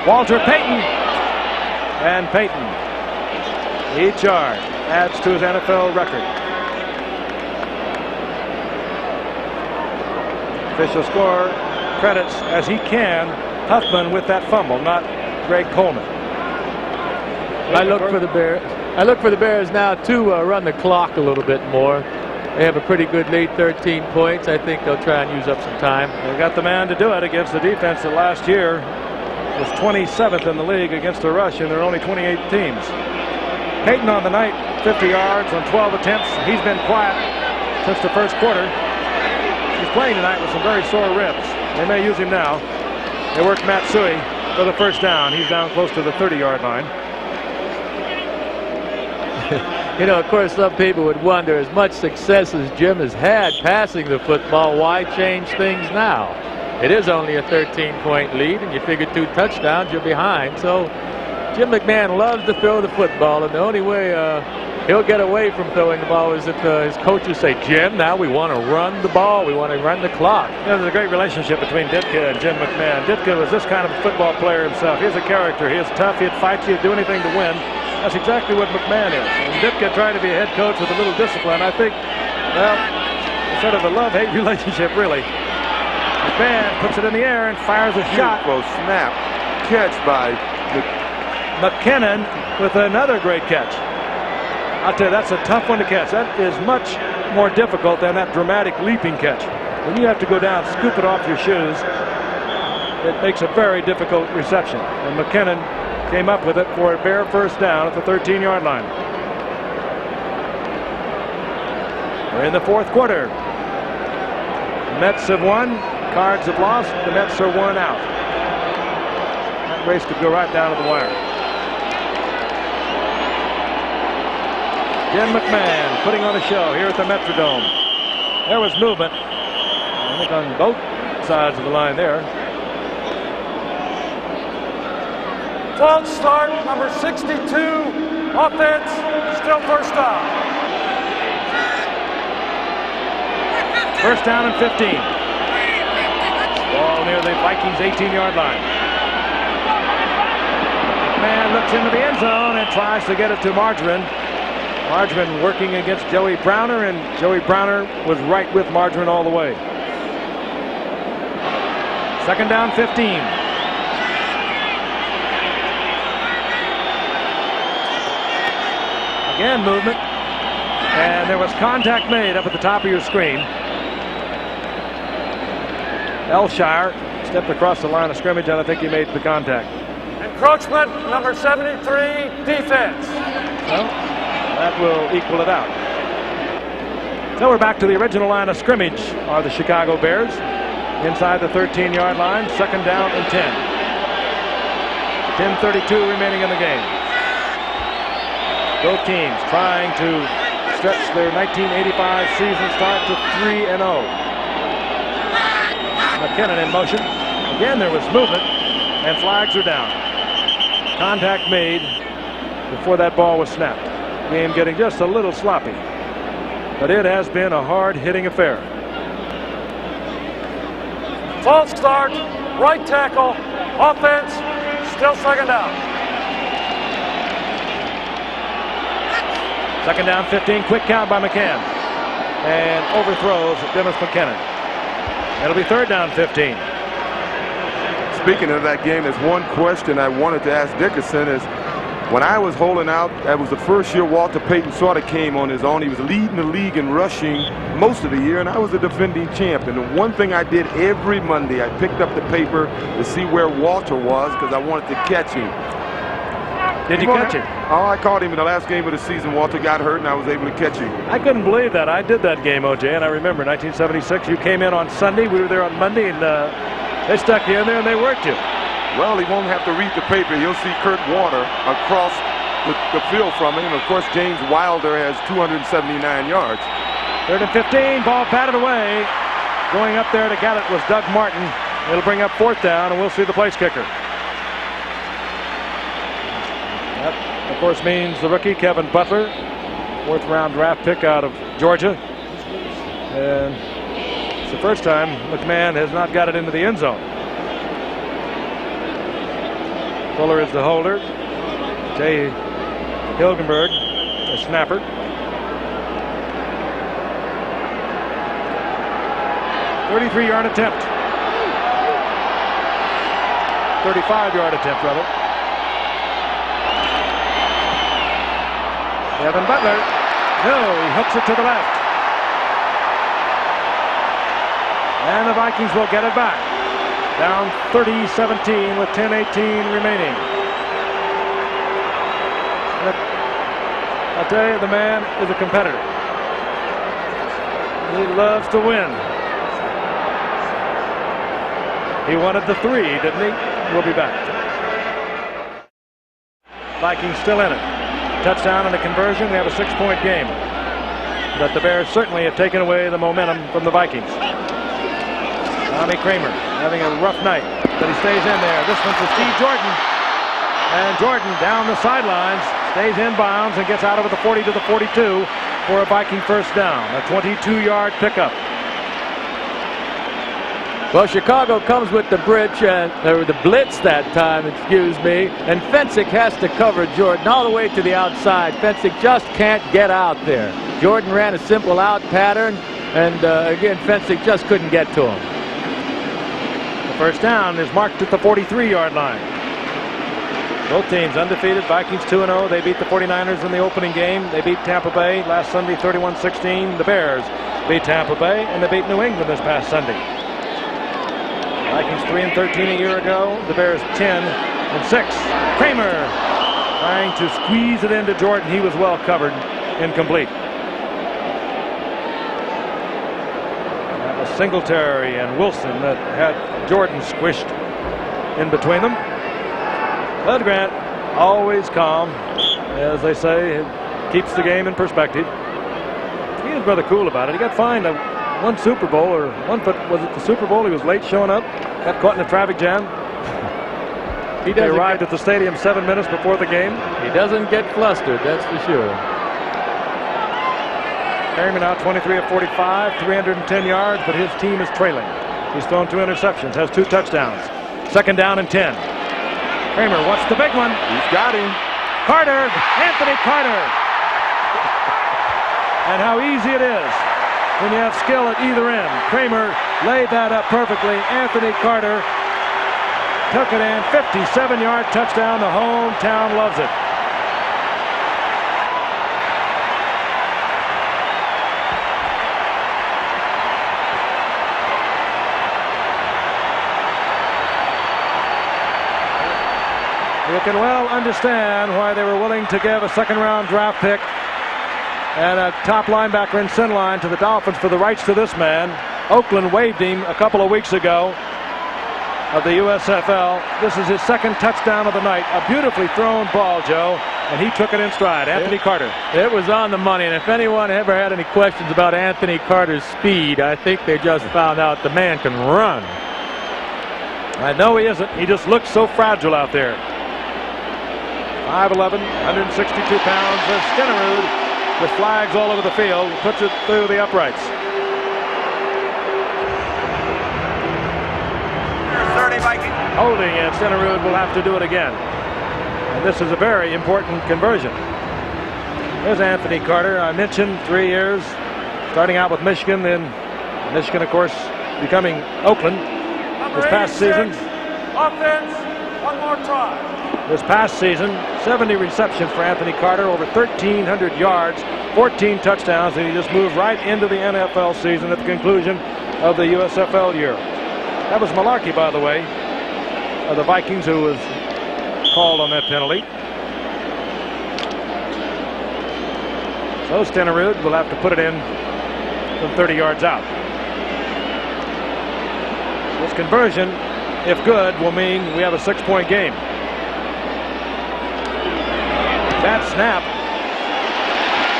Walter Payton. And Payton, each yard, adds to his NFL record. Official score credits as he can Huffman with that fumble, not Greg Coleman. I look for the Bears now to run the clock a little bit more. They have a pretty good lead, 13 points. I think they'll try and use up some time. They've got the man to do it against the defense that last year was 27th in the league against the rush, and there are only 28 teams. Payton on the night, 50 yards on 12 attempts. He's been quiet since the first quarter. He's playing tonight with some very sore ribs. They may use him now. They work Matsui for the 1st down. He's down close to the 30-yard line. You know, of course, some people would wonder, as much success as Jim has had passing the football, why change things now? It is only a 13-point lead, and you figure 2 touchdowns, you're behind. So Jim McMahon loves to throw the football, and the only way he'll get away from throwing the ball is if his coaches say, Jim, now we want to run the ball. We want to run the clock. You know, there's a great relationship between Ditka and Jim McMahon. Ditka was this kind of a football player himself. He's a character. He is tough. He'd fight you, do anything to win. That's exactly what McMahon is. And Ditka tried to be a head coach with a little discipline. I think, well, it's sort of a love-hate relationship, really. McMahon puts it in the air and fires a shot. Beautiful snap. Catch by McKinnon with another great catch. I'll tell you, that's a tough one to catch. That is much more difficult than that dramatic leaping catch. When you have to go down, scoop it off your shoes, it makes a very difficult reception. And McKinnon came up with it for a Bear 1st down at the 13-yard line. We're in the 4th quarter. The Mets have won. Cards have lost. The Mets are 1 out. That race could go right down to the wire. Jim McMahon putting on a show here at the Metrodome. There was movement, I think, on both sides of the line there. False start, number 62, offense, still 1st down. 1st down and 15. Ball near the Vikings 18-yard line. McMahon looks into the end zone and tries to get it to Margarine. Margman working against Joey Browner, and Joey Browner was right with Margman all the way. Second down, 15. Again, movement. And there was contact made up at the top of your screen. Elshire stepped across the line of scrimmage, and I think he made the contact. Encroachment, number 73, defense. Well, that will equal it out. So we're back to the original line of scrimmage are the Chicago Bears. Inside the 13-yard line, second down and 10. 10:32 remaining in the game. Both teams trying to stretch their 1985 season start to 3-0. McKinnon in motion. Again, there was movement, and flags are down. Contact made before that ball was snapped. Game getting just a little sloppy, but it has been a hard-hitting affair. False start, right tackle, offense, still second down. Second down, 15, quick count by McCann. And overthrows Dennis McKinnon. It'll be third down, 15. Speaking of that game, there's one question I wanted to ask Dickerson is, when I was holding out, that was the first year Walter Payton sort of came on his own. He was leading the league in rushing most of the year, and I was the defending champ. And the one thing I did every Monday, I picked up the paper to see where Walter was because I wanted to catch him. Did you catch him? Oh, I caught him in the last game of the season. Walter got hurt, and I was able to catch him. I couldn't believe that. I did that game, O.J., and I remember 1976. You came in on Sunday. We were there on Monday, and they stuck you in there, and they worked you. Well, he won't have to read the paper. You'll see Kurt Warner across the field from him. And, of course, James Wilder has 279 yards. Third and 15. Ball patted away. Going up there to get it was Doug Martin. It'll bring up fourth down, and we'll see the place kicker. That, of course, means the rookie, Kevin Butler, fourth-round draft pick out of Georgia. And it's the first time McMahon has not got it into the end zone. Fuller is the holder. Jay Hilgenberg, the snapper. .33-yard attempt. 35-yard attempt, rather. Kevin Butler. No, he hooks it to the left. And the Vikings will get it back. Down 30-17 with 10:18 remaining. I'll tell you, the man is a competitor. He loves to win. He wanted the 3, didn't he? We'll be back. Vikings still in it. Touchdown and a conversion. We have a 6-point game. But the Bears certainly have taken away the momentum from the Vikings. Tommy Kramer having a rough night, but he stays in there. This one's to Steve Jordan. And Jordan down the sidelines, stays in bounds and gets out of it the 40 to the 42 for a Viking first down. A 22-yard pickup. Well, Chicago comes with the blitz that time, excuse me, and Fensick has to cover Jordan all the way to the outside. Fensick just can't get out there. Jordan ran a simple out pattern, and again, Fensick just couldn't get to him. The first down is marked at the 43-yard line. Both teams undefeated. Vikings 2-0. They beat the 49ers in the opening game. They beat Tampa Bay last Sunday 31-16. The Bears beat Tampa Bay, and they beat New England this past Sunday. Vikings 3-13 a year ago. The Bears 10-6. Kramer trying to squeeze it into Jordan. He was well covered. Incomplete. That was Singletary and Wilson that had Jordan squished in between them. Bud Grant, always calm, as they say, it keeps the game in perspective. He was rather cool about it. He got fined one Super Bowl, or was it the Super Bowl? He was late showing up, got caught in a traffic jam. He arrived at the stadium 7 minutes before the game. He doesn't get flustered, that's for sure. Perryman out 23 of 45, 310 yards, but his team is trailing. He's thrown 2 interceptions, has 2 touchdowns. Second down and 10. Kramer wants the big one. He's got him. Carter, Anthony Carter. And how easy it is when you have skill at either end. Kramer laid that up perfectly. Anthony Carter took it in. 57-yard touchdown. The hometown loves it. You can well understand why they were willing to give a second-round draft pick and a top linebacker in sin line to the Dolphins for the rights to this man. Oakland waived him a couple of weeks ago of the USFL. This is his second touchdown of the night. A beautifully thrown ball, Joe, and he took it in stride. Anthony Carter. It was on the money, and if anyone ever had any questions about Anthony Carter's speed, I think they just found out the man can run. I know he isn't. He just looks so fragile out there. 5'11", 162 pounds. Stenerud with flags all over the field, puts it through the uprights. 30 Vikings. Holding, and Stenerud will have to do it again. And this is a very important conversion. There's Anthony Carter. I mentioned 3 years, starting out with Michigan, then Michigan, of course, becoming Oakland this past season. Offense, one more try. This past season, 70 receptions for Anthony Carter, over 1,300 yards, 14 touchdowns, and he just moved right into the NFL season at the conclusion of the USFL year. That was Malarkey, by the way, of the Vikings, who was called on that penalty. So Stenerud will have to put it in from 30 yards out. This conversion, if good, will mean we have a 6-point game. That snap,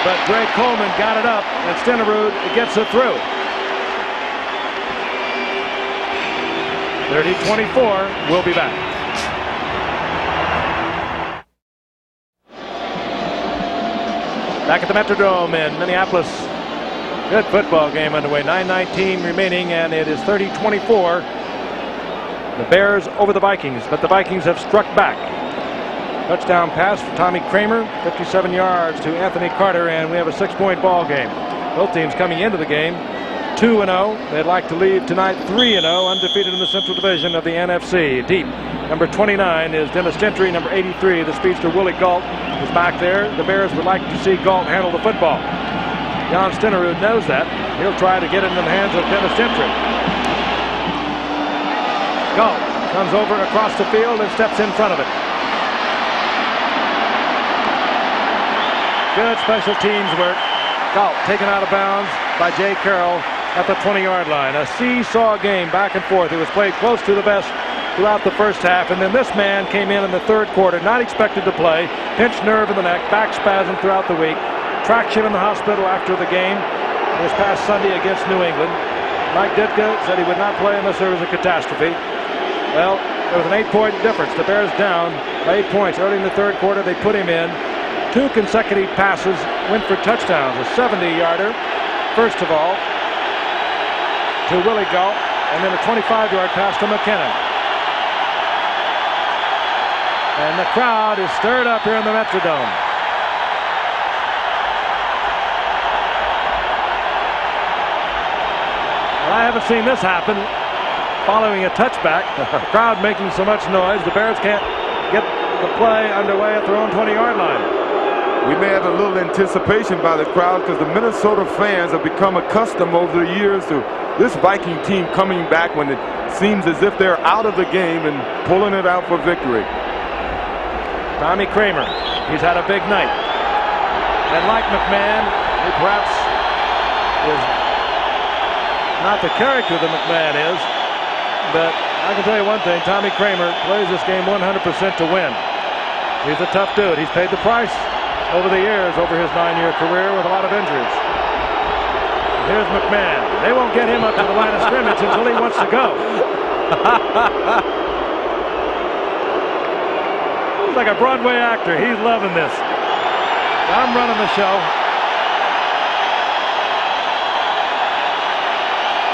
but Greg Coleman got it up, and Stenerud gets it through. 30-24. We'll be back. Back at the Metrodome in Minneapolis. Good football game underway. 9:19 remaining, and it is 30-24. The Bears over the Vikings, but the Vikings have struck back. Touchdown pass for Tommy Kramer, 57 yards to Anthony Carter, and we have a 6-point ball game. Both teams coming into the game 2-0. They'd like to leave tonight 3-0, undefeated in the Central Division of the NFC. Deep, number 29 is Dennis Gentry. Number 83, the speedster Willie Galt, is back there. The Bears would like to see Galt handle the football. John Stenerud knows that. He'll try to get it in the hands of Dennis Gentry. Galt comes over across the field and steps in front of it. Good special teams work. Galt taken out of bounds by Jay Carroll at the 20-yard line. A seesaw game back and forth. It was played close to the vest throughout the first half, and then this man came in the third quarter, not expected to play. Pinched nerve in the neck, back spasm throughout the week. Traction in the hospital after the game this past Sunday against New England. Mike Ditka said he would not play unless there was a catastrophe. Well, there was an 8-point difference. The Bears down by 8 points. Early in the third quarter, they put him in. 2 consecutive passes went for touchdowns. A 70-yarder, first of all, to Willie Galt, and then a 25-yard pass to McKinnon. And the crowd is stirred up here in the Metrodome. Well, I haven't seen this happen following a touchback. The crowd making so much noise, the Bears can't get the play underway at their own 20-yard line. We may have a little anticipation by the crowd because the Minnesota fans have become accustomed over the years to this Viking team coming back when it seems as if they're out of the game and pulling it out for victory. Tommy Kramer, he's had a big night. And like McMahon, he perhaps is not the character that McMahon is, but I can tell you one thing, Tommy Kramer plays this game 100% to win. He's a tough dude. He's paid the price over the years, over his 9-year career with a lot of injuries. Here's McMahon. They won't get him up to the line of scrimmage until he wants to go. He's like a Broadway actor. He's loving this. I'm running the show.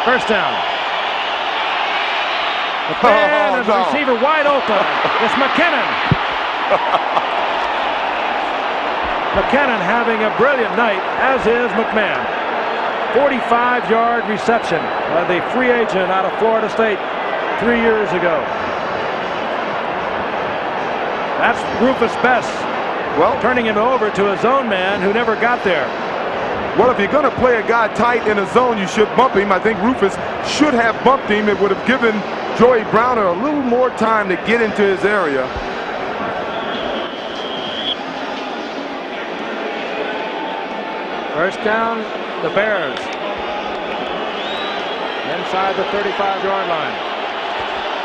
First down. McMahon is the receiver wide open. It's McKinnon. McKinnon having a brilliant night, as is McMahon. 45-yard reception by the free agent out of Florida State 3 years ago. That's Rufus Best. Well, turning him over to a zone man who never got there. Well, if you're going to play a guy tight in a zone, you should bump him. I think Rufus should have bumped him. It would have given Joey Browner a little more time to get into his area. First down, the Bears. Inside the 35-yard line.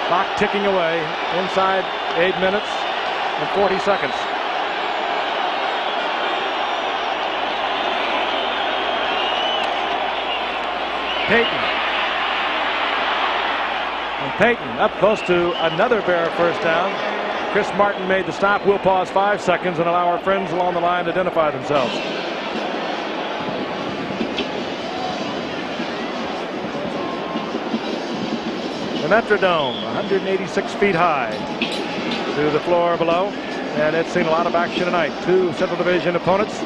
Clock ticking away. Inside 8 minutes and 40 seconds. Payton. And Payton up close to another Bear first down. Chris Martin made the stop. We'll pause 5 seconds and allow our friends along the line to identify themselves. The Metrodome, 186 feet high to the floor below, and it's seen a lot of action tonight. Two Central Division opponents,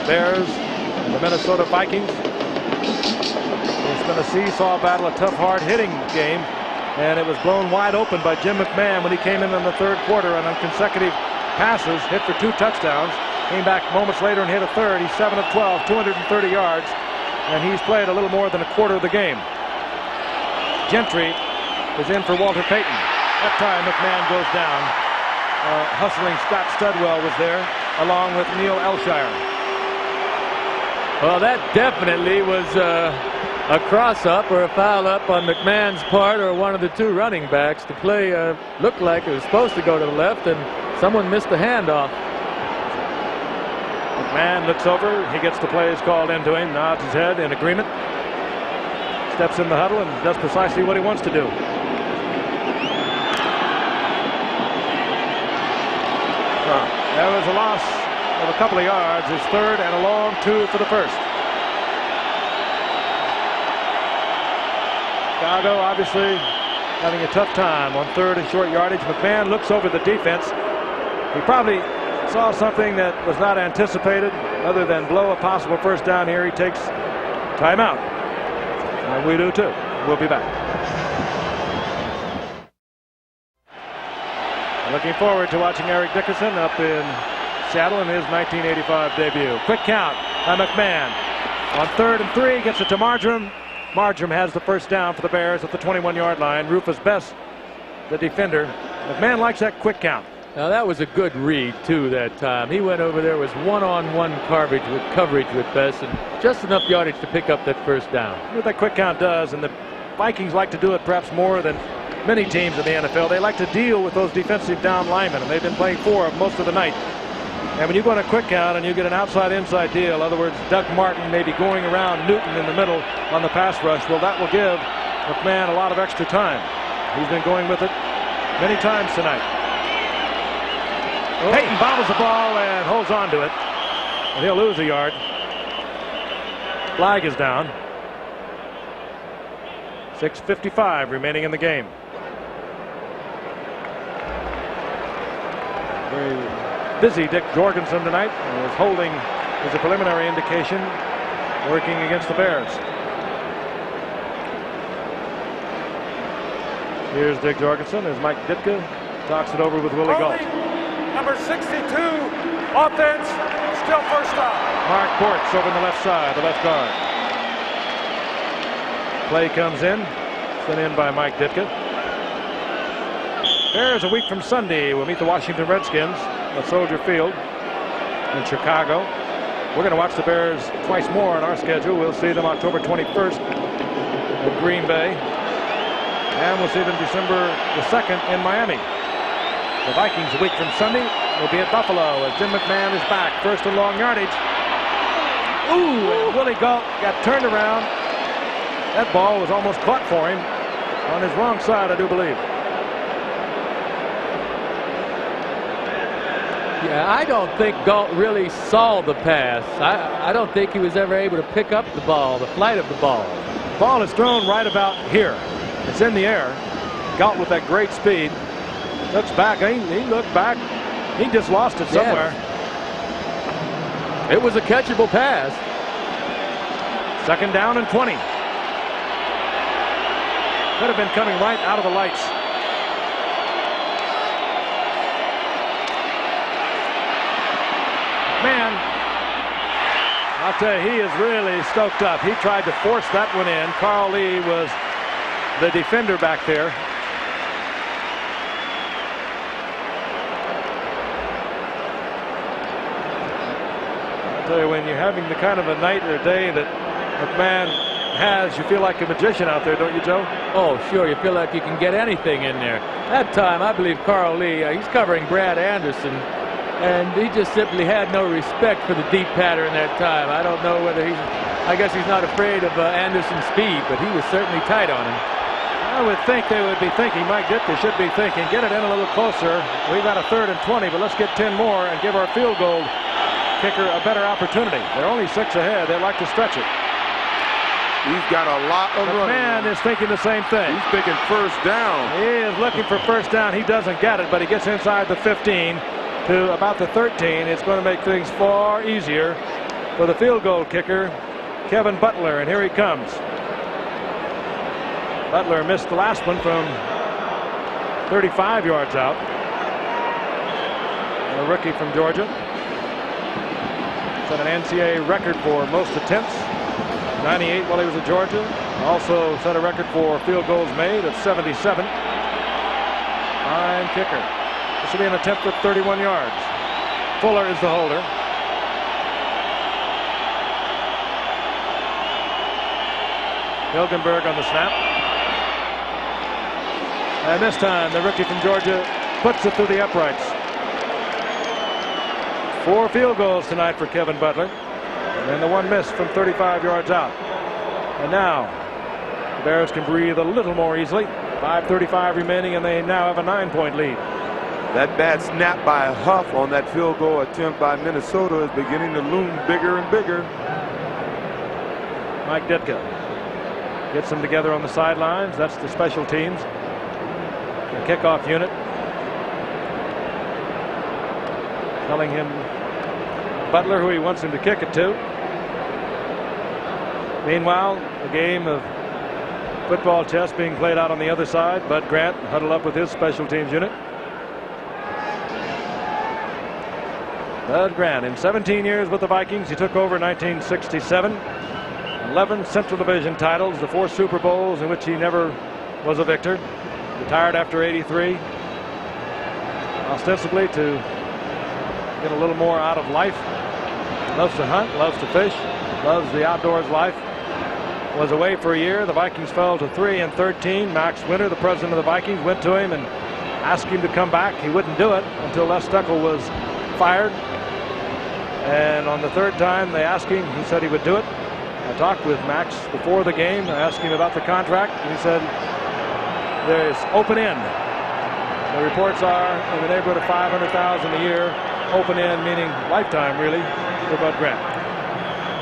Bears and the Minnesota Vikings. It's been a seesaw battle, a tough, hard-hitting game, and it was blown wide open by Jim McMahon when he came in the third quarter and on consecutive passes, hit for 2 touchdowns. Came back moments later and hit a third. He's 7 of 12, 230 yards, and he's played a little more than a quarter of the game. Gentry is in for Walter Payton. That time McMahon goes down. Hustling Scott Studwell was there, along with Neil Elshire. Well, that definitely was a cross-up or a foul-up on McMahon's part or one of the two running backs. The play looked like it was supposed to go to the left, and someone missed the handoff. McMahon looks over. He gets the plays called into him, nods his head in agreement. Steps in the huddle and does precisely what he wants to do. There was a loss of a couple of yards. His third and a long 2 for the first. Chicago obviously having a tough time on third and short yardage. McMahon looks over the defense. He probably saw something that was not anticipated. Other than blow a possible first down here, he takes timeout. And we do too. We'll be back. Looking forward to watching Eric Dickerson up in Seattle in his 1985 debut. Quick count by McMahon. On 3rd and 3, gets it to Marjoram. Marjoram has the first down for the Bears at the 21-yard line. Rufus Best, the defender. McMahon likes that quick count. Now that was a good read too that time. He went over there, was one-on-one coverage with Best, and just enough yardage to pick up that first down. What that quick count does, and the Vikings like to do it perhaps more than many teams in the NFL. They like to deal with those defensive down linemen, and they've been playing 4 of most of the night. And when you go on a quick count and you get an outside-inside deal, in other words, Doug Martin may be going around Newton in the middle on the pass rush, well, that will give McMahon a lot of extra time. He's been going with it many times tonight. Oh. Payton bobbles the ball and holds on to it, and he'll lose a yard. Flag is down. 6:55 remaining in the game. Very busy Dick Jorgensen tonight. His holding is a preliminary indication, working against the Bears. Here's Dick Jorgensen as Mike Ditka talks it over with Willie Gault. Number 62, offense, still first down. Mark Bortz over on the left side, the left guard. Play comes in, sent in by Mike Ditka. Bears a week from Sunday will meet the Washington Redskins at Soldier Field in Chicago. We're going to watch the Bears twice more on our schedule. We'll see them October 21st in Green Bay, and we'll see them December the 2nd in Miami. The Vikings a week from Sunday will be at Buffalo as Jim McMahon is back. First and long yardage. Ooh, and Willie Gault got turned around. That ball was almost caught for him on his wrong side, I do believe. Yeah, I don't think Gault really saw the pass. I don't think he was ever able to pick up the ball, the flight of the ball. The ball is thrown right about here. It's in the air. Gault with that great speed. Looks back. He looked back. He just lost it somewhere. Yes. It was a catchable pass. 2nd down and 20. Could have been coming right out of the lights. Man, I'll tell you, he is really stoked up. He tried to force that one in. Carl Lee was the defender back there. I'll tell you, when you're having the kind of a night or day that McMahon has, you feel like a magician out there, don't you, Joe? Oh, sure. You feel like you can get anything in there. That time, I believe Carl Lee, he's covering Brad Anderson, and he just simply had no respect for the deep pattern that time. I don't know whether I guess he's not afraid of Anderson's speed, but he was certainly tight on him. I would think they would be thinking, Mike Ditka should be thinking, get it in a little closer. We've got a 3rd and 20, but let's get 10 more and give our field goal kicker a better opportunity. They're only 6 ahead. They'd like to stretch it. He's got a lot of running. McMahon is thinking the same thing. He's thinking 1st down. He is looking for 1st down. He doesn't get it, but he gets inside the 15 to about the 13. It's going to make things far easier for the field goal kicker, Kevin Butler, and here he comes. Butler missed the last one from 35 yards out. A rookie from Georgia. Set an NCAA record for most attempts. 98 while he was at Georgia. Also set a record for field goals made of 77. Fine kicker. This will be an attempt at 31 yards. Fuller is the holder. Hilgenberg on the snap. And this time the rookie from Georgia puts it through the uprights. 4 field goals tonight for Kevin Butler. And the one missed from 35 yards out. And now the Bears can breathe a little more easily. 5:35 remaining, and they now have a 9-point lead. That bad snap by Huff on that field goal attempt by Minnesota is beginning to loom bigger and bigger. Mike Ditka gets them together on the sidelines. That's the special teams. The kickoff unit. Telling him Butler who he wants him to kick it to. Meanwhile, a game of football chess being played out on the other side. Bud Grant huddled up with his special teams unit. Bud Grant, in 17 years with the Vikings, he took over in 1967. 11 Central Division titles, the 4 Super Bowls in which he never was a victor. Retired after 83. Ostensibly to get a little more out of life. Loves to hunt, loves to fish, loves the outdoors life. Was away for a year. The Vikings fell to 3-13. Max Winter, the president of the Vikings, went to him and asked him to come back. He wouldn't do it until Les Steckel was fired. And on the 3rd time they asked him, he said he would do it. I talked with Max before the game. I asked him about the contract, and he said there's open end. The reports are in the neighborhood of $500,000 a year. Open end meaning lifetime, really, for Bud Grant.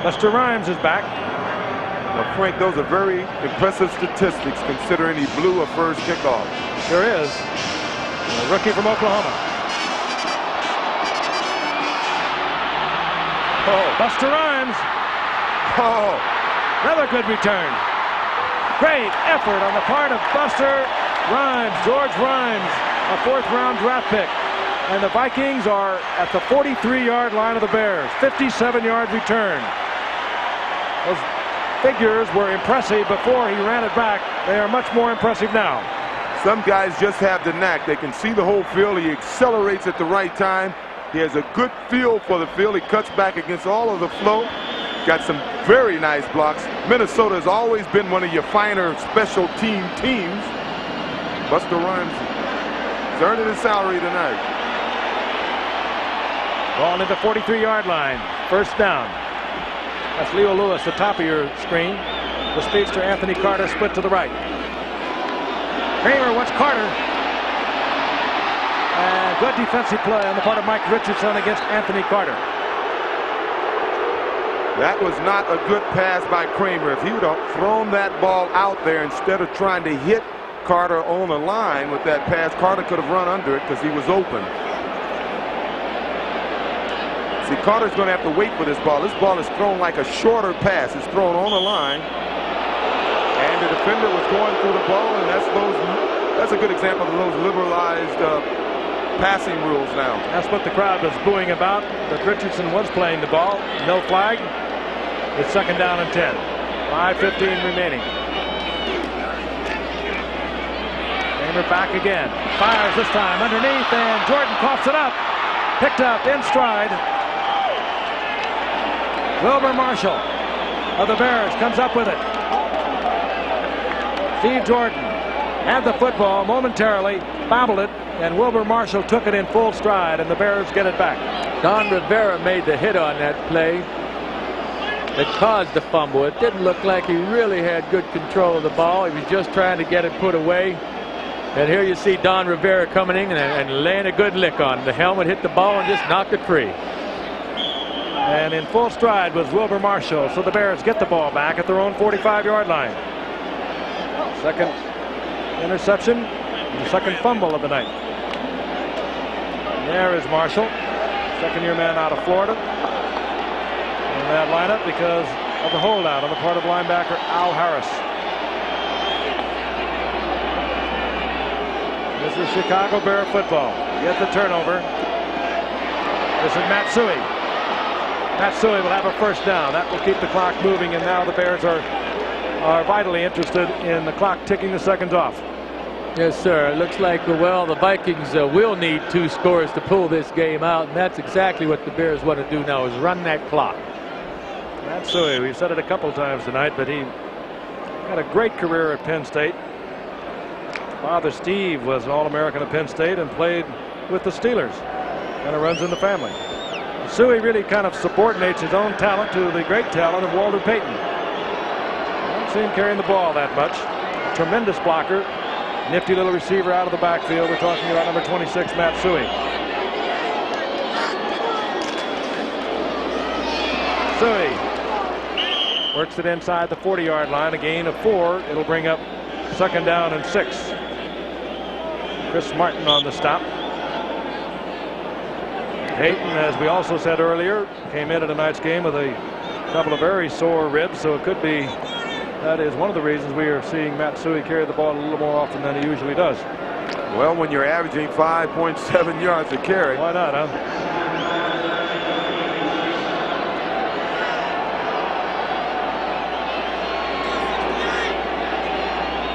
Lester Rhymes is back. Now, Frank, those are very impressive statistics considering he blew a first kickoff. Sure is. A rookie from Oklahoma. Oh, Buster Rhymes. Oh, Another good return. Great effort on the part of Buster Rhymes, George Rhymes, a 4th-round draft pick. And the Vikings are at the 43-yard line of the Bears. 57-yard return. Those figures were impressive before he ran it back. They are much more impressive now. some guys just have the knack. They can see the whole field. He accelerates at the right time. He has a good feel for the field. He cuts back against all of the flow. Got some very nice blocks. Minnesota has always been one of your finer special teams. Buster Rhymes is earning his salary tonight. Ball into the 43-yard line. First down. That's Leo Lewis, the top of your screen. The speedster Anthony Carter split to the right. Kramer wants Carter. And good defensive play on the part of Mike Richardson against Anthony Carter. That was not a good pass by Kramer. If he would have thrown that ball out there instead of trying to hit Carter on the line with that pass, Carter could have run under it because he was open. See, Carter's going to have to wait for this ball. This ball is thrown like a shorter pass. It's thrown on the line. And the defender was going through the ball, and that's a good example of those liberalized passing rules now. That's what the crowd was booing about, that Richardson was playing the ball. No flag. It's second down and 10. 5:15 remaining. Kramer back again. Fires this time underneath, and Jordan coughs it up. Picked up in stride. Wilbur Marshall of the Bears comes up with it. Steve Jordan had the football momentarily, bobbled it, and Wilbur Marshall took it in full stride, and the Bears get it back. Don Rivera made the hit on that play that caused the fumble. It didn't look like he really had good control of the ball. He was just trying to get it put away. And here you see Don Rivera coming in and laying a good lick on it. The helmet hit the ball and just knocked it free. And in full stride was Wilbur Marshall, so the Bears get the ball back at their own 45-yard line. Second interception, the second fumble of the night. There is Marshall, second-year man out of Florida. In that lineup because of the holdout on the part of linebacker Al Harris. This is Chicago Bear football. Get the turnover. This is Matsui. Matsui will have a first down. That will keep the clock moving, and now the Bears are vitally interested in the clock ticking the seconds off. Yes, sir. It looks like, well, the Vikings will need 2 scores to pull this game out, and that's exactly what the Bears want to do now, is run that clock. Matsui, we've said it a couple times tonight, but he had a great career at Penn State. Father Steve was an All-American at Penn State and played with the Steelers. Kind of runs in the family. Matsui really kind of subordinates his own talent to the great talent of Walter Payton. I don't see him carrying the ball that much. A tremendous blocker. Nifty little receiver out of the backfield. We're talking about number 26, Matsui. Matsui works it inside the 40-yard line. A gain of 4. It'll bring up second down and 6. Chris Martin on the stop. Payton, as we also said earlier, came into tonight's game with a couple of very sore ribs, so it could be that is one of the reasons we are seeing Matsui carry the ball a little more often than he usually does. Well, when you're averaging 5.7 yards a carry. Why not, huh?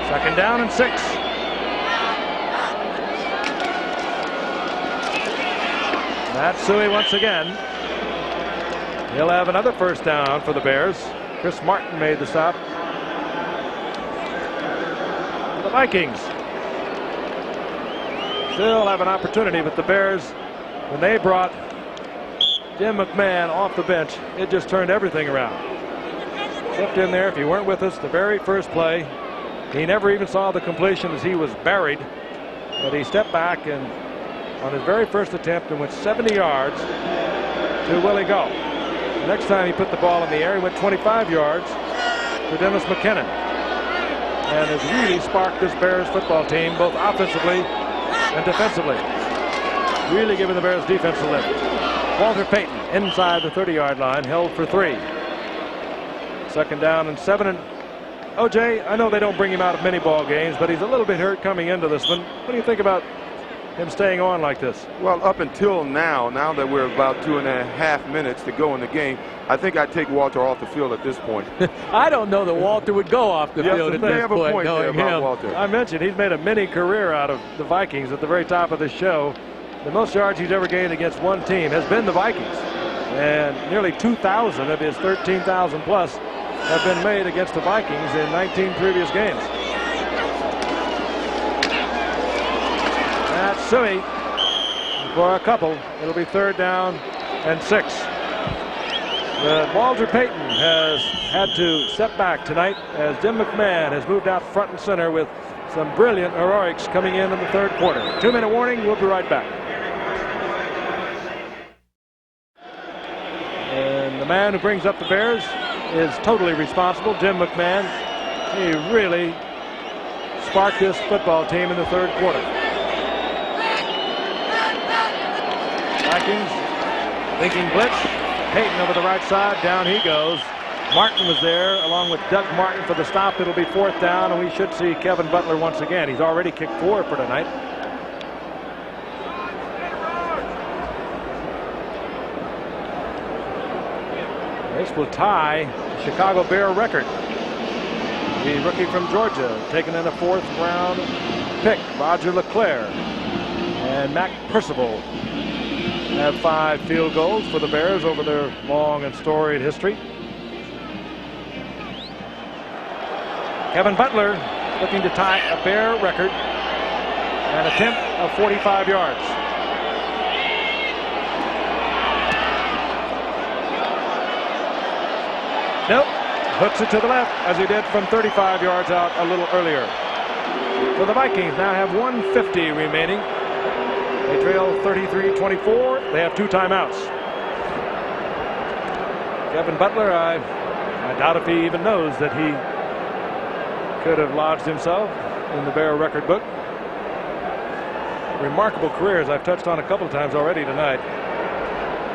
Second down and 6. Matsui once again. He'll have another first down for the Bears. Chris Martin made the stop. The Vikings still have an opportunity, but the Bears, when they brought Jim McMahon off the bench, it just turned everything around. Slipped in there, if you weren't with us, the very first play. He never even saw the completion as he was buried, but he stepped back and on his very first attempt and went 70 yards to Willie Go. The next time he put the ball in the air, he went 25 yards to Dennis McKinnon, and has really sparked this Bears football team both offensively and defensively. Really giving the Bears defense a lift. Walter Payton inside the 30-yard line, held for 3. Second down and 7. And OJ, I know they don't bring him out of many ball games, but he's a little bit hurt coming into this one. What do you think about him staying on like this? Well, up until now that we're about 2.5 minutes to go in the game, I think I'd take Walter off the field at this point. I don't know that Walter would go off the field at this point. There about Walter. I mentioned he's made a mini career out of the Vikings at the very top of the show. The most yards he's ever gained against one team has been the Vikings, and nearly 2,000 of his 13,000 plus have been made against the Vikings in 19 previous games. Matsui for a couple. It'll be third down and 6. But Walter Payton has had to step back tonight as Jim McMahon has moved out front and center with some brilliant heroics coming in the third quarter. 2-minute warning. We'll be right back. And the man who brings up the Bears is totally responsible, Jim McMahon. He really sparked this football team in the third quarter. Vikings Thinking blitz. Payton over the right side. Down he goes. Martin was there along with Doug Martin for the stop. It'll be 4th down, and we should see Kevin Butler once again. He's already kicked 4 for tonight. This will tie the Chicago Bear record. The rookie from Georgia, taken in a 4th round pick, Roger LeClaire, and Mac Percival have 5 field goals for the Bears over their long and storied history. Kevin Butler looking to tie a Bear record, an attempt of 45 yards. Nope. Hooks it to the left as he did from 35 yards out a little earlier. So the Vikings now have 1:50 remaining. They trail 33-24. They have 2 timeouts. Kevin Butler, I doubt if he even knows that he could have lodged himself in the Bear record book. Remarkable career, as I've touched on a couple of times already tonight.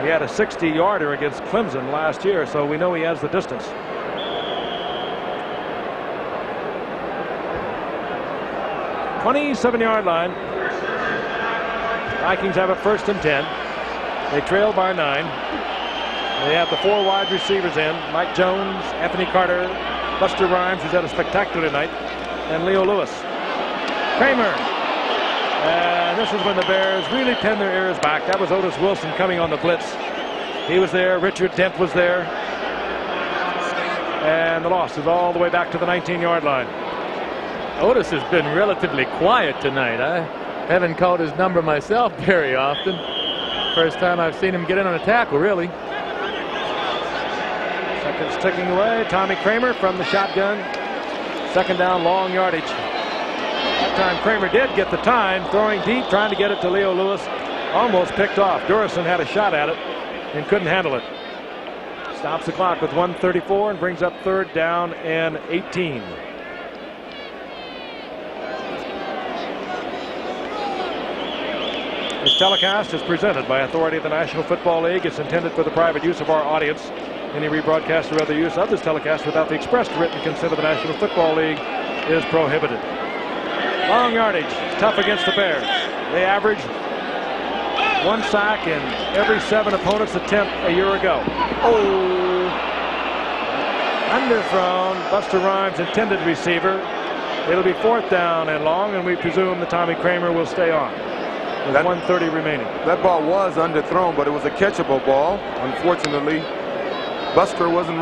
He had a 60-yarder against Clemson last year, so we know he has the distance. "27-yard line. Vikings have a 1st and 10. They trail by 9. They have the 4 wide receivers in: Mike Jones, Anthony Carter, Buster Rhymes, who's had a spectacular night, and Leo Lewis. Kramer. And this is when the Bears really pinned their ears back. That was Otis Wilson coming on the blitz. He was there. Richard Dent was there. And the loss is all the way back to the 19-yard line. Otis has been relatively quiet tonight. I haven't called his number myself very often. First time I've seen him get in on a tackle, really. Seconds ticking away. Tommy Kramer from the shotgun. 2nd down, long yardage. That time Kramer did get the time, throwing deep, trying to get it to Leo Lewis. Almost picked off. Durison had a shot at it and couldn't handle it. Stops the clock with 1:34 and brings up 3rd down and 18. This telecast is presented by authority of the National Football League. It's intended for the private use of our audience. Any rebroadcast or other use of this telecast without the expressed written consent of the National Football League is prohibited. Long yardage, tough against the Bears. They average 1 sack in every 7 opponents' attempt a year ago. Oh! Underthrown. Buster Rhymes, intended receiver. It'll be 4th down and long, and we presume that Tommy Kramer will stay on. With 1:30 remaining. That ball was underthrown, but it was a catchable ball. Unfortunately, Buster wasn't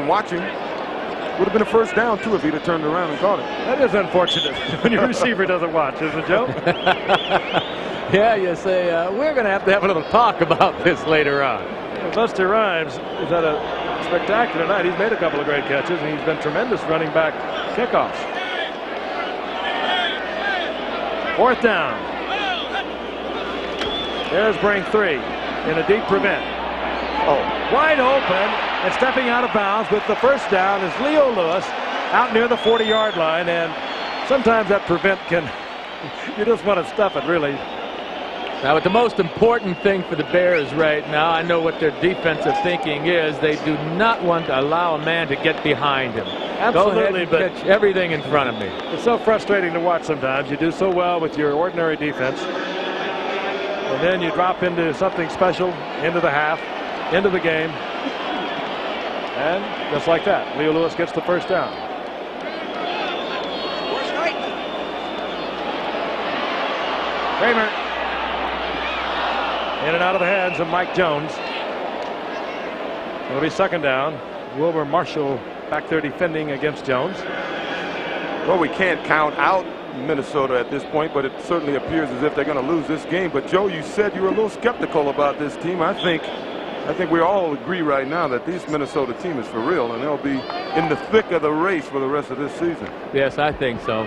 watching. Would have been a 1st down, too, if he'd have turned around and caught it. That is unfortunate when your receiver doesn't watch, isn't it, Joe? Yeah, you say, we're going to have a little talk about this later on. Buster Rhymes has had a spectacular night. He's made a couple of great catches, and he's been tremendous running back kickoffs. 4th down. Bears bring 3 in a deep prevent. Oh, wide open and stepping out of bounds with the 1st down is Leo Lewis out near the 40-yard line, and sometimes that prevent can, you just want to stuff it, really. Now, but the most important thing for the Bears right now, I know what their defensive thinking is. They do not want to allow a man to get behind him. Absolutely, go ahead and catch everything in front of me. It's so frustrating to watch sometimes. You do so well with your ordinary defense, and then you drop into something special, into the half, into the game, and just like that, Leo Lewis gets the 1st down. Kramer in and out of the hands of Mike Jones. It'll be 2nd down. Wilbur Marshall back there defending against Jones. Well, we can't count out Minnesota at this point, but it certainly appears as if they're going to lose this game. But Joe, you said you were a little skeptical about this team. I think we all agree right now that this Minnesota team is for real, and they'll be in the thick of the race for the rest of this season. Yes, I think so.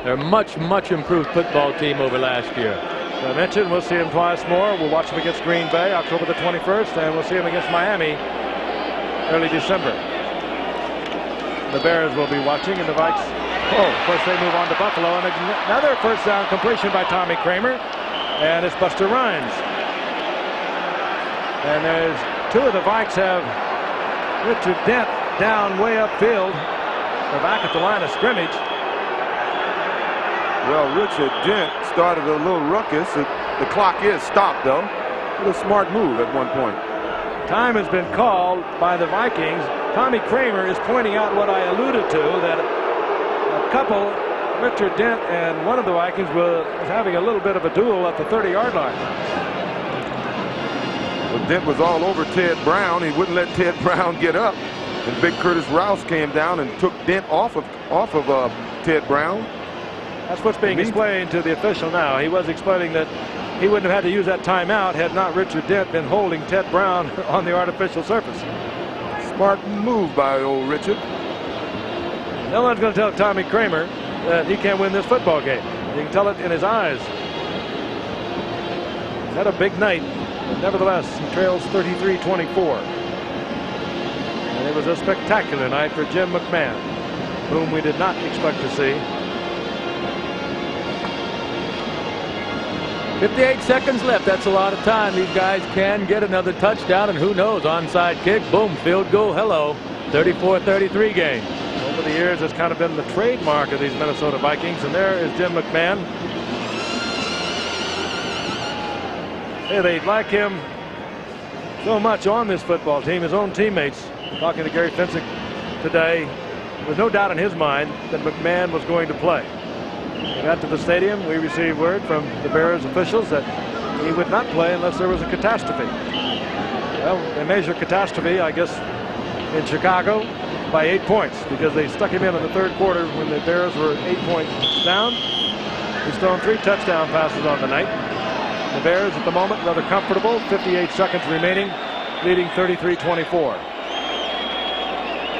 They're a much improved football team over last year. As I mentioned, we'll see him twice more. We'll watch him against Green Bay October the 21st, and we'll see him against Miami early December. The Bears will be watching, and the Vikes, of course, they move on to Buffalo. And another 1st down completion by Tommy Kramer, and it's Buster Rhymes. And there's two of the Vikes have Richard Dent down way upfield. They're back at the line of scrimmage. Well, Richard Dent started a little ruckus. The clock is stopped, though. It was a smart move at one point. Time has been called by the Vikings. Tommy Kramer is pointing out what I alluded to, that a couple, Richard Dent and one of the Vikings, was having a little bit of a duel at the 30-yard line. Well, Dent was all over Ted Brown. He wouldn't let Ted Brown get up. And Big Curtis Rouse came down and took Dent off of Ted Brown. That's what's being explained to the official now. He was explaining that he wouldn't have had to use that timeout had not Richard Dent been holding Ted Brown on the artificial surface. Smart move by old Richard. No one's going to tell Tommy Kramer that he can't win this football game. You can tell it in his eyes. He's had a big night. But nevertheless, he trails 33-24. And it was a spectacular night for Jim McMahon, whom we did not expect to see. 58 seconds left. That's a lot of time. These guys can get another touchdown, and who knows, onside kick, boom, field goal, hello. 34-33 game. Over the years, it's kind of been the trademark of these Minnesota Vikings, and there is Jim McMahon. Hey, they like him so much on this football team, his own teammates. Talking to Gary Finsick today, there was no doubt in his mind that McMahon was going to play. We got to the stadium, we received word from the Bears officials that he would not play unless there was a catastrophe. Well, they measure catastrophe, I guess, in Chicago by 8 points, because they stuck him in the third quarter when the Bears were 8 points down. He's thrown 3 touchdown passes on the night. The Bears at the moment rather comfortable, 58 seconds remaining, leading 33-24.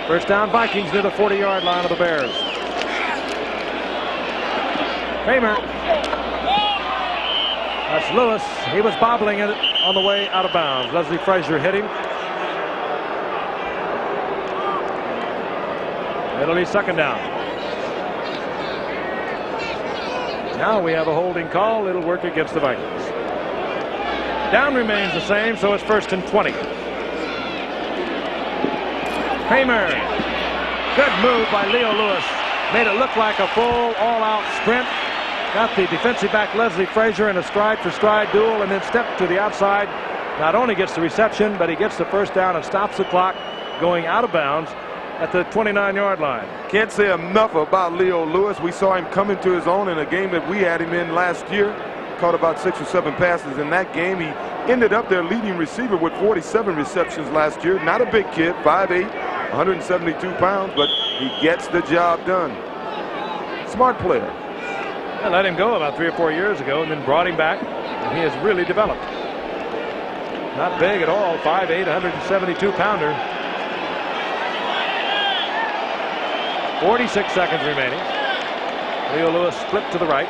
First down, Vikings near the 40-yard line of the Bears. Kramer. That's Lewis. He was bobbling it on the way out of bounds. Leslie Frazier hit him. It'll be second down. Now we have a holding call. It'll work against the Vikings. Down remains the same, so it's first and 20. Kramer. Good move by Leo Lewis. Made it look like a full all-out sprint. Got the defensive back Leslie Frazier in a stride-for-stride duel, and then stepped to the outside. Not only gets the reception, but he gets the first down and stops the clock going out of bounds at the 29-yard line. Can't say enough about Leo Lewis. We saw him come into his own in a game that we had him in last year. Caught about 6 or 7 passes in that game. He ended up their leading receiver with 47 receptions last year. Not a big kid, 5'8", 172 pounds, but he gets the job done. Smart player. I let him go about 3 or 4 years ago and then brought him back, and he has really developed. Not big at all, 5'8", 172 pounder. 46 seconds remaining. Leo Lewis split to the right.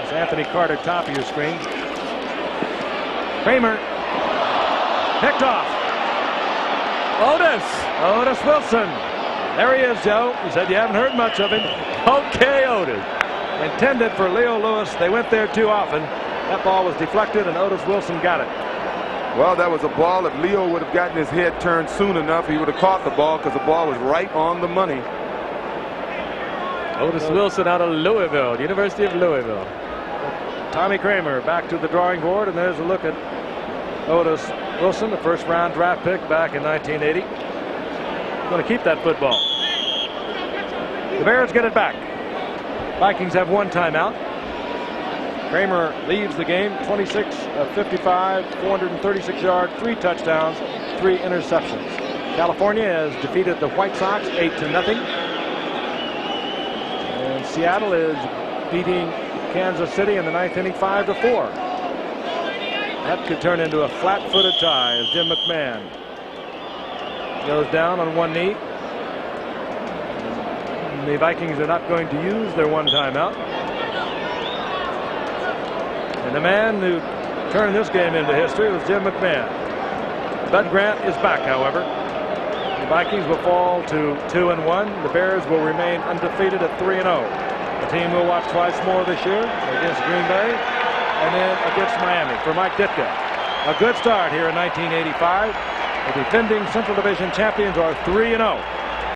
It's Anthony Carter top of your screen. Kramer picked off. Otis Wilson. There he is, Joe. He said you haven't heard much of him. Okay, Otis. Intended for Leo Lewis. They went there too often. That ball was deflected, and Otis Wilson got it. Well, that was a ball. If Leo would have gotten his head turned soon enough, he would have caught the ball, because the ball was right on the money. Otis Wilson out of Louisville, University of Louisville. Tommy Kramer back to the drawing board, and there's a look at Otis Wilson, the first-round draft pick back in 1980. Going to keep that football. The Bears get it back. Vikings have 1 timeout. Kramer leaves the game 26 of 55, 436 yards, 3 touchdowns, 3 interceptions. California has defeated the White Sox 8-0. And Seattle is beating Kansas City in the 9th inning 5-4. That could turn into a flat-footed tie as Jim McMahon goes down on one knee. The Vikings are not going to use their 1 timeout. And the man who turned this game into history was Jim McMahon. Bud Grant is back, however. The Vikings will fall to 2-1. The Bears will remain undefeated at 3-0. The team will watch twice more this year against Green Bay and then against Miami. For Mike Ditka, a good start here in 1985. The defending Central Division champions are 3-0.